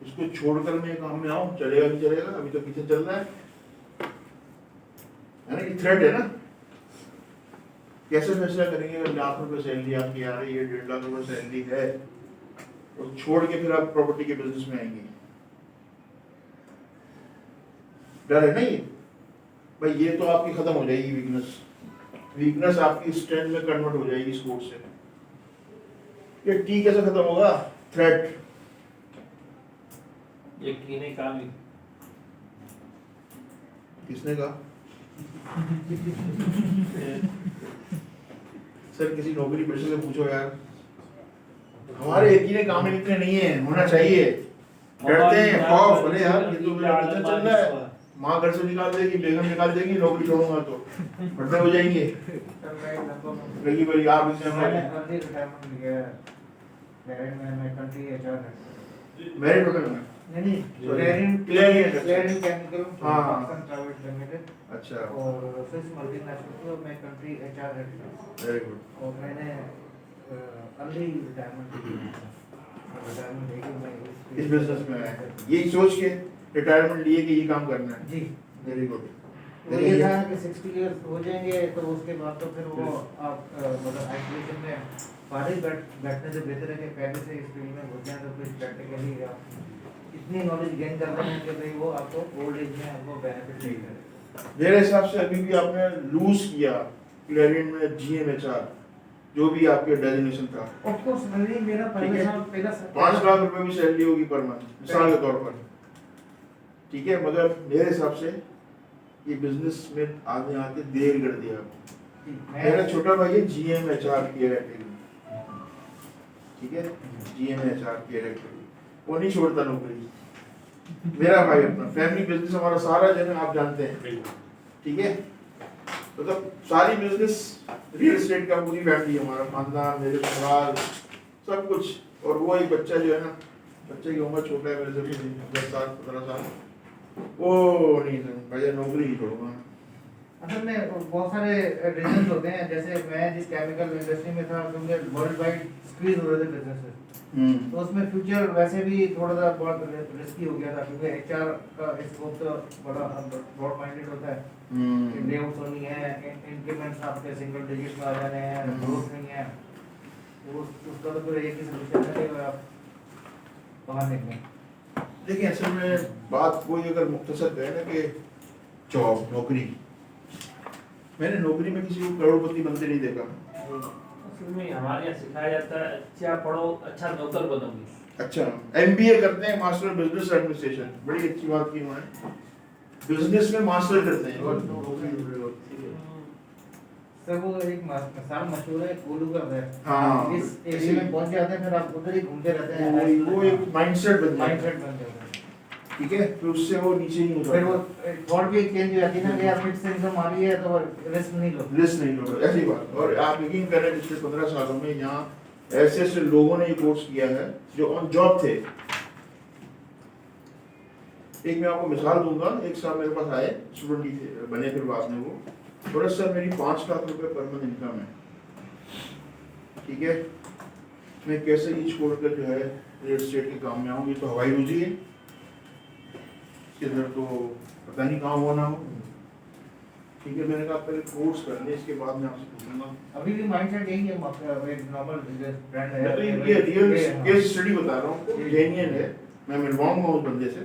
इसको छोड़कर मैं काम में आऊं, चलेगा नहीं चलेगा, अभी तो किचन चल रहा है ना, ये थ्रेट है ना। कैसे फैसला करेंगे अगर लाख रुपए सैलरी आपकी आ रही है, 1.5 लाख रुपए सैलरी है, और छोड़ के फिर आप प्रॉपर्टी के बिजनेस में आएंगे, डर है ना ये भाई। ये तो आपकी खत्म हो जाएगी वीकनेस, वीकनेस आपकी स्ट्रेंथ में कन्वर्ट हो जाएगी इस कोर्स से। ये टी कैसे खत्म होगा? थ्रेट, यकीन काम ही किसने कहा? सर किसी नौकरी पेशे से पूछो यार, हमारे यकीन काम इतने नहीं है, होना चाहिए, डरते हैं, खौफ, बोले यार ये तो मेरा बिजनेस चल रहा है, माँ घर से निकाल देगी, बेगम निकाल देगी, नौकरी छोड़ूंगा तो पढ़ने हो जाएंगे, लगी भाई आप इससे मैरिड होगा ना? नहीं, क्लियरिंग केमिकल प्राइवेट लिमिटेड, अच्छा, और स्विस मल्टीनेशनल में मैं कंट्री HR हेड था। Very good. और मैंने अर्ली रिटायरमेंट लेके इस बिजनेस में आया, यही सोच के रिटायरमेंट लिए कि ये काम करना है। जी, वेरी गुड। तो ये था कि 60 इयर्स हो जाएंगे तो उसके बाद तो फिर वो आप मतलब आइसोलेशन में फारिग बैठने से बेहतर है कि पहले से इस फील्ड में घुस जाएं, तो कुछ प्रैक्टिकली आप इतनी नॉलेज गेन कर रहे हैं कि भाई वो आपको ओल्ड एज में आपको बेनिफिट नहीं करेगा। मेरे हिसाब से अभी भी आपने लूज किया क्लियरिंग में GM HR, जो भी आपके डेजिग्नेशन था। ऑफ कोर्स मेरा ठीक है, पहला 5 लाख रुपए भी सैलरी होगी पर मंथ मिसाल के तौर पर, ठीक है। मगर मेरे हिसाब से ये बिजनेस में आगे आके देर कर दिया। मेरा छोटा भाई है GMHR केयर, ठीक है, GMHR केयर, वो नहीं छोड़ता नौकरी। मेरा भाई अपना फैमिली बिजनेस हमारा सारा जो है आप जानते हैं, ठीक है। मतलब सारी बिजनेस रियल एस्टेट का पूरी फैमिली हमारा खानदान, मेरे परिवार सब कुछ। और वो एक बच्चा जो है ना, बच्चे की उम्र छोटा है मेरे से 10 साल 15 साल, वो नहीं भैया नौकरी ही छोड़ूंगा। असल में बहुत सारे रीजंस होते हैं। जैसे मैं जिस केमिकल इंडस्ट्री में था तो मुझे वर्ल्ड वाइड स्क्वीज हो रहे थे बिजनेस, तो उसमें फ्यूचर वैसे भी थोड़ा सा बहुत रिस्की हो गया था, क्योंकि HR का स्कोप तो बड़ा ब्रॉड माइंडेड होता है। लेआउट्स होनी है, इंक्रीमेंट्स आपके सिंगल डिजिट में आ जाने हैं, ग्रोथ नहीं है, तो उसका तो फिर एक ही सोल्यूशन है कि आप बाहर निकलें। देखिए असल में बात वही अगर मुख्तसर है ना कि जॉब नौकरी, मैंने नौकरी में किसी को करोड़पति बनते नहीं देखा। असल में हमारे यहाँ सिखाया जाता है अच्छा पढ़ो अच्छा नौकर बनोगे। अच्छा, MBA करते हैं, मास्टर बिजनेस एडमिनिस्ट्रेशन, बड़ी अच्छी बात की उन्होंने, बिजनेस में मास्टर करते हैं और सर वो एक मिसाल मशहूर है कोलू का है। हाँ, इस एरिया में पहुंच जाते हैं फिर आप उधर ही घूमते रहते हैं, वो एक माइंडसेट बन जाता है, ठीक है। फिर उससे वो नीचे नहीं उतरता, फिर वो थॉट भी चेंज हो जाती है ना कि यार फिर से इनकम आ रही है तो रिस्क नहीं लो, ऐसी बात। और आप यकीन करें पिछले 15 सालों में यहाँ ऐसे ऐसे लोगों ने ये कोर्स किया है जो ऑन जॉब थे। एक मैं आपको मिसाल दूंगा, एक साहब मेरे पास आए, स्टूडेंट ही थे, बने फिर बाद में वो, बोले सर मेरी 5 लाख रुपए पर मंथ इनकम है, ठीक है, मैं कैसे ये छोड़कर जो है रियल एस्टेट के काम में आऊँ, ये तो हवाई रोजी है, इसके अंदर तो पता नहीं कहाँ हुआ ना हो, ठीक है। मैंने कहा पहले कोर्स कर ले, इसके बाद मैं आपसे पूछूंगा। अभी भी माइंडसेट यही है, नॉर्मल ब्रांड है। मैं तो ये रियल केस स्टडी बता रहा हूँ, जेन्युइन है, मैं मिलवाऊंगा उस बंदे से।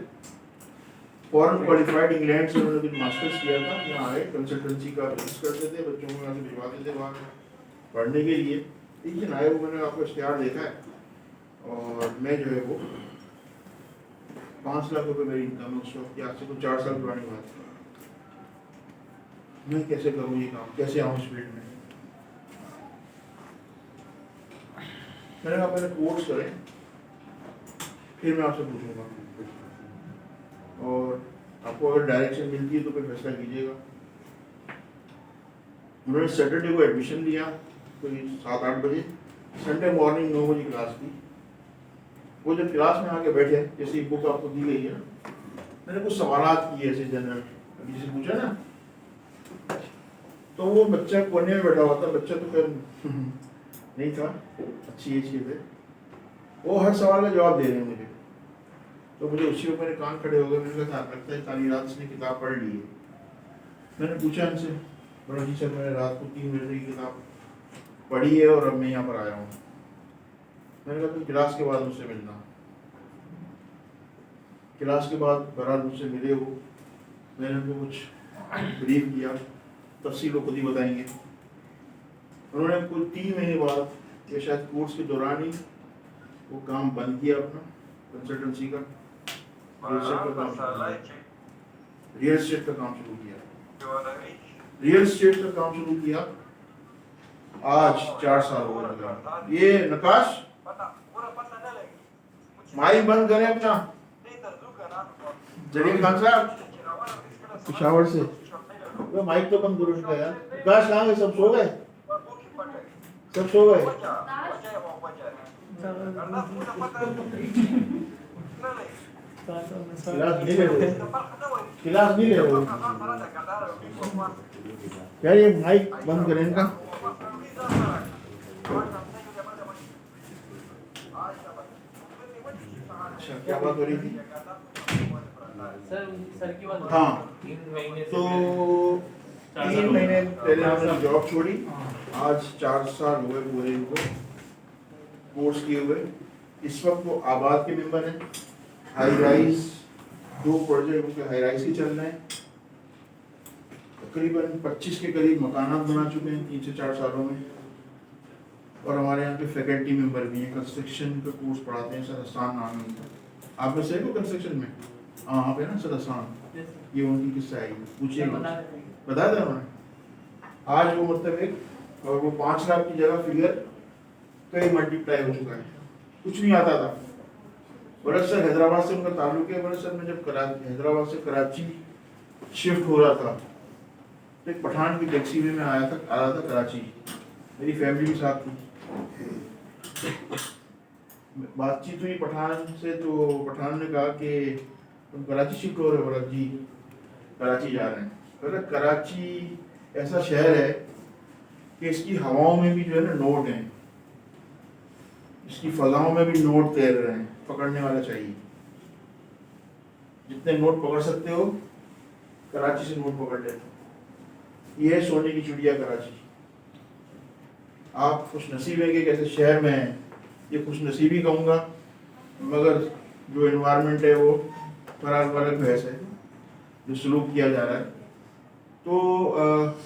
फॉरेन क्वालिफाइड, इंग्लैंड से उन्होंने कुछ मास्टर्स किया था, यहाँ आए कंसल्टेंसी का बिजनेस करते थे, बच्चों को यहाँ से भिजवाते थे बाहर पढ़ने के लिए। एक दिन आए वो, मैंने आपको इश्तिहार देखा है, और मैं जो है वो 5 लाख रुपए मेरी इनकम है उस वक्त, आज से कुछ 4 साल पुरानी बात है। मैं कैसे करूँ ये काम, कैसे आऊँ इस फील्ड में? मैंने कहा पहले कोर्स करें, फिर मैं आपसे पूछूंगा, और आपको अगर डायरेक्शन मिलती है तो फिर फैसला कीजिएगा। उन्होंने सैटरडे को एडमिशन लिया, कोई 7-8 बजे, संडे मॉर्निंग 9 बजे क्लास की। वो जब क्लास में आके बैठे, जैसे बुक आपको दी गई है ना, मैंने कुछ सवालात किए ऐसे जनरल, अभी जैसे पूछा ना, तो वो बच्चा कोने में बैठा हुआ था, बच्चा तो फिर नहीं था, अच्छी एज के थे, वो हर सवाल का जवाब दे रहे हैं मुझे। तो मुझे उसी वक्त मेरे कान खड़े हो गए, मैंने कहा लगता है सारी रात इसने किताब पढ़ ली है। मैंने पूछा इनसे, बोला जी सर मैंने रात को 3 बजे की किताब पढ़ी है और अब मैं यहाँ पर आया हूँ। मैंने कहा तुम क्लास के बाद मुझसे मिलना। क्लास के बाद बहरहाल मुझसे मिले हो, मैंने उनको कुछ ब्रीफ किया, तफसील वो खुद ही बताएंगे। उन्होंने कुल 3 महीने बाद या शायद कोर्स के दौरान ही वो काम बंद किया अपना, कंसल्टेंसी का, रियल एस्टेट का काम शुरू किया। रियल एस्टेट का काम शुरू किया, आज 4 साल हो गए। ये नकाश माइक बंद करें अपना, जलील खान साहब पिशावर से, तो माइक तो बंद करो इनका यार। नकाश कहाँ गए, सब सो गए, सब सो गए। क्लास नहीं ले रहे, क्लास नहीं ले रहे क्या? ये माइक बंद करें इनका। अच्छा क्या बात हो रही थी? सर की बात, हाँ, 3 महीने तो 3 महीने पहले हमने जॉब छोड़ी, आज 4 साल हुए पूरे इनको कोर्स किए हुए। इस वक्त वो आबाद के मेंबर हैं, हाई राइज 2 प्रोजेक्ट उनके हाई राइज के चल रहे हैं, तकरीबन 25 के करीब मकानात बना चुके हैं 3 से 4 सालों में। और हमारे यहाँ पे फैकल्टी मेंबर भी हैं, कंस्ट्रक्शन का कोर्स पढ़ाते हैं, सर हसान नाम है उनका। आप में से को कंस्ट्रक्शन में? हाँ आप है ना सर हसान, ये उनकी किस्सा है, पूछिएगा, बता दें उन्होंने। आज वो मतलब एक और वो 5 लाख की जगह फिगर कई मल्टीप्लाई हो चुका है, कुछ नहीं आता था। बरस सर हैदराबाद से उनका ताल्लुक है, बरस सर मैं जब हैदराबाद से कराची शिफ्ट हो रहा था तो एक पठान की टैक्सी में मैं आ रहा था कराची, मेरी फैमिली के साथ थी। बातचीत हुई पठान से, तो पठान ने कहा कि तुम कराची शिफ्ट हो रहे हो? बोला जी कराची जा रहे हैं। बोला कराची ऐसा शहर है कि इसकी हवाओं में भी जो है ना नोट हैं, इसकी फजाओं में भी नोट तैर रहे हैं, पकड़ने वाला चाहिए। जितने नोट पकड़ सकते हो कराची से नोट पकड़ लेते। ये है सोने की चिड़िया कराची। आप खुश नसीब है कि कैसे शहर में है, ये खुश नसीबी कहूँगा, मगर जो इन्वायरमेंट है वो फरार बहस है जो सलूक किया जा रहा है। तो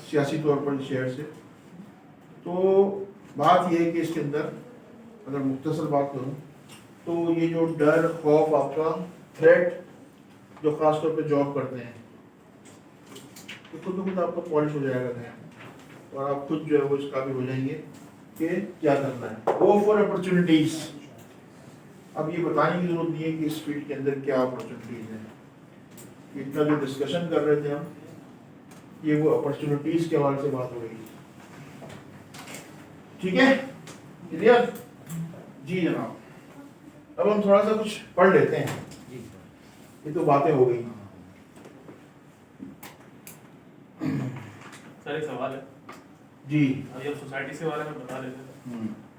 सियासी तौर पर शहर से तो बात ये है कि इसके अंदर अगर मुख्तसर बात करूँ तो ये जो डर खौफ आपका थ्रेट जो ख़ास तौर पे जॉब करते हैं तो खुद आपका पॉलिश हो जाएगा नया और आप खुद जो है वो इस काबिल हो जाएंगे कि क्या करना है। Go for opportunities. अब ये बताने की जरूरत नहीं है कि इस फील्ड के अंदर क्या अपॉर्चुनिटीज़ हैं। इतना जो डिस्कशन कर रहे थे हम, ये वो अपॉर्चुनिटीज़ के हवाले से बात हो रही है। ठीक है, क्लियर? जी जनाब, अब हम थोड़ा सा कुछ पढ़ लेते हैं। ये तो बातें हो गई। सर एक सवाल है जी। अभी आप सोसाइटी के बारे में बता रहे थे,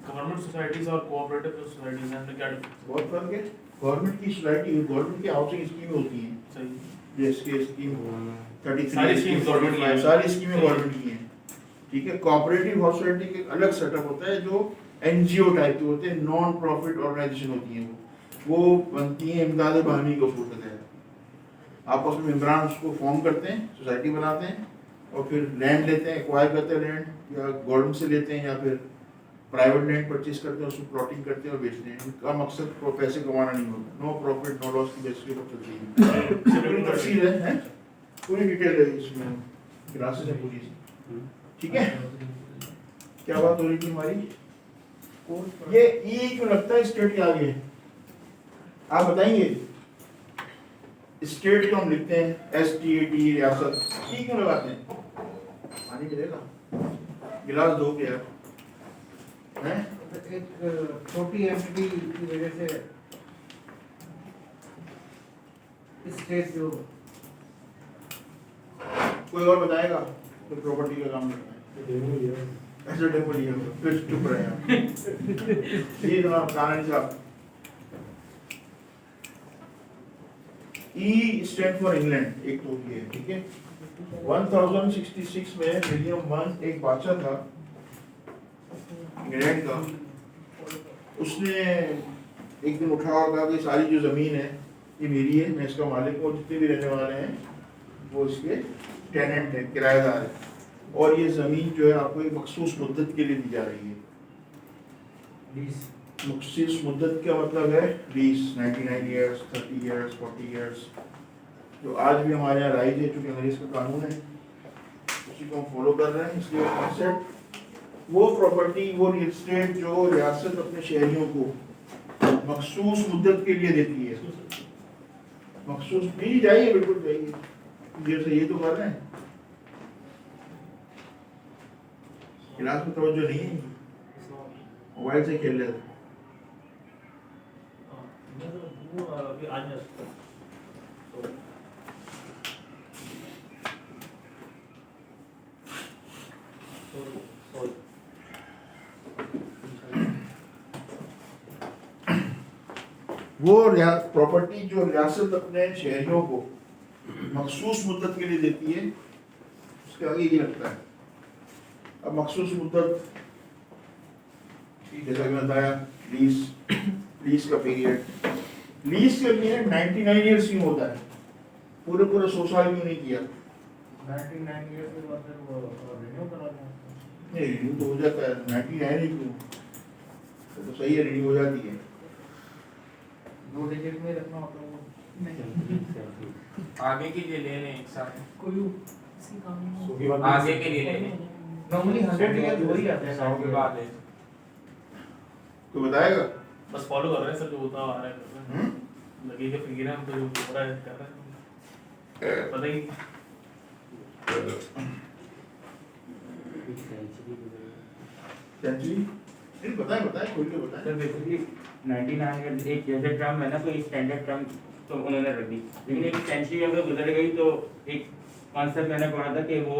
गवर्नमेंट सोसाइटीज और कोऑपरेटिव जो सोसाइटीज हैं उनमें क्या डिफरेंस? बहुत फर्क है। गवर्नमेंट की सोसाइटी, गवर्नमेंट की हाउसिंग स्कीम होती हैं, सही, जैसे स्कीम 33 सारी स्कीम गवर्नमेंट की हैं, सारी स्कीमें गवर्नमेंट की हैं। ठीक है, कोऑपरेटिव सोसाइटी के अलग सेटअप होता है जो एनजीओ टाइप के होते हैं, नॉन प्रॉफिट ऑर्गेनाइजेशन होती हैं। वो बनती हैं इमदाद बहानी के उसूल के तहत। आपस में मेंबरान उसको फॉर्म करते हैं, सोसाइटी बनाते हैं और फिर लैंड लेते हैं, एक्वायर करते हैं लैंड, या गवर्नमेंट से लेते हैं या फिर प्राइवेट लैंड परचेज करते हैं, उसको प्लॉटिंग करते हैं और बेचते हैं। उनका मकसद पैसे कमाना नहीं होता, नो प्रॉफिट नो लॉस की बेसिस पर चलती है। पूरी तफसील है, पूरी डिटेल है इसमें, क्लासेस है पूरी। ठीक है, क्या बात हो रही थी हमारी? ये ई क्यों लगता है स्टेट के आगे? आप बताएंगे? स्टेट को हम लिखते हैं STAT रियासत, ई क्यों लगाते हैं? पानी मिलेगा? गिलास दो क्या है? एक छोटी एंटिटी की वजह से स्टेट जो कोई और बताएगा तो प्रॉपर्टी का काम करता है। ऐसे डेमो लिया फिर चुप रहे हैं। ये जनाब काननी साहब, ई स्टैंड फॉर इंग्लैंड, एक तो ये है। ठीक है, 1066 में विलियम वन एक बादशाह था इंग्लैंड का। उसने एक दिन उठा और कहा कि सारी जो ज़मीन है ये मेरी है, मैं इसका मालिक हूँ, जितने भी रहने वाले हैं वो इसके टेनेंट हैं, किराएदार हैं, और ये ज़मीन जो है आपको एक मखसूस मुद्दत के लिए दी जा रही है। मखसूस मुद्दत का मतलब है लीज, 99 ईयर्स, 30 ईयर्स, 40 ईयर्स, जो आज भी हमारे यहाँ राइज है, चूँकि अंग्रेज का कानून है उसी को हम फॉलो कर रहे हैं। इसलिए कॉन्सेप्ट वो प्रॉपर्टी, वो रियल एस्टेट जो रियासत अपने शहरियों को मखसूस मुद्दत के लिए देती है। मखसूस भी जाइए, बिल्कुल जाइए, देर से ये तो कर रहे हैं, क्लास में तवज्जो नहीं है, मोबाइल से खेल लेते। वो प्रॉपर्टी जो रियासत अपने शहरियों को मखसूस मुद्दत के लिए देती है, उसके आगे ये लगता है। अब मखसूस मुद्दत जैसा कि बताया, लीज का पीरियड, लीज के लिए 99 ईयर्स क्यों होता है? पूरे 100 साल क्यों नहीं किया? 99 ईयर्स के बाद फिर वो रिन्यू करा दें। नहीं, रिन्यू तो हो जाता है। 99 ही क्यों? तो सही है, रिन्यू हो जाती है। 2 डिजिट में रखना होता है वो। आगे के लिए ले लें एक साथ, सुखी बात आगे के लिए ले लें, नॉर्मली 100 ईयर हो ही जाता है 100 के बाद ले। तो बताएगा बस फॉलो कर रहे हैं सर, जो होता आ रहा है लगी के फिंगर हम तो जो हो रहा है कर रहे हैं पता ही सेंचुरी नहीं बताएं खोल के बताएं। सर बेसिकली 99 एक जैसे टर्म है ना, कोई स्टैंडर्ड टर्म तो उन्होंने रख दी, लेकिन एक सेंचुरी अगर गुजर गई तो एक कॉन्सेप्ट मैंने पढ़ा था कि वो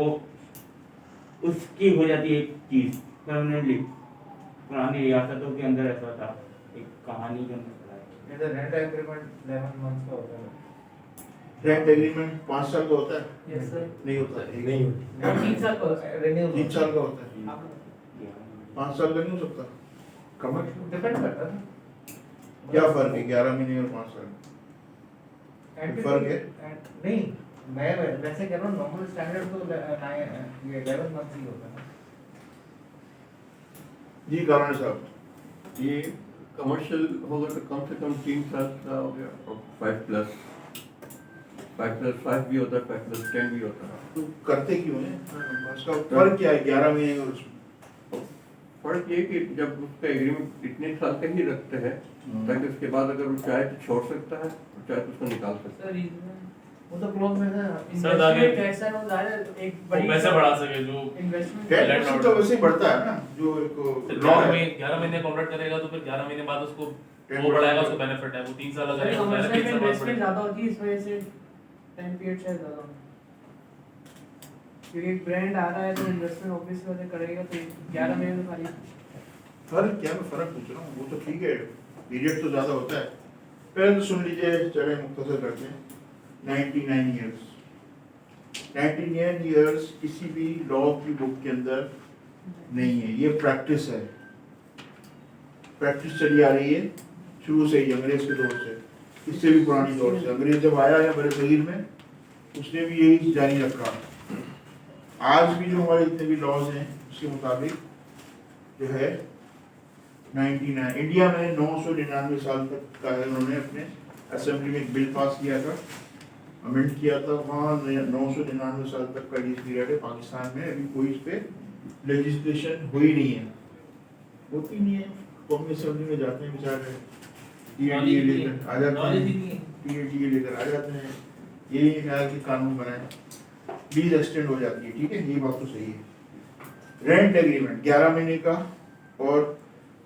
उसकी हो जाती है एक चीज़ परमानेंटली। पुरानी रियासतों के अंदर ऐसा था, एक कहानी के अंदर पढ़ा है। इधर रेंट एग्रीमेंट 11 मंथ्स का होता है। रेंट एग्रीमेंट 5 साल का होता है? Yes sir. नहीं होता, नहीं होती। 3 साल का रिन्यू 3 साल का होता है, 5 साल का नहीं हो सकता। कमर्शियल डिपेंड करता है। क्या फर्क है 11 महीने और 5 साल? फर्क है? नहीं, मैं वैसे कह रहा हूँ नॉर्मल स्टैंडर्ड तो ये 11 मंथ्स ही होता है। जी कारण साहब, ये कमर्शियल होगा तो कम से कम 3 साल का हो गया, और 5+, 5+5 भी होता है, 5+10 भी होता है। तो करते क्यों हैं? उसका फर्क क्या है 11 महीने और उसमें? फर्क ये कि जब उसका एग्रीमेंट इतने साल का ही रखते हैं ताकि उसके बाद अगर वो चाहे तो छोड़ सकता है, चाहे तो उसको निकाल सकता है। वो तो क्लोज में है सर आगे कैसा है वो ज़्यादा एक बड़ी पैसे बढ़ा सके जो इन्वेस्टमेंट 10% तो वैसे ही बढ़ता है ना, जो एक लॉ है। 11 महीने कॉन्ट्रैक्ट करेगा तो फिर 11 महीने बाद उसको वो बढ़ाएगा, उसको बेनिफिट है। वो 3 साल अगर कमर्शियल में इन्वेस्टमेंट ज़्यादा होती है, इस वजह से टाइम पीरियड शायद ज़्यादा, क्योंकि एक ब्रांड आ रहा है तो इन्वेस्टमेंट ऑब्वियसली वजह करेगा, तो 11 महीने में खाली फर्क क्या, मैं फर्क पूछ रहा हूँ। वो तो ठीक है, पीरियड तो ज़्यादा होता है। पहले तो सुन लीजिए, चले मुख्तसर करते हैं। 99 ईयर्स, 99 ईयर्स किसी भी लॉ की बुक के अंदर नहीं है, ये प्रैक्टिस है। प्रैक्टिस चली आ रही है शुरू से ही, अंग्रेज के दौर से, इससे भी पुरानी दौर से। अंग्रेज जब आया है बड़े शरीर में, उसने भी यही जारी रखा। आज भी जो हमारे जितने भी लॉज हैं उसके मुताबिक जो है 99, इंडिया में 999 साल तक का है। उन्होंने अपने असेंबली में एक बिल पास किया था, अमेंड किया था, वहाँ 999 साल तक का ये पीरियड है। पाकिस्तान में अभी कोई इस पे लेजिस्लेशन हुई नहीं है, होती नहीं है। कौमी असेंबली में जाते हैं बेचारे, टीएडीए लेकर आ जाते हैं, टीएडीए लेकर आ जाते हैं, ये नहीं कहा कि कानून बनाए, लीज एक्सटेंड हो जाती है। ठीक है, ये बात तो सही है। रेंट एग्रीमेंट 11 महीने का और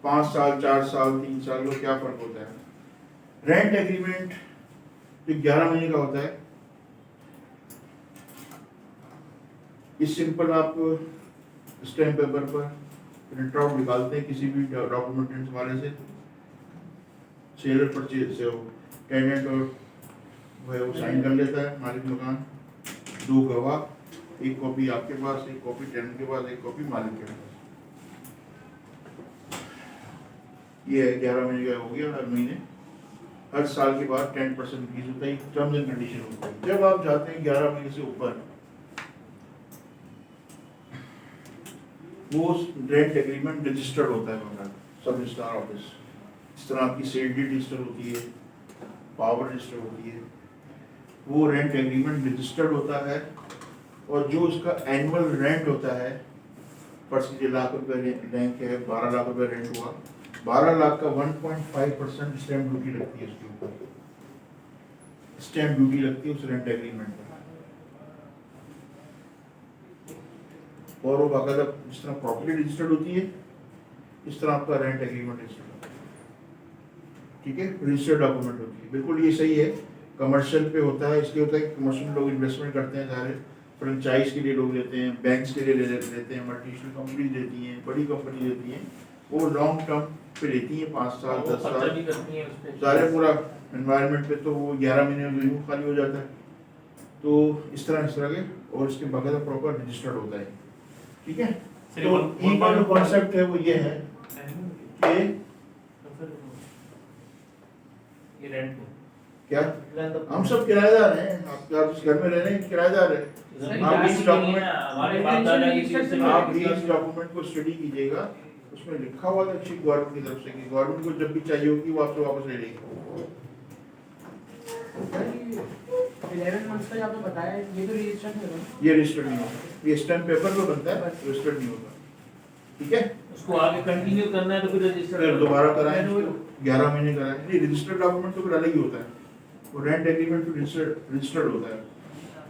5 साल, 4 साल, 3 साल का क्या फर्क होता है? रेंट एग्रीमेंट जो 11 महीने का होता है, इस सिंपल आप स्टैम्प पेपर पर प्रिंट आउट निकालते हैं किसी भी डॉक्यूमेंट वाले से, सेलर परचेज से हो, टेनेंट और वो साइन कर लेता है मालिक मकान, 2 गवाह, एक कॉपी आपके पास, एक कॉपी टेनेंट के पास, एक कॉपी मालिक के पास। ये 11 महीने का हो गया। हर महीने, हर साल के बाद 10% फीस होता है, टर्म्स एंड कंडीशन होता है। जब आप जाते हैं 11 महीने से ऊपर, वो रेंट एग्रीमेंट रजिस्टर्ड होता है हमारा सब रजिस्ट्रार ऑफिस। इस तरह आपकी सेल डीड रजिस्टर होती है, पावर रजिस्टर होती है, वो रेंट एग्रीमेंट रजिस्टर्ड होता है। और जो उसका एनुअल रेंट होता है, फर्स्ट कीजिए लाख रुपये रेंट है, 12 लाख रुपये रेंट हुआ, 12 लाख का 1.5% स्टैम्प ड्यूटी लगती है उसके ऊपर, स्टैम्प ड्यूटी लगती है उस रेंट एग्रीमेंट पर। और वो बाकायदा जिस तरह प्रॉपर्टी रजिस्टर्ड होती है, इस तरह आपका रेंट एग्रीमेंट रजिस्टर्ड होता है। ठीक है, रजिस्टर्ड डॉक्यूमेंट होती है, बिल्कुल ये सही है। कमर्शियल पे होता है, इसलिए होता है कि कमर्शियल लोग इन्वेस्टमेंट करते हैं, सारे फ्रेंचाइज के लिए लोग लेते हैं, बैंक्स के लिए लेते हैं, मल्टीनेशनल कंपनीज लेती हैं, बड़ी कंपनी लेती हैं, वो लॉन्ग टर्म पे लेती हैं, 5 साल 10 साल, सारे पूरा एनवायरनमेंट पे। तो वो 11 महीने में रिन्यू खाली हो जाता है। तो इस तरह के, और इसके बगैर प्रॉपर रजिस्टर्ड होता है। ठीक है, तो ई का जो कॉन्सेप्ट है वो ये है कि ये रेंट क्या हम सब किराएदार हैं, आप जिस घर में रह रहे हैं किराएदार हैं। आप इस डॉक्यूमेंट को स्टडी कीजिएगा, उसमें लिखा हुआ था अच्छी गवर्नमेंट की तरफ से कि गवर्नमेंट को जब भी चाहिए होगी वो आपसे वापस ले लेगी। 11 मंथ्स का जो आपने बताया ये तो रजिस्टर्ड नहीं होगा। ये रजिस्टर्ड नहीं होगा, ये स्टैम्प पेपर पे बनता है, रजिस्टर्ड नहीं होगा। ठीक है, उसको आगे कंटिन्यू करना है तो फिर रजिस्टर फिर दोबारा कराएंगे, 11 महीने कराएंगे। नहीं, रजिस्टर्ड डॉक्यूमेंट तो फिर अलग ही होता है, वो रेंट एग्रीमेंट तो रजिस्टर्ड होता है।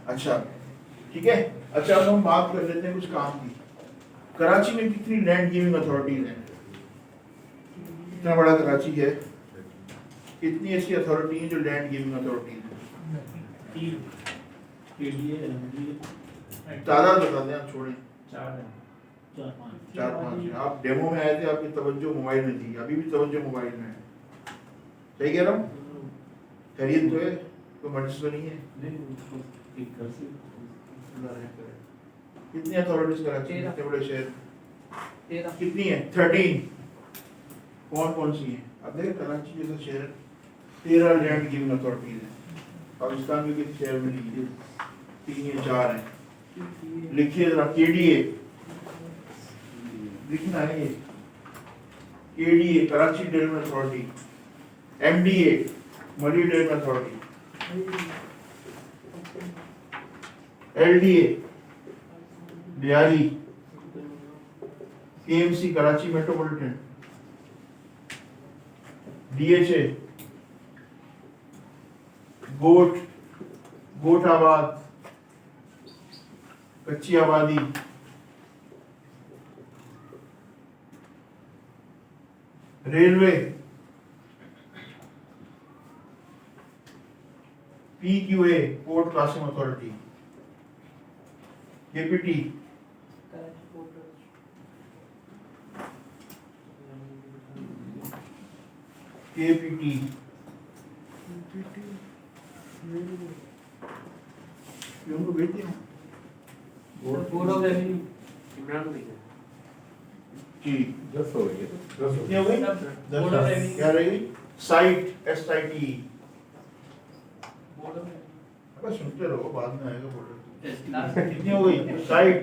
अच्छा ठीक है, अच्छा अब हम बात कर लेते हैं कुछ काम की। कराची में कितनी लैंड गिविंग अथॉरिटीज हैं? इतना बड़ा कराची है, कितनी ऐसी अथॉरिटी हैं जो लैंड गिविंग अथॉरिटीज हैं? तादाद बता दें, आप छोड़ें। 4-5 हैं। आप डेमो में आए थे, आपकी तवज्जो मोबाइल में थी, अभी भी तवज्जो मोबाइल में है। सही कह रहा हूँ? खैरियत तो है, कोई मर्ज तो नहीं है? कितनी अथॉरिटीज कराची में, इतने बड़े शहर? कितनी है? 13। कौन कौन सी हैं? अब देखिए कराची जैसा शहर 13 लैंड गिविंग अथॉरिटीज हैं। पाकिस्तान में किसी शहर में नहीं है, 3 या 4 हैं। लिखिए जरा, KDA लिखना है, ये KDA Karachi development authority, MDA मरी development authority, LDA दियारी, KMC Karachi metropolitan, DHA गोठाबाद कच्ची आबादी, railway, PQA port classing authority, KPT उनको भेज दिया बोर्ड ऑफ रेवेन्यू जी 10 हो गई। कितनी हो गई? 10 क्या रहेगी? Site SIT। अबे सुनते रहो, बाद में आएगा बोर्ड। कितनी हो गई? साइट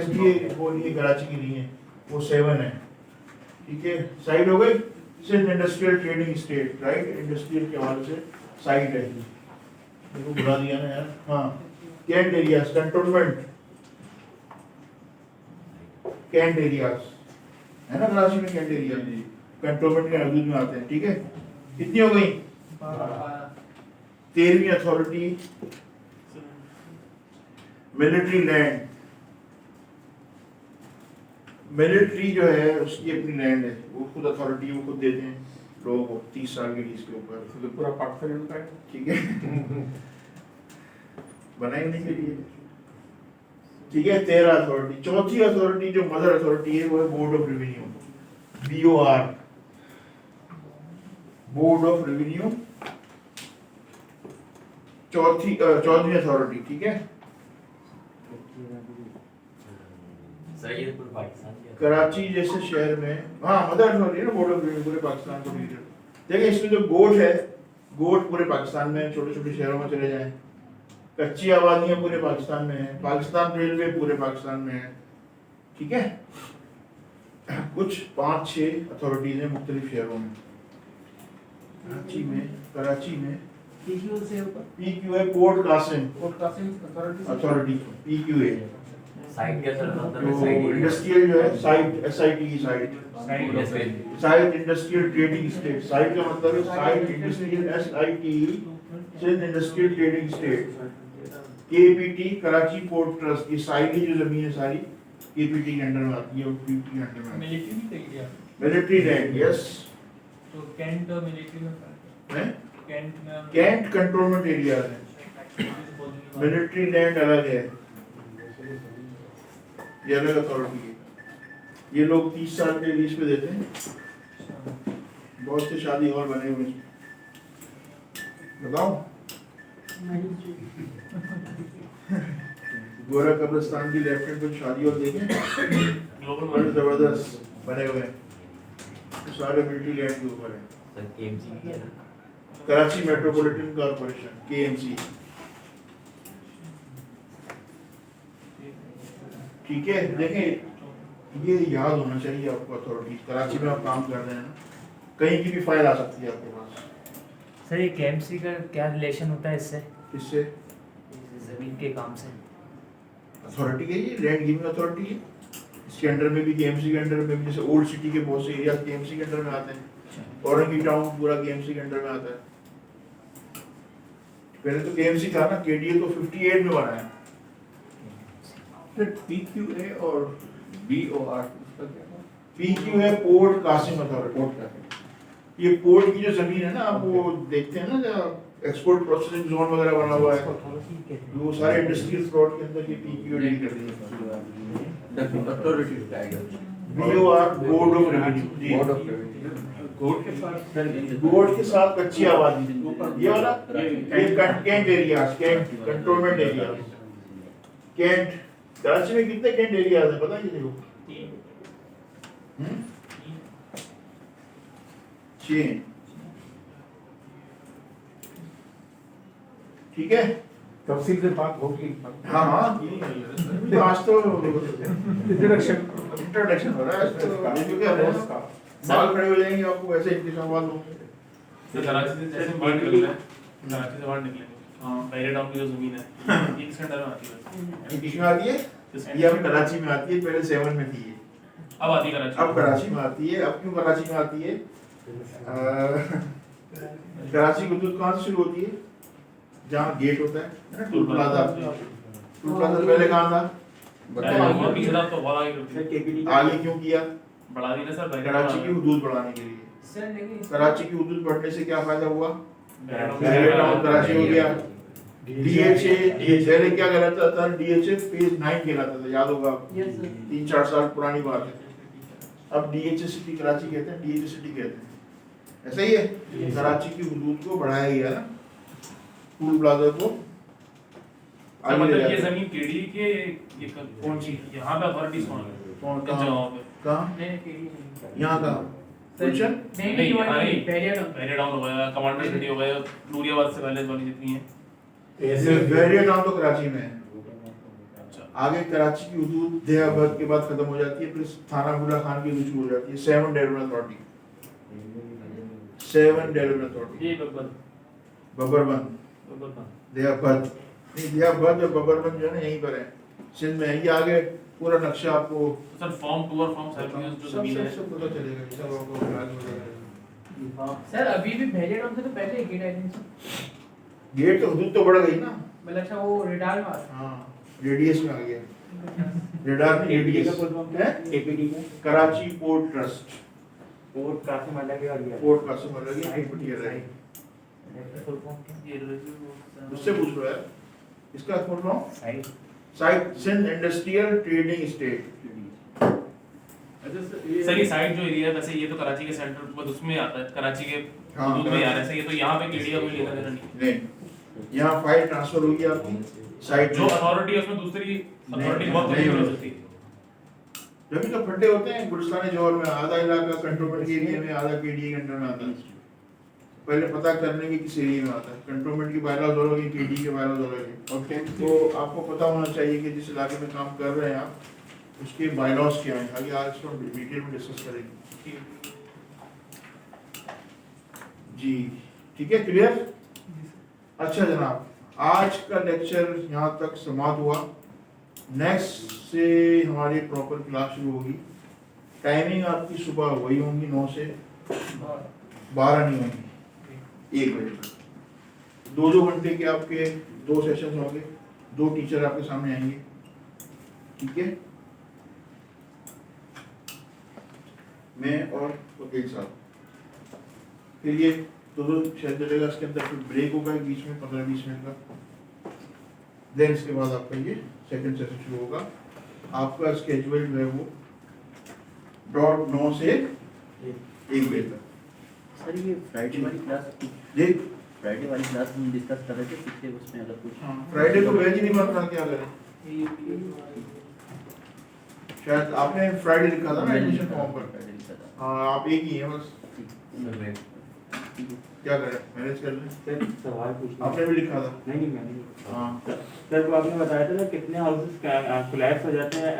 SDA वो नहीं, कराची की नहीं है, वो 7 है। ठीक है, साइट हो गई। Sindh industrial trading estate, right, industrial के हवाले से साइट है। देखो बुला दिया ना यार। हाँ, cantt areas, cantonment cantt areas है ना, कराची में कैंट एरिया कंटोनमेंट के हदूद में आते हैं। ठीक है, कितनी हो गई? 13वीं अथॉरिटी मिलिट्री लैंड। मिलिट्री जो है उसकी अपनी लैंड है, वो खुद अथॉरिटी वो खुद देते हैं लोगों को 30 साल के लीज के ऊपर। तो पूरा पाकिस्तान उनका है। ठीक है बनाने के लिए। ठीक है, 13 अथॉरिटी। चौथी अथॉरिटी जो मदर अथॉरिटी है वो है board of revenue, BOR, board of revenue, चौथी अथॉरिटी। ठीक है, कराची जैसे शहर में, हाँ मदर अथॉरिटी है ना बोर्ड ऑफ रेवेन्यू, पूरे पाकिस्तान को लीडर। देखिए इसमें जो गोट है, गोट पूरे पाकिस्तान में, छोटे छोटे शहरों में चले जाएं। कच्ची आबादियां पूरे पाकिस्तान में है, पाकिस्तान रेलवे पूरे पाकिस्तान में है। ठीक है, कुछ 5-6 अथॉरिटीज हैं मुख्तलिफ शहरों में। कराची में PQA port Qasim authority, PQA site क्या सर मतलब तो इंडस्ट्रियल जो है साइट, SIT की site industrial trading estate. Site का मतलब है site industrial, SIT Sindh industrial trading estate. KPT Karachi port trust, ये सारी जो जमीन है सारी KPT के अंडर में आती है और PPT के अंडर में आती है। मिलिट्री भी कही है, मिलिट्री लैंड, यस। तो कैंट और मिलिट्री में फर्क है? कैंट में कैंट कंट्रोलमेंट एरिया है, मिलिट्री लैंड अलग है, ये अलग अथॉरिटी है। ये लोग 30 साल के लीज पे देते हैं। बहुत से शादी हॉल बने हुए हैं, बताओ। गोरा कब्रिस्तान की लेफ्ट हैंड पर शादी हॉल देखें, ग्लोबल जबरदस्त बने हुए हैं, तो सारे मिलिट्री लैंड के ऊपर है। Karachi metropolitan corporation, KMC। ठीक है, देखें ये याद होना चाहिए आपको, अथॉरिटीज कराची में आप काम कर रहे हैं ना, कहीं की भी फाइल आ सकती है आपके पास। सर ये केएमसी का क्या रिलेशन होता है इससे? किससे? ज़मीन के काम से। अथॉरिटी के ये लैंड गिविंग अथॉरिटी है, इसके अंडर में भी केएमसी के अंडर में भी, जैसे ओल्ड सिटी के बहुत से एरिया केएमसी के अंडर में आते हैं, औरंगी टाउन पूरा केएमसी के अंडर में आता है। पहले तो केएमसी था ना, केडीए तो 58 में बना है। PQA और BOR PQ है पोर्ट कासिम अथॉरिटी। ये पोर्ट की जो जमीन है ना, आप वो देखते हैं ना जहाँ एक्सपोर्ट प्रोसेसिंग जोन वगैरह बना हुआ है, वो सारे इंडस्ट्रियल प्लॉट के अंदर ये PQ डील करती है। Authority BOR board of revenue, गोड के साथ कच्ची आबादी, ये वाला ये cantt area, cantt cantonment area. Cantt Karachi में कितने कैंट एरियाज हैं पता है किसी को? 6। ठीक है, तफसील से बात होगी। हाँ आज तो इंट्रोडक्शन हो रहा है, बाल खड़े हो जाएंगे आपको ऐसे इनके सवाल होंगे। तो कराची से जैसे बाहर निकल रहे हैं, कराची से बाहर निकलेंगे, पहले टाउन की जो जमीन है एक सेंटर में आती है, किस में आती है? ये अब कराची में आती है, पहले 7 में थी ये, अब आती है कराची, अब कराची में आती है। अब क्यों कराची में आती है? कराची की हदूद कहाँ से शुरू होती है? जहाँ गेट होता है ना, टोल प्लाजा। टोल प्लाजा पहले कहाँ था? आगे क्यों किया? बढ़ा दी ना सर, कराची की हदूद बढ़ाने के लिए। कराची की हदूद बढ़ने से क्या फायदा हुआ? टाउन कराची हो गया। DHA पहले क्या कहलाता था? DHA फेज 9 कहलाता था, याद होगा? 3-4 साल पुरानी बात है। अब DHA सिटी कराची कहते हैं, DHA सिटी कहते हैं, ऐसा ही है। कराची की हदूद को बढ़ाया गया ना, टोल प्लाजा को आगे ले मतलब ये जाया। जमीन केडी के ये कौन सी यहाँ पे अथॉरिटीज कौन है? कौन किस जगहों पे? कहाँ? यहाँ का नहीं पहले डाउन हो गया, कमांडर सिटी हो गया, नूरियाबाद से पहले वाली जितनी है ऐसे वेरिएंट डाउन तो कराची में है। आगे कराची की हदूद देहाबाद के बाद खत्म हो जाती है, फिर थाना बुला खान की हदूद शुरू हो जाती है। 7 डेवलपमेंट अथॉरिटी, 7 डेवलपमेंट अथॉरिटी। ये बबरबंद देहाबाद नहीं, देहाबाद और बबरबंद जो है ना यहीं पर है, सिंध में है। ये आगे पूरा नक्शा आपको सर फॉर्म 2 और फॉर्म 7 में जो जमीन है सब पता चलेगा, सब आपको ख्याल हो जाएगा। सर अभी भी पहले टाउन से तो पहले गेट आइडेंटिटी, गेट तो हदूद तो बढ़ गई ना। मतलब अच्छा वो रेडार में हाँ, रेडियस में आ गया, रेडार में रेडियस है। APD का Karachi port trust, port Qasim अलग है और ये पोर्ट कासिम अलग है, APD अलग है। उससे पूछ लो यार, इसका full form site Sindh industrial trading estate. Sir ये साइड जो एरिया है वैसे ये तो कराची के सेंटर बस उसमें आता है, कराची के हदूद में ही आ रहा है। ये तो यहाँ पे केडी का कोई लेना देना नहीं। यहाँ फाइल ट्रांसफर होगी आपकी साइट जो अथॉरिटी है उसमें दूसरी अथॉरिटी बहुत कम हो सकती है। जब तो फट्टे होते हैं गुलिस्तान जोहर में, आधा इलाका कंट्रोलमेंट के एरिया में, आधा केडीए के अंडर में आता है। पहले पता करने की किस एरिया में आता है, कंट्रोलमेंट की बायलॉज अलग है, केडी के बायलॉज अलग है। ओके, तो आपको पता होना चाहिए कि जिस इलाके में काम कर रहे हैं आप, उसके बायलॉज क्या हैं। आगे आज इसको हम डिटेल में डिस्कस करेंगे जी। ठीक है, क्लियर? अच्छा जनाब, आज का लेक्चर यहाँ तक समाप्त हुआ। नेक्स्ट से हमारी प्रॉपर क्लास शुरू होगी। टाइमिंग आपकी सुबह वही होंगी 9 से 12 नहीं होंगी, 1 बजे तक। 2-2 घंटे के आपके 2 सेशन होंगे, 2 टीचर आपके सामने आएंगे। ठीक है, मैं और वकील साहब। फिर ये 2-2 सेशन चलेगा, इसके अंदर फिर ब्रेक होगा बीच में 15-20 मिनट का। देन इसके बाद आपका ये सेकंड सेशन शुरू होगा। आपका स्केड्यूल जो है वो 9 से 1 बजे तक। सर ये फ्राइडे वाली क्लास जी, फ्राइडे वाली क्लास हम डिस्कस कर रहे थे, पिछले उसमें अगर कुछ फ्राइडे को बैच ही नहीं बनता, क्या करें? शायद आपने फ्राइडे लिखा था ना एडमिशन फॉर्म पर। हाँ, आप एक ही हैं बस। क्या करें, मैनेज कर लें। सवाल पूछना आपने भी लिखा था? नहीं मैंने नहीं। हाँ सर वो आपने बताया था ना कितने हाउसेस कोलैप्स हो जाते हैं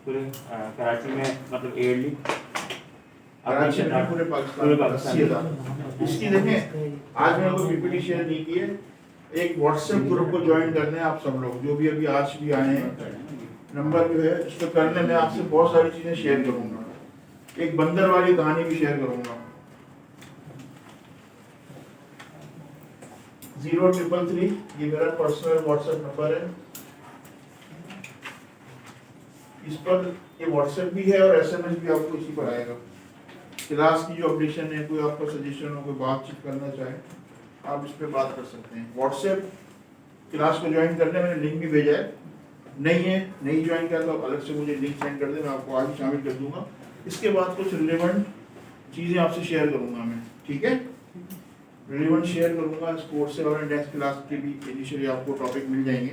पूरे कराची में मतलब ईयरली कराची में पूरे पाकिस्तान में 80,000। इसकी देखें, आज मैंने कोई पीपीटी शेयर नहीं की है, एक व्हाट्सएप ग्रुप को ज्वाइन करने हैं आप सब लोग जो भी अभी आज भी आए हैं, नंबर जो है उसको करने में आपसे बहुत सारी चीजें शेयर करूंगा, एक बंदर वाली कहानी भी शेयर करूंगा। 0333 ये मेरा पर्सनल व्हाट्सएप नंबर है, इस पर ये व्हाट्सएप भी है और एसएमएस भी आपको इसी पर आएगा। क्लास की जो अपडेशन है, कोई आपका सजेशन हो, कोई बातचीत करना चाहे, आप इस पर बात कर सकते हैं। व्हाट्सएप क्लास को ज्वाइन करने मैंने लिंक भी भेजा है, नहीं ज्वाइन किया तो अलग से मुझे लिंक सेंड कर दे, मैं आपको आज शामिल कर दूंगा। इसके बाद कुछ रिलेवेंट चीज़ें आपसे शेयर करूंगा मैं, ठीक है, रिलेवेंट शेयर करूंगा। इस कोर्स से और नेक्स्ट क्लास के भी इनिशियली आपको टॉपिक मिल जाएंगे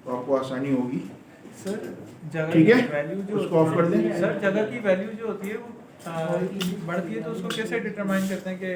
तो आपको आसानी होगी। सर जगह ठीक की है, वैल्यू जो उसको ऑफ कर दें। सर जगह की वैल्यू जो होती है वो बढ़ती है, तो उसको कैसे डिटरमाइन करते हैं कि